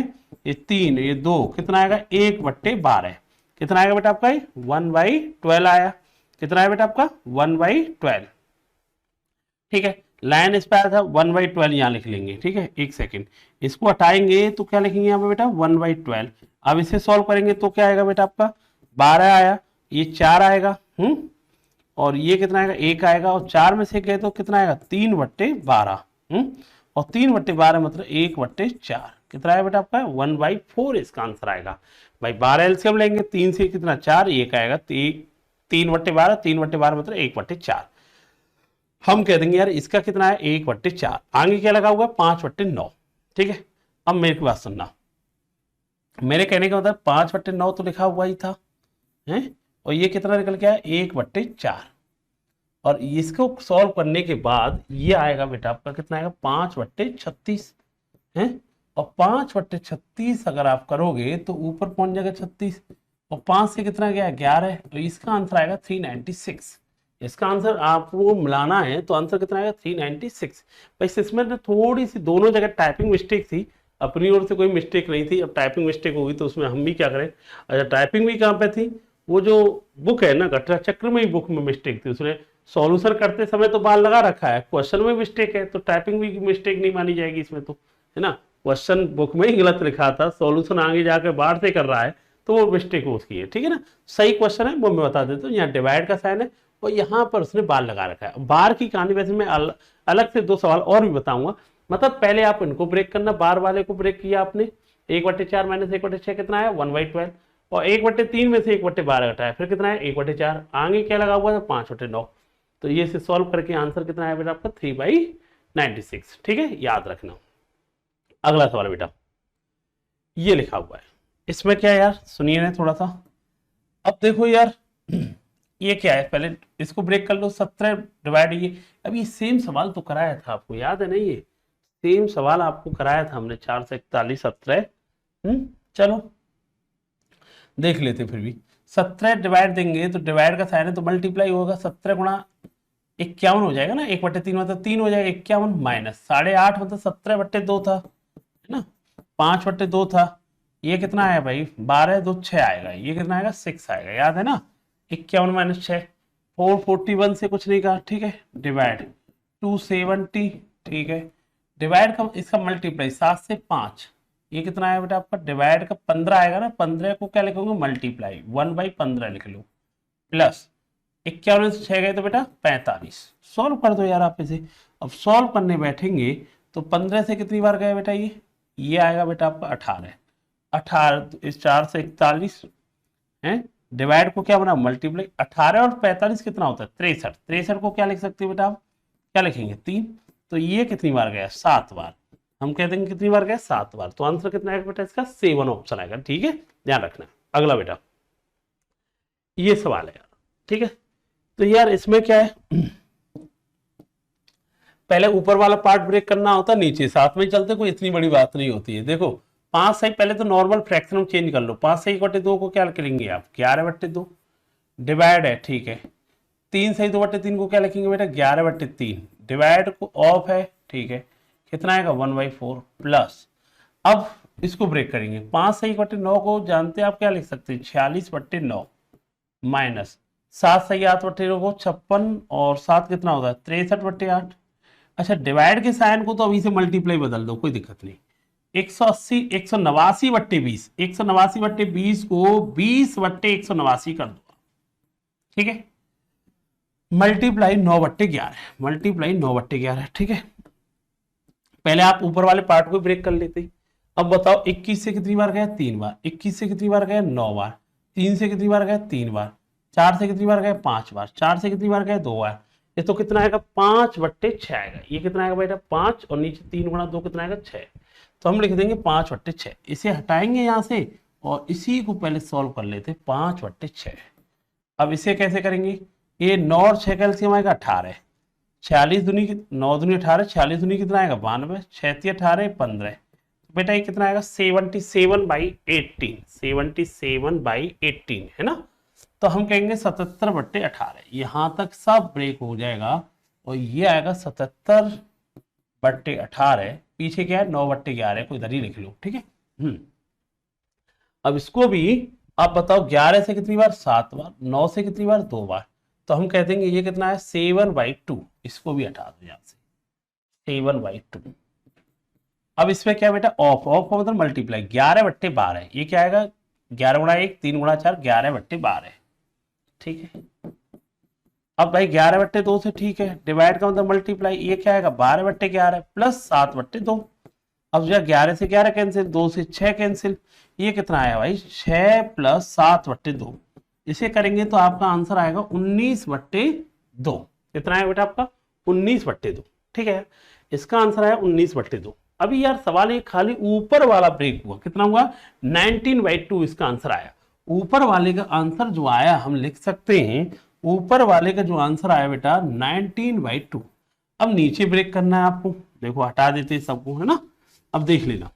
ये 3 ये 2 कितना आएगा 1/12, कितना आएगा बेटा आपका 1/12 आया, कितना है बेटा आपका 1/12, ठीक है। लाइन इस पे आया था 1/12 यहाँ लिख लेंगे, ठीक है। एक सेकेंड, इसको हटाएंगे तो क्या लिखेंगे यहाँ पे बेटा 1/12। अब इसे सॉल्व करेंगे तो क्या आएगा बेटा आपका 12 आया, ये 4 आएगा, और ये कितना आएगा 1 आएगा, और 4 में से गए तो कितना आएगा 3/12, और 3/12 मतलब 1/4, कितना आएगा बेटा आपका 1/4 इसका आंसर आएगा। भाई 12 एलसीएम लेंगे, 3 से कितना 4, 1 आएगा, 3/12, 3/12 मतलब 1/4। हम कह देंगे यार इसका कितना है 1/4, आगे क्या लगा हुआ 5/9, ठीक है। अब मेरी बात सुनना, मेरे कहने का मतलब 5/9 तो लिखा हुआ ही था है, और ये कितना निकल के आया 1/4, और इसको सॉल्व करने के बाद ये आएगा बेटा आपका कितना आएगा 5/36 है, और 5/36 अगर आप करोगे तो ऊपर पहुंच जाएगा 36, और 5 से कितना गया 11, तो इसका आंसर आएगा 396। इसका आंसर आपको मिलाना है तो आंसर कितना आएगा 396। भाई इसमें ना थोड़ी सी दोनों जगह टाइपिंग मिस्टेक थी, अपनी ओर से कोई मिस्टेक नहीं थी। अब टाइपिंग मिस्टेक होगी तो उसमें हम भी क्या करें। अच्छा टाइपिंग भी कहाँ पे थी, वो जो बुक है ना घटना चक्र में ही बुक में मिस्टेक थी, उसने सॉल्यूशन करते समय तो बाल लगा रखा है, क्वेश्चन में मिस्टेक है तो टाइपिंग भी मिस्टेक नहीं मानी जाएगी इसमें तो, है ना। क्वेश्चन बुक में ही गलत लिखा था, सॉल्यूशन आगे जाकर बाहर से कर रहा है तो वो मिस्टेक उसकी है, ठीक है ना। सही क्वेश्चन है वो मैं बता देता हूँ, यहाँ डिवाइड का साइन है और यहाँ पर उसने बार लगा रखा है। बार की कहानी वैसे मैं अलग से 2 सवाल और भी बताऊंगा। मतलब पहले आप इनको ब्रेक करना, बार वाले को ब्रेक किया आपने, 1/4 माइनस 1/6 कितना है 1/12, और 1/3 में से 1/12 घटाया फिर कितना है 1/4, आगे क्या लगा हुआ था 5/9, तो ये से सॉल्व करके आंसर कितना है बेटा आपका 3/96, ठीक है, याद रखना। अगला सवाल बेटा ये लिखा हुआ है, इसमें क्या है यार सुनिए ना थोड़ा सा। अब देखो यार ये क्या है, पहले इसको ब्रेक कर लो, 17 डिवाइड, ये अभी सेम सवाल तो कराया था आपको, याद है नहीं, ये सेम सवाल आपको कराया था हमने 4 से 41 17। चलो देख लेते, फिर भी 17 डिवाइड देंगे तो डिवाइड का साइन है तो मल्टीप्लाई होगा, 17 गुणा 51 हो जाएगा ना, 1/3 मतलब 3 हो जाएगा, 51 माइनस 8.5 मतलब 17/2 था, है ना, 5/2 था, ये कितना आया भाई 12 2 6 आएगा, ये कितना आएगा 6 आएगा, याद है ना। 51 माइनस 6 441 से कुछ नहीं कहा, ठीक है। डिवाइड 270, ठीक है। डिवाइड का इसका मल्टीप्लाई 7 से 5, ये कितना आया बेटा आपका डिवाइड का 15 आएगा ना, 15 को क्या लिखोगे मल्टीप्लाई 1/15 लिख लो, प्लस 51 से 6 गए तो बेटा 45। सॉल्व कर दो यार आप इसे। अब सॉल्व करने बैठेंगे तो 15 से कितनी बार गए बेटा, ये आएगा बेटा आपका 18, 18 इस 4 से 41 है, डिवाइड को क्या बना मल्टीप्लाई, 18 और 45 कितना होता है 63, 63 को क्या लिख सकते हो बेटा आप, क्या लिखेंगे 3, तो ये कितनी बार गया 7 बार, हम कह देंगे कितनी बार गया 7 बार, तो आंसर कितना आएगा बेटा इसका 7 ऑप्शन आएगा। ठीक है, ध्यान रखना। अगला बेटा ये सवाल है यार, ठीक है, तो यार इसमें क्या है पहले ऊपर वाला पार्ट ब्रेक करना होता है, नीचे साथ में चलते, कोई इतनी बड़ी बात नहीं होती है। देखो 5 सही, पहले तो नॉर्मल फ्रैक्शन में चेंज कर लो, 5 सही बटे 2 को क्या करेंगे आप 11 बटे 2, डिवाइड है, ठीक है, 3 सही 2 बटे 3 को क्या लिखेंगे बेटा 11 बटे 3, डिवाइड को ऑफ है, ठीक है, कितना आएगा 1/4 प्लस, अब इसको ब्रेक करेंगे, 5 सही बटे 9 को जानते हैं आप क्या लिख सकते हैं 46 बटे 9 माइनस 7 सही 8 बटे 9 को 56 और 7 कितना होता है 63 बटे 8। अच्छा डिवाइड के साइन को तो अभी से मल्टीप्लाई बदल दो, कोई दिक्कत नहीं, 180 189 बट्टे 20, 189 बट्टे 20 को 20 बट्टे 189 कर दो, ठीक है, मल्टीप्लाई 9 बट्टे 11, मल्टीप्लाई 9 बट्टे 11, ठीक है। पहले आप ऊपर वाले पार्ट को ब्रेक कर लेते, अब बताओ 21 से कितनी बार गया 3 बार, 21 से कितनी बार गया 9 बार, 3 से कितनी बार गया 3 बार, 4 से कितनी बार गया 5 बार, 4 से कितनी बार गया 2 बार, ये तो कितना आएगा 5 बट्टे 6 आएगा, ये कितना आएगा बेटा 5 और नीचे 3 गुणा 2 कितना आएगा 6, तो हम लिख देंगे 5 बट्टे 6, इसे हटाएंगे यहाँ से और इसी को पहले सॉल्व कर लेते 5 बट्टे 6। अब इसे कैसे करेंगे, ये 9 और 6 का एलसीएम आएगा 18, 46 दूनी 9 दूनी 18, 46 दूनी कितना आएगा 92, 6 18 15, बेटा ये कितना आएगा 77/18, 77/18 है ना, तो हम कहेंगे 77 बट्टे 18, यहां तक सब ब्रेक हो जाएगा और ये आएगा 77 बट्टे 18, पीछे क्या है 9 बट्टे 11 को इधर ही लिख लो, ठीक है। अब इसको भी आप बताओ 11 से कितनी बार 7 बार, 9 से कितनी बार 2 बार, तो हम कह देंगे ये कितना है 7/2, इसको भी हटा दो यहाँ से 7/2। अब इसमें क्या बेटा ऑफ, ऑफ का मतलब मल्टीप्लाई, 11 बट्टे 12, ये क्या आएगा 11 गुणा 1 3 गुणा 4 11 बट्टे 12, ठीक है। अब भाई 11 बट्टे 2 से, ठीक है, डिवाइड का मतलब मल्टीप्लाई, ये क्या आएगा 12 बट्टे 11 प्लस 7 बट्टे 2, अब जो 11 से 11 कैंसिल, 2 से 6 कैंसिल, ये कितना आया भाई 6 प्लस 7 बट्टे 2, इसे करेंगे तो आपका आंसर आएगा 19 बट्टे 2, कितना आएगा बेटा आपका 19 बट्टे 2, ठीक है, इसका आंसर आया 19 बट्टे 2। अभी यार सवाल ये खाली ऊपर वाला ब्रेक हुआ, कितना हुआ 19/2 इसका आंसर आया, ऊपर वाले का आंसर जो आया हम लिख सकते हैं, ऊपर वाले का जो आंसर आया बेटा 19/2। अब नीचे ब्रेक करना है आपको, देखो हटा देते सबको, है ना। अब देख लेना,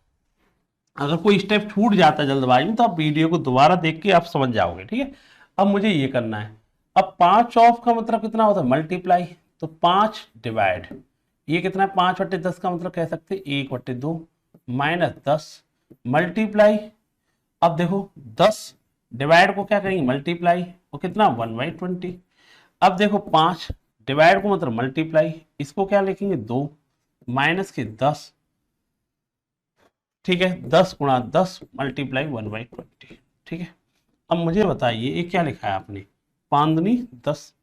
अगर कोई स्टेप छूट जाता है जल्दबाजी में तो आप वीडियो को दोबारा देख के आप समझ जाओगे, ठीक है। अब मुझे ये करना है, अब 5 ऑफ का मतलब कितना होता है मल्टीप्लाई, तो 5 डिवाइड, ये कितना है 5 बट्टे 10 का मतलब कह सकते हैं 1 बट्टे 2 माइनस 10 मल्टीप्लाई, अब देखो 10 डिवाइड को क्या करेंगे मल्टीप्लाई, और कितना 1/20, अब देखो 5 डिवाइड को मतलब मल्टीप्लाई, इसको क्या लिखेंगे 2 माइनस के 10, ठीक है, 10 गुणा 10 मल्टीप्लाई 1/20, ठीक है। अब मुझे बताइए ये क्या लिखा है आपने 5 दूनी 10,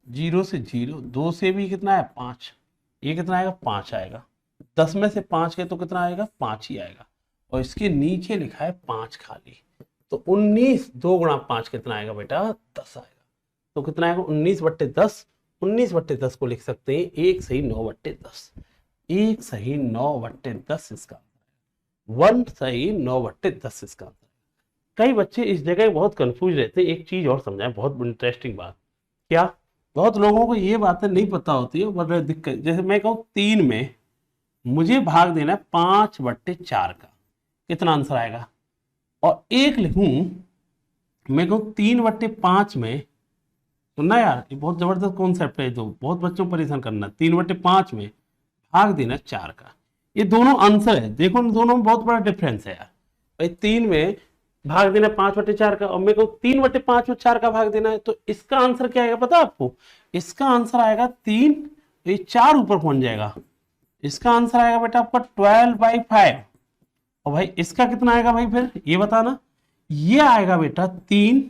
0 से 0, 2 से भी कितना है 5, ये कितना आएगा 5 आएगा, 10 में से 5 के तो कितना आएगा 5 ही आएगा, और इसके नीचे लिखा है 5 खाली, तो 19 2 गुणा 5 कितना आएगा बेटा 10 आएगा, तो कितना आएगा 19 बट्टे 10, 19 बट्टे 10 को लिख सकते हैं 1 सही 9 बट्टे 10, 1 सही 9 बट्टे 10 इसका, 1 सही 9 बट्टे 10 इसका। कई बच्चे इस जगह बहुत कंफ्यूज रहते हैं, एक चीज और समझाएं, बहुत इंटरेस्टिंग बात, क्या बहुत लोगों को ये बातें नहीं पता होती है, बड़ा दिक्कत, जैसे मैं कहूँ 3 में मुझे भाग देना है 5 बट्टे 4 का, कितना आंसर आएगा, और एक लिखूं मैं कहूँ 3 बट्टे 5 में, सुनना यार ये बहुत जबरदस्त कॉन्सेप्ट है, जो बहुत बच्चों को परेशान करना, 3 बट्टे 5 में भाग देना 4 का, ये दोनों आंसर है, देखो दोनों में बहुत बड़ा डिफरेंस है यार, भाई 3 में भाग देना 5 बट्टे 4 का, और मेरे को 3 बट्टे 5 में 4 का भाग देना है, तो इसका आंसर क्या आएगा पता आपको, इसका आंसर आएगा 3, ये 4 ऊपर पहुंच जाएगा, इसका आंसर आएगा बेटा आपका 12/5, और भाई इसका कितना आएगा भाई फिर ये बताना, ये आएगा बेटा 3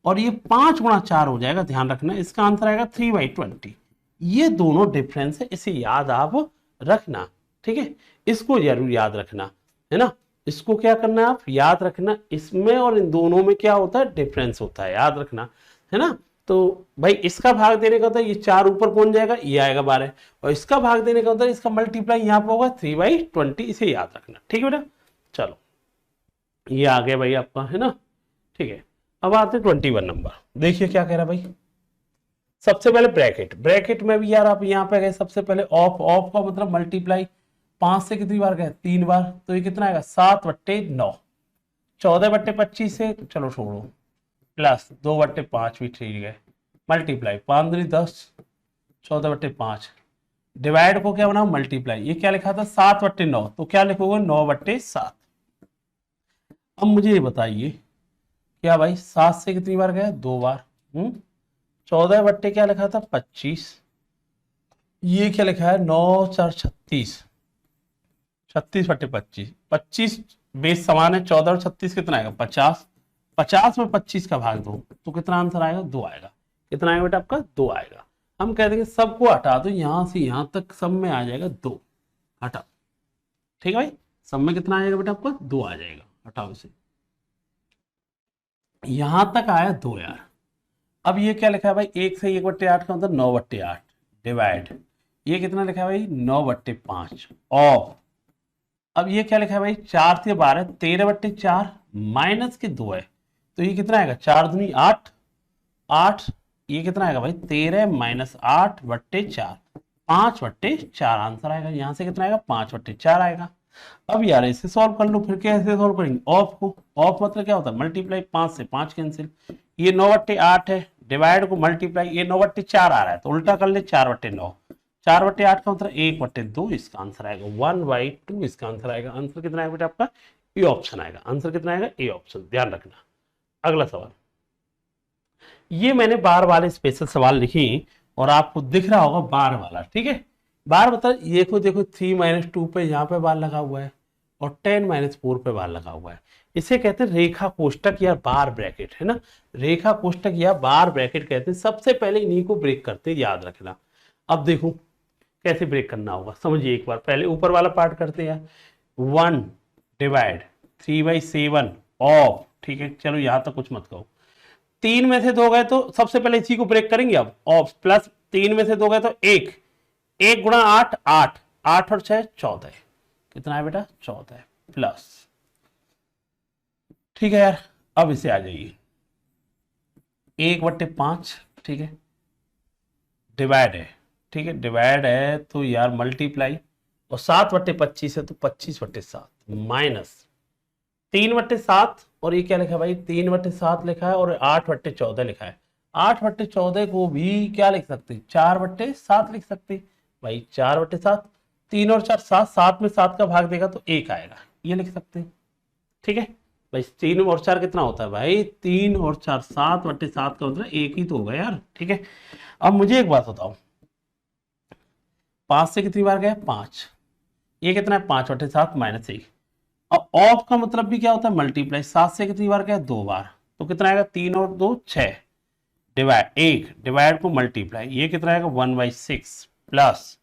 और ये 5 गुणा 4 हो जाएगा, ध्यान रखना इसका आंसर आएगा 3/20, ये दोनों डिफरेंस है, इसे याद आप रखना, ठीक है, इसको जरूर याद रखना, है ना, इसको क्या करना है, आप याद रखना, इसमें और इन दोनों में क्या होता है, डिफरेंस होता है, याद रखना, है ना। तो भाई इसका भाग देने का होता है, ये 4 ऊपर पहुंच जाएगा, ये आएगा 12, और इसका भाग देने का होता है, इसका मल्टीप्लाई यहाँ पे होगा 3/20, इसे याद रखना, ठीक है बेटा। चलो ये आ गया भाई आपका, है ना, ठीक है। अब आते 21 नंबर, देखिए क्या कह रहा है भाई। सबसे पहले ब्रैकेट, ब्रैकेट में भी यार आप यहाँ पे गए, सबसे पहले ऑफ, ऑफ का मतलब मल्टीप्लाई 5 से कितनी बार गए, 3 बार, तो ये कितना आएगा 7/9, 14/25 से चलो छोड़ो, प्लस 2/5 भी ठीक है, मल्टीप्लाई 5 दूनी 10, 14/5, डिवाइड को क्या बनाओ मल्टीप्लाई, ये क्या लिखा था 7/9, तो क्या लिखोगे 9/7। अब मुझे ये बताइए क्या भाई 7 से कितनी बार गया, 2 बार, 14 क्या लिखा था 25, ये क्या लिखा है 9×4 = 36, 36/25, 25 बेस समान है, 14 और 36 कितना आएगा 50, 50 में 25 का भाग दो तो कितना आंसर आएगा 2 आएगा, कितना आएगा बेटा आपका 2 आएगा। हम कह देंगे सबको हटा दो, यहां से यहां तक सब में आ जाएगा 2, हटाओ, ठीक है भाई, सब में कितना आएगा बेटा आपका 2 आ जाएगा, हटाओ इसे, यहां तक आया 2 यार। अब ये क्या लिखा है भाई 1 से 1/8 का मतलब 9/8, डिवाइड ये कितना लिखा है भाई 9/5 ऑफ, अब ये क्या लिखा है भाई 4 से 12 13/4 माइनस के 2 है, तो ये कितना आएगा 4 दूनी 8, 8, ये कितना आएगा भाई 13 - 8/4, 5/4 आंसर आएगा, यहां से कितना आएगा 5/4 आएगा। अब यार इसे सॉल्व कर लो, फिर कैसे सॉल्व करेंगे, ऑफ को, ऑफ मतलब क्या होता है मल्टीप्लाई, 5 से 5 कैंसिल, ये 9/8 है, डिवाइड को मल्टीप्लाई, ये 9/4 आ रहा है तो उल्टा कर ले 4/9, 4/8 का मतलब 1/2, इसका आंसर आएगा 1/2, इसका आंसर आएगा, आंसर कितना आएगा बेटा आपका ए ऑप्शन आएगा, आंसर कितना आएगा ए ऑप्शन, ध्यान रखना। अगला सवाल, ये मैंने बार वाले स्पेशल सवाल लिखी और आपको दिख रहा होगा बार वाला, ठीक है, बार बता, देखो देखो 3 - 2 पे यहाँ पे बार लगा हुआ है और 10 - 4 पे बार लगा हुआ है, इसे कहते हैं रेखा कोष्टक या बार ब्रैकेट, है ना, रेखा कोष्टक या बार ब्रैकेट कहते हैं। सबसे पहले इन्हीं को ब्रेक करते हैं, याद रखना। अब देखो कैसे ब्रेक करना होगा, समझिए एक बार, पहले ऊपर वाला पार्ट करते हैं, 1 डिवाइड 3/7 ऑफ, ठीक है, चलो यहां तक कुछ मत कहो, 3 में से 2 गए तो सबसे पहले इसी को ब्रेक करेंगे, अब ऑफ प्लस 3 में से 2 गए तो 1, 1 × 8 8, 8 और 6 14, कितना है बेटा 14 प्लस, ठीक है यार। अब इसे आ जाइए 1/5, ठीक है, डिवाइड है, ठीक है, डिवाइड है तो यार मल्टीप्लाई, और 7/25 है तो 25/7 माइनस 3/7, और ये क्या लिखा है भाई 3/7 लिखा है, और 8/14 लिखा है, 8/14 को भी क्या लिख सकते 4/7 लिख सकते भाई, 4/7, 3 और 4 7, 7 में 7 का भाग देगा तो 1 आएगा, ये लिख सकते हैं, ठीक है भाई। 3 और 4 कितना होता है भाई 3 और 4 7/7 का मतलब 1 ही तो होगा यार, ठीक है। अब मुझे एक बात बताओ, 5 से कितनी बार गया 5, ये कितना है 5/7 माइनस 1, अब ऑफ का मतलब भी क्या होता है मल्टीप्लाई, 7 से कितनी बार गया 2 बार, तो कितना आएगा 3 और 2 6, डिवाइड 1, डिवाइड को मल्टीप्लाई, ये कितना आएगा 1/6 प्लस,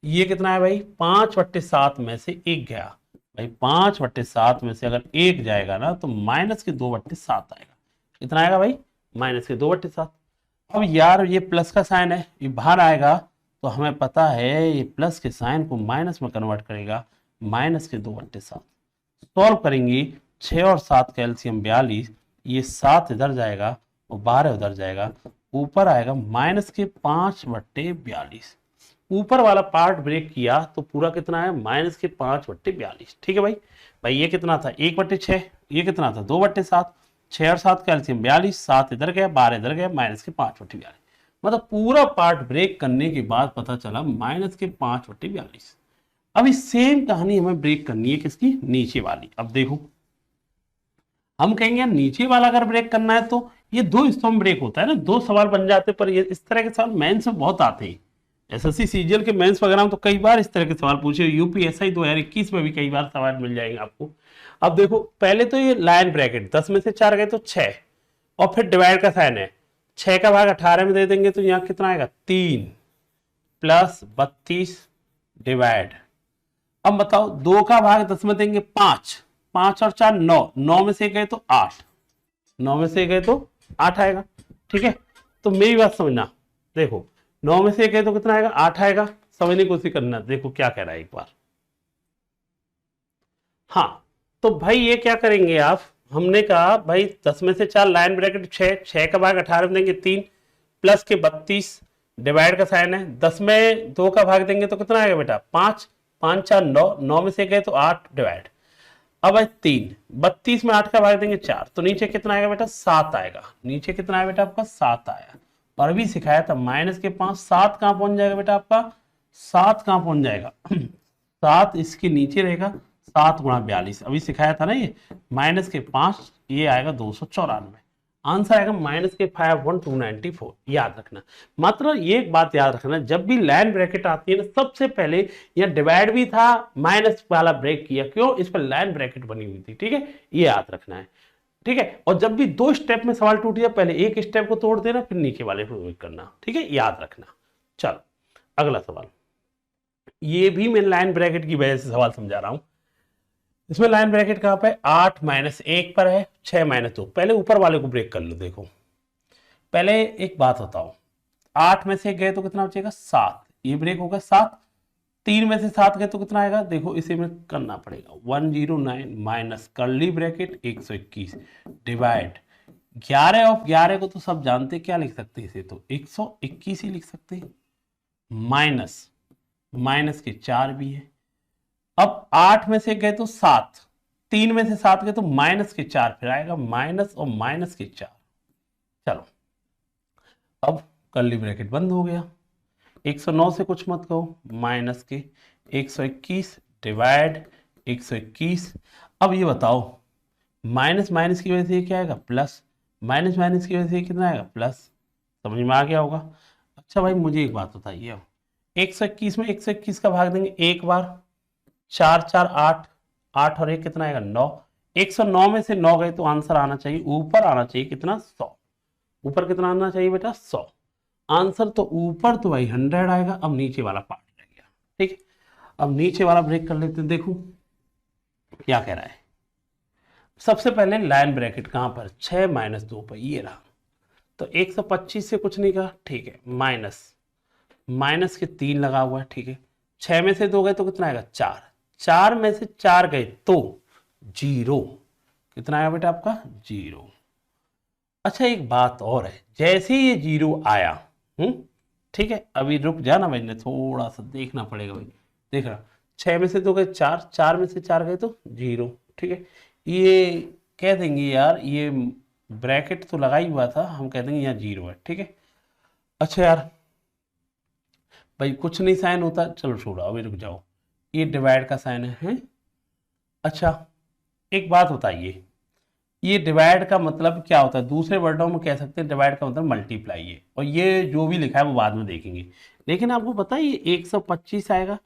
ये कितना है भाई 5/7 में से 1 गया भाई, 5/7 में से अगर 1 जाएगा ना तो माइनस के 2/7 आएगा, कितना आएगा भाई माइनस के 2/7। अब यार ये प्लस का साइन है, ये बाहर आएगा तो हमें पता है ये प्लस के साइन को माइनस में कन्वर्ट करेगा, माइनस के 2/7, सॉल्व करेंगे 6 और 7 का एलसीएम 42, ये 7 इधर जाएगा और 12 उधर जाएगा, ऊपर आएगा माइनस के 5/42, ऊपर वाला पार्ट ब्रेक किया तो पूरा कितना है माइनस के 5/42, ठीक है भाई। भाई ये कितना था 1/6, ये कितना था 2/7, 6 और 7 का एलसीएम 42, 7 इधर गया 12 इधर गया, माइनस के 5/42, मतलब पूरा पार्ट ब्रेक करने के बाद पता चला माइनस के 5/42। अभी सेम कहानी हमें ब्रेक करनी है किसकी, नीचे वाली। अब देखो हम कहेंगे नीचे वाला अगर ब्रेक करना है तो ये 2 हिस्सों में ब्रेक होता है ना, 2 सवाल बन जाते, पर ये इस तरह के सवाल मेंस में बहुत आते हैं, एसएससी सीजीएल के मेंस वगैरह में तो कई बार इस तरह के सवाल पूछे, यूपीएसआई 2021 में भी कई बार सवाल मिल जाएंगे आपको। अब देखो पहले तो ये लाइन ब्रैकेट 10 में से 4 गए तो 6, और फिर डिवाइड का साइन है, 6 का भाग 18 में दे देंगे तो यहाँ कितना आएगा 3 प्लस 32 डिवाइड, अब बताओ 2 का भाग 10 में देंगे 5, 5 और 4 9, 9 में से गए तो 8, 9 में से गए तो 8 आएगा। ठीक है, तो मेरी बात समझना, देखो 9 में से गए तो कितना आएगा, 8 आएगा। समझने की कोशिश करना, देखो क्या कह रहा है एक बार। हाँ, तो भाई ये क्या करेंगे आप, हमने कहा भाई 10 में से 4 लाइन ब्रैकेट 6, 6 का भाग 18 में देंगे 3, प्लस के 32, डिवाइड का साइन है, 10 में 2 का भाग देंगे तो कितना आएगा बेटा 5, 5 4 9, 9 में से गए तो 8 डिवाइड। अब है 3, 32 में 8 का भाग देंगे 4, तो नीचे कितना आएगा बेटा 7 आएगा। नीचे कितना आया बेटा आपका 7 आया। और अभी सिखाया था माइनस के 5, 7 कहां पहुंच जाएगा बेटा आपका, 7 कहां पहुंच जाएगा 7 इसके नीचे रहेगा, 7 गुणा 42, अभी सिखाया था ना ये, माइनस के 5 ये आएगा 294, आंसर आएगा माइनस के 51294। याद रखना, मात्र ये एक बात याद रखना, जब भी लाइन ब्रैकेट आती है ना, सबसे पहले यहाँ डिवाइड भी था, माइनस वाला ब्रेक किया, क्यों, इस पर लाइन ब्रैकेट बनी हुई थी। ठीक है, ये याद रखना है। ठीक है, और जब भी 2 स्टेप में सवाल टूट जाए, पहले एक स्टेप को तोड़ देना, फिर नीचे वाले को करना। ठीक है, याद रखना। चलो अगला सवाल, ये भी मैं लाइन ब्रैकेट की वजह से सवाल समझा रहा हूं। इसमें लाइन ब्रैकेट कहां पे, 8 - 1 पर है, 6 - 2। पहले ऊपर वाले को ब्रेक कर लो। देखो पहले एक बात बताओ, 8 में से गए तो कितना बचेगा 7, ये ब्रेक होगा 7, 3 में से 7 गए तो कितना आएगा, देखो इसे में करना पड़ेगा 109 minus curly bracket 121 divide 11 of 11 को तो सब जानते, क्या लिख सकते हैं इसे, तो 121 ही लिख सकते हैं, माइनस माइनस के 4 भी है। अब 8 में से गए तो 7, 3 में से 7 गए तो माइनस के 4, फिर आएगा माइनस और माइनस के 4। चलो अब कर्ली ब्रैकेट बंद हो गया, 109 से कुछ मत कहो, माइनस के 121 डिवाइड 121। अब ये बताओ, माइनस माइनस की वजह से क्या आएगा प्लस, माइनस माइनस की वजह से कितना आएगा प्लस। समझ में आ गया होगा। अच्छा भाई मुझे एक बात बताइए, 121 में 121 का भाग देंगे एक बार, 4 4 8, 8 और 1 कितना आएगा 9, 109 में से 9 गए तो आंसर आना चाहिए, ऊपर आना चाहिए कितना 100, ऊपर कितना आना चाहिए बेटा 100। आंसर तो ऊपर तो भाई 100 आएगा। अब नीचे वाला पार्ट रह गया। ठीक है, अब नीचे वाला ब्रेक कर लेते हैं, देखो क्या कह रहा है। सबसे पहले लाइन ब्रैकेट कहां पर, 6 - 2 पर, ये रहा, तो 125 से कुछ नहीं कहा। ठीक है, माइनस माइनस के 3 लगा हुआ है। ठीक है, 6 में से 2 गए तो कितना आएगा 4, 4 में से 4 गए तो 0, कितना आया बेटा आपका 0। अच्छा एक बात और है, जैसे ये 0 आया, ठीक है, अभी रुक जाना भाई, ने थोड़ा सा देखना पड़ेगा भाई। देख रहा, 6 में से 2 गए 4, 4 में से 4 गए तो 0। ठीक है, ये कह देंगे यार, ये ब्रैकेट तो लगा ही हुआ था, हम कह देंगे यहाँ 0 है। ठीक है, अच्छा यार भाई कुछ नहीं साइन होता, चलो छोड़ो अभी रुक जाओ, ये डिवाइड का साइन है। अच्छा एक बात बताइए, ये डिवाइड का मतलब क्या होता है, दूसरे वर्डों में कह सकते हैं डिवाइड का मतलब मल्टीप्लाई है, और ये जो भी लिखा है वो बाद में देखेंगे। लेकिन आपको पता है ये 125 आएगा,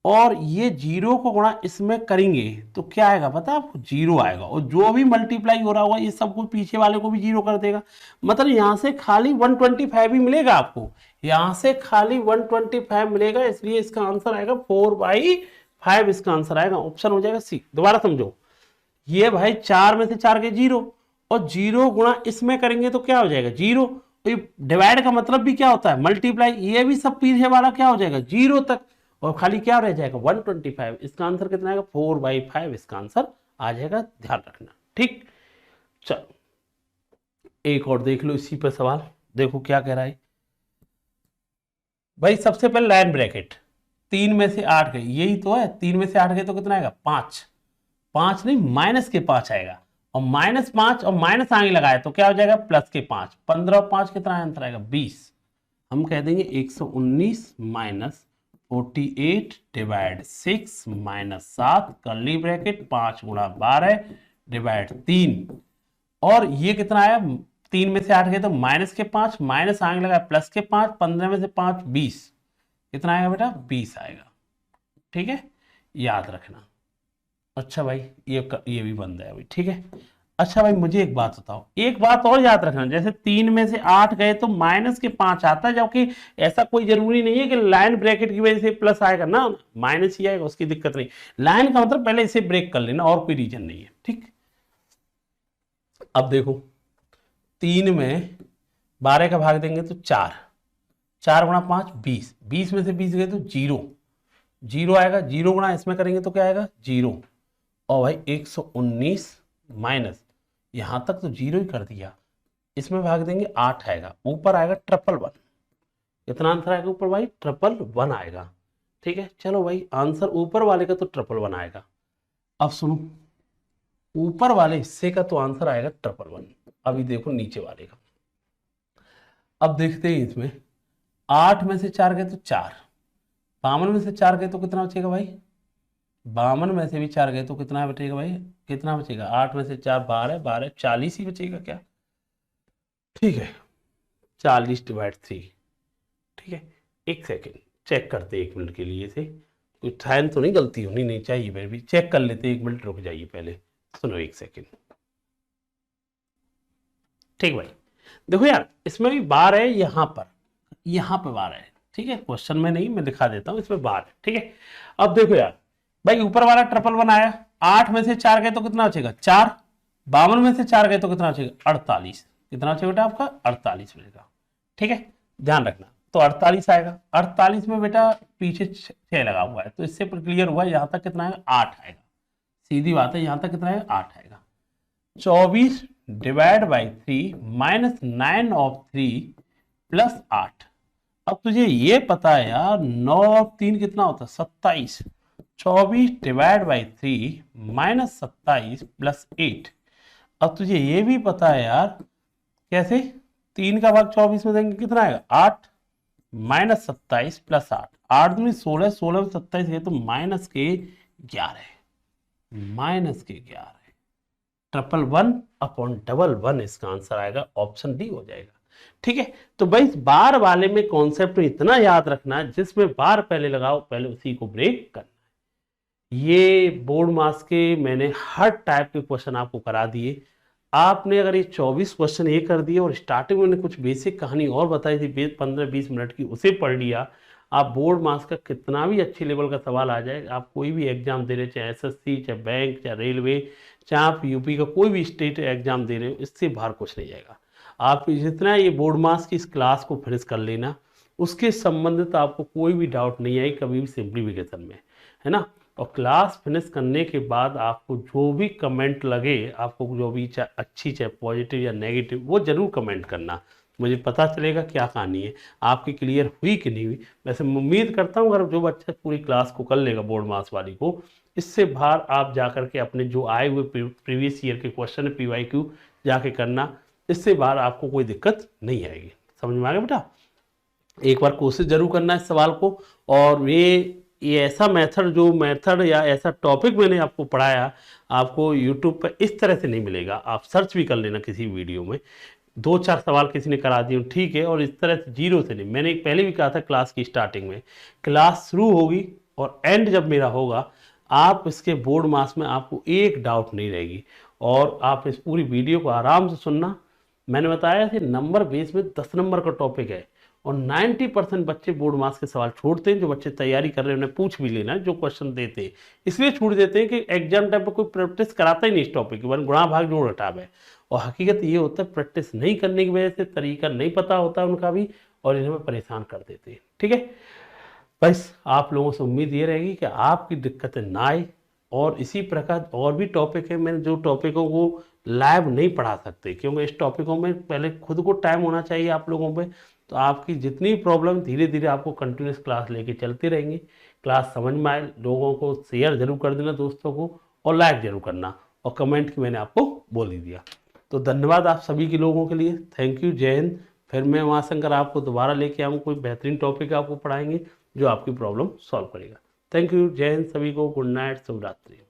और ये 0 को गुणा इसमें करेंगे तो क्या आएगा पता है आपको, 0 आएगा, और जो भी मल्टीप्लाई हो रहा होगा ये सबको पीछे वाले को भी 0 कर देगा। मतलब यहाँ से खाली 125 ही मिलेगा आपको, यहाँ से खाली 125 मिलेगा, इसलिए इसका आंसर आएगा 4/5, इसका आंसर आएगा, ऑप्शन हो जाएगा सी। दोबारा समझो, ये भाई 4 में से 4 के 0, और 0 गुणा इसमें करेंगे तो क्या हो जाएगा 0। डिवाइड का मतलब भी क्या होता है मल्टीप्लाई, ये भी सब पीछे वाला क्या हो जाएगा 0 तक, और खाली क्या रह जाएगा 125। इसका आंसर कितना आएगा 4/5, इसका आंसर आ जाएगा, ध्यान रखना। ठीक, चलो एक और देख लो इसी पर सवाल, देखो क्या कह रहा है भाई। सबसे पहले लाइन ब्रैकेट, 3 में से 8 गए, यही तो है, 3 में से 8 गए तो कितना आएगा 5, 5 नहीं माइनस के 5 आएगा, और -5 और माइनस आगे लगाए तो क्या हो जाएगा प्लस के 5, 15 और 5 कितना आंसर आएगा 20। हम कह देंगे 119 minus 48 divide 6 minus 7 curly bracket 5 गुणा 12 डिवाइड 3, और ये कितना आया 3 में से 8 गए तो माइनस के 5, माइनस आगे लगा प्लस के 5, 15 में से 5 20, कितना आएगा बेटा 20 आएगा। ठीक है, याद रखना। अच्छा भाई ये भी बंद है अभी। ठीक है, अच्छा भाई मुझे एक बात बताओ, एक बात और याद रखना, जैसे 3 में से 8 गए तो माइनस के 5 आता है, जबकि ऐसा कोई जरूरी नहीं है कि लाइन ब्रैकेट की वजह से प्लस आएगा ना, माइनस ही आएगा, उसकी दिक्कत नहीं। लाइन का मतलब पहले इसे ब्रेक कर लेना, और कोई रीजन नहीं है, ठीक। अब देखो 3 में 12 का भाग देंगे तो 4, 4 गुणा 5 20, 20 में से 20 गए तो 0, 0 आएगा, 0 गुणा इसमें करेंगे तो क्या आएगा 0, और भाई 119 माइनस, यहां तक तो 0 ही कर दिया, इसमें भाग देंगे 8 आएगा, ऊपर आएगा 111, कितना आंसर आएगा ऊपर भाई 111 आएगा, ठीक है। चलो भाई आंसर ऊपर वाले का तो 111 आएगा। अब सुनो, ऊपर वाले हिस्से का तो आंसर आएगा 111, अभी देखो नीचे वाले का। अब देखते हैं इसमें 8 में से 4 गए तो 4, 52 में से 4 गए तो कितना बचेगा भाई, 52 में से भी 4 गए तो कितना बचेगा भाई, कितना बचेगा, 8 में से 4 12, 12 40 ही बचेगा क्या, ठीक है, 40/3, ठीक है। एक सेकेंड चेक करते, 1 मिनट के लिए से कोई टाइम तो नहीं गलती होनी नहीं चाहिए, मेरे भी चेक कर लेते, 1 मिनट रुक जाइए पहले, सुनो 1 सेकेंड, ठीक भाई। देखो यार इसमें भी बार है, यहाँ पे बार है, ठीक है, क्वेश्चन में नहीं, मैं दिखा देता हूं, इसमें बार है, ठीक है। अब देखो यार भाई ऊपर वाला 111 आया, 8 में से 4 गए तो कितना बचेगा 4, 52 में से 4 गए तो कितना बचेगा 48, कितना बचेगा बेटा आपका 48 बचेगा, ठीक है, ध्यान रखना। तो 48 आएगा, 48 में बेटा पीछे 6 लगा हुआ है, तो इससे क्लियर हुआ यहां तक कितना आएगा 8 आएगा, सीधी बात है, यहां तक कितना आएगा 8 आएगा। 24 divide by 3 minus 9 of 3 plus 8। अब तुझे ये पता है यार 9 और 3 कितना होता है 27, 24 डिवाइड बाई 3 माइनस 27 प्लस 8। अब तुझे ये भी पता है यार कैसे, 3 का भाग 24 में देंगे कितना आएगा 8 माइनस 27 प्लस 8, 8 दूनी 16, 16 में 27 है तो माइनस के 11, माइनस के 11, 111/11 इसका आंसर आएगा, ऑप्शन डी हो जाएगा, ठीक है। तो भाई बार वाले में कॉन्सेप्ट इतना याद रखना, जिसमें बार पहले लगाओ पहले उसी को ब्रेक करना है। ये बोर्ड मास के मैंने हर टाइप के क्वेश्चन आपको करा दिए, आपने अगर ये 24 क्वेश्चन ये कर दिए और स्टार्टिंग में कुछ बेसिक कहानी और बताई थी 15-20 मिनट की, उसे पढ़ लिया, आप बोर्ड मास का कितना भी अच्छे लेवल का सवाल आ जाए, आप कोई भी एग्जाम दे रहे, चाहे एसएससी, चाहे बैंक, चाहे रेलवे, चाहे आप यूपी का कोई भी स्टेट एग्जाम दे रहे हो, इससे बाहर कुछ नहीं जाएगा। आप जितना ये बोर्ड मास की इस क्लास को फिनिश कर लेना, उसके संबंधित आपको कोई भी डाउट नहीं आएगी कभी भी सिंप्लीफिकेशन में, है ना। और क्लास फिनिश करने के बाद आपको जो भी कमेंट लगे, आपको जो भी चाहे अच्छी चाहे पॉजिटिव या नेगेटिव, वो जरूर कमेंट करना, मुझे पता चलेगा क्या कहानी है आपकी क्लियर हुई कि नहीं हुई। वैसे उम्मीद करता हूँ अगर जो बच्चा पूरी क्लास को कर लेगा बोर्ड मास वाली को, इससे बाहर आप जाकर के अपने जो आए हुए प्रीवियस ईयर के क्वेश्चन PYQ जाके करना, इससे बाहर आपको कोई दिक्कत नहीं आएगी। समझ में आ गया बेटा, एक बार कोशिश जरूर करना इस सवाल को। और ये ऐसा मेथड या ऐसा टॉपिक मैंने आपको पढ़ाया, आपको यूट्यूब पर इस तरह से नहीं मिलेगा, आप सर्च भी कर लेना किसी वीडियो में, 2-4 सवाल किसी ने करा दिए ठीक है, और इस तरह से जीरो से नहीं। मैंने पहले भी कहा था क्लास की स्टार्टिंग में, क्लास शुरू होगी और एंड जब मेरा होगा, आप इसके बोर्ड मास में आपको एक डाउट नहीं रहेगी, और आप इस पूरी वीडियो को आराम से सुनना। मैंने बताया कि नंबर बेस में 10 नंबर का टॉपिक है, और 90% बच्चे बोर्ड मास के सवाल छोड़ते हैं। जो बच्चे तैयारी कर रहे हैं उन्हें पूछ भी लेना, जो क्वेश्चन देते हैं इसलिए छूट देते हैं कि एग्जाम टाइम पर कोई प्रैक्टिस कराता ही नहीं इस टॉपिक की, वन गुणा भाग जोड़ घटाव है। और हकीकत ये होता है प्रैक्टिस नहीं करने की वजह से, तरीका नहीं पता होता है उनका भी, और इन्हें परेशान कर देते हैं, ठीक है। बस आप लोगों से उम्मीद ये रहेगी कि आपकी दिक्कतें ना आए, और इसी प्रकार और भी टॉपिक है, मैंने जो टॉपिकों को लाइव नहीं पढ़ा सकते, क्योंकि इस टॉपिकों में पहले खुद को टाइम होना चाहिए आप लोगों पे। तो आपकी जितनी प्रॉब्लम धीरे धीरे आपको कंटिन्यूस क्लास लेके चलती रहेंगी। क्लास समझ में आए लोगों को शेयर जरूर कर देना दोस्तों को, और लाइक जरूर करना, और कमेंट की मैंने आपको बोल ही दिया। तो धन्यवाद आप सभी के लोगों के लिए, थैंक यू, जय हिंद। फिर मैं उमाशंकर आपको दोबारा लेके आऊँ, कोई बेहतरीन टॉपिक आपको पढ़ाएंगे जो आपकी प्रॉब्लम सॉल्व करेगा। थैंक यू, जय हिंद सभी को, गुड नाइट, शुभ रात्रि।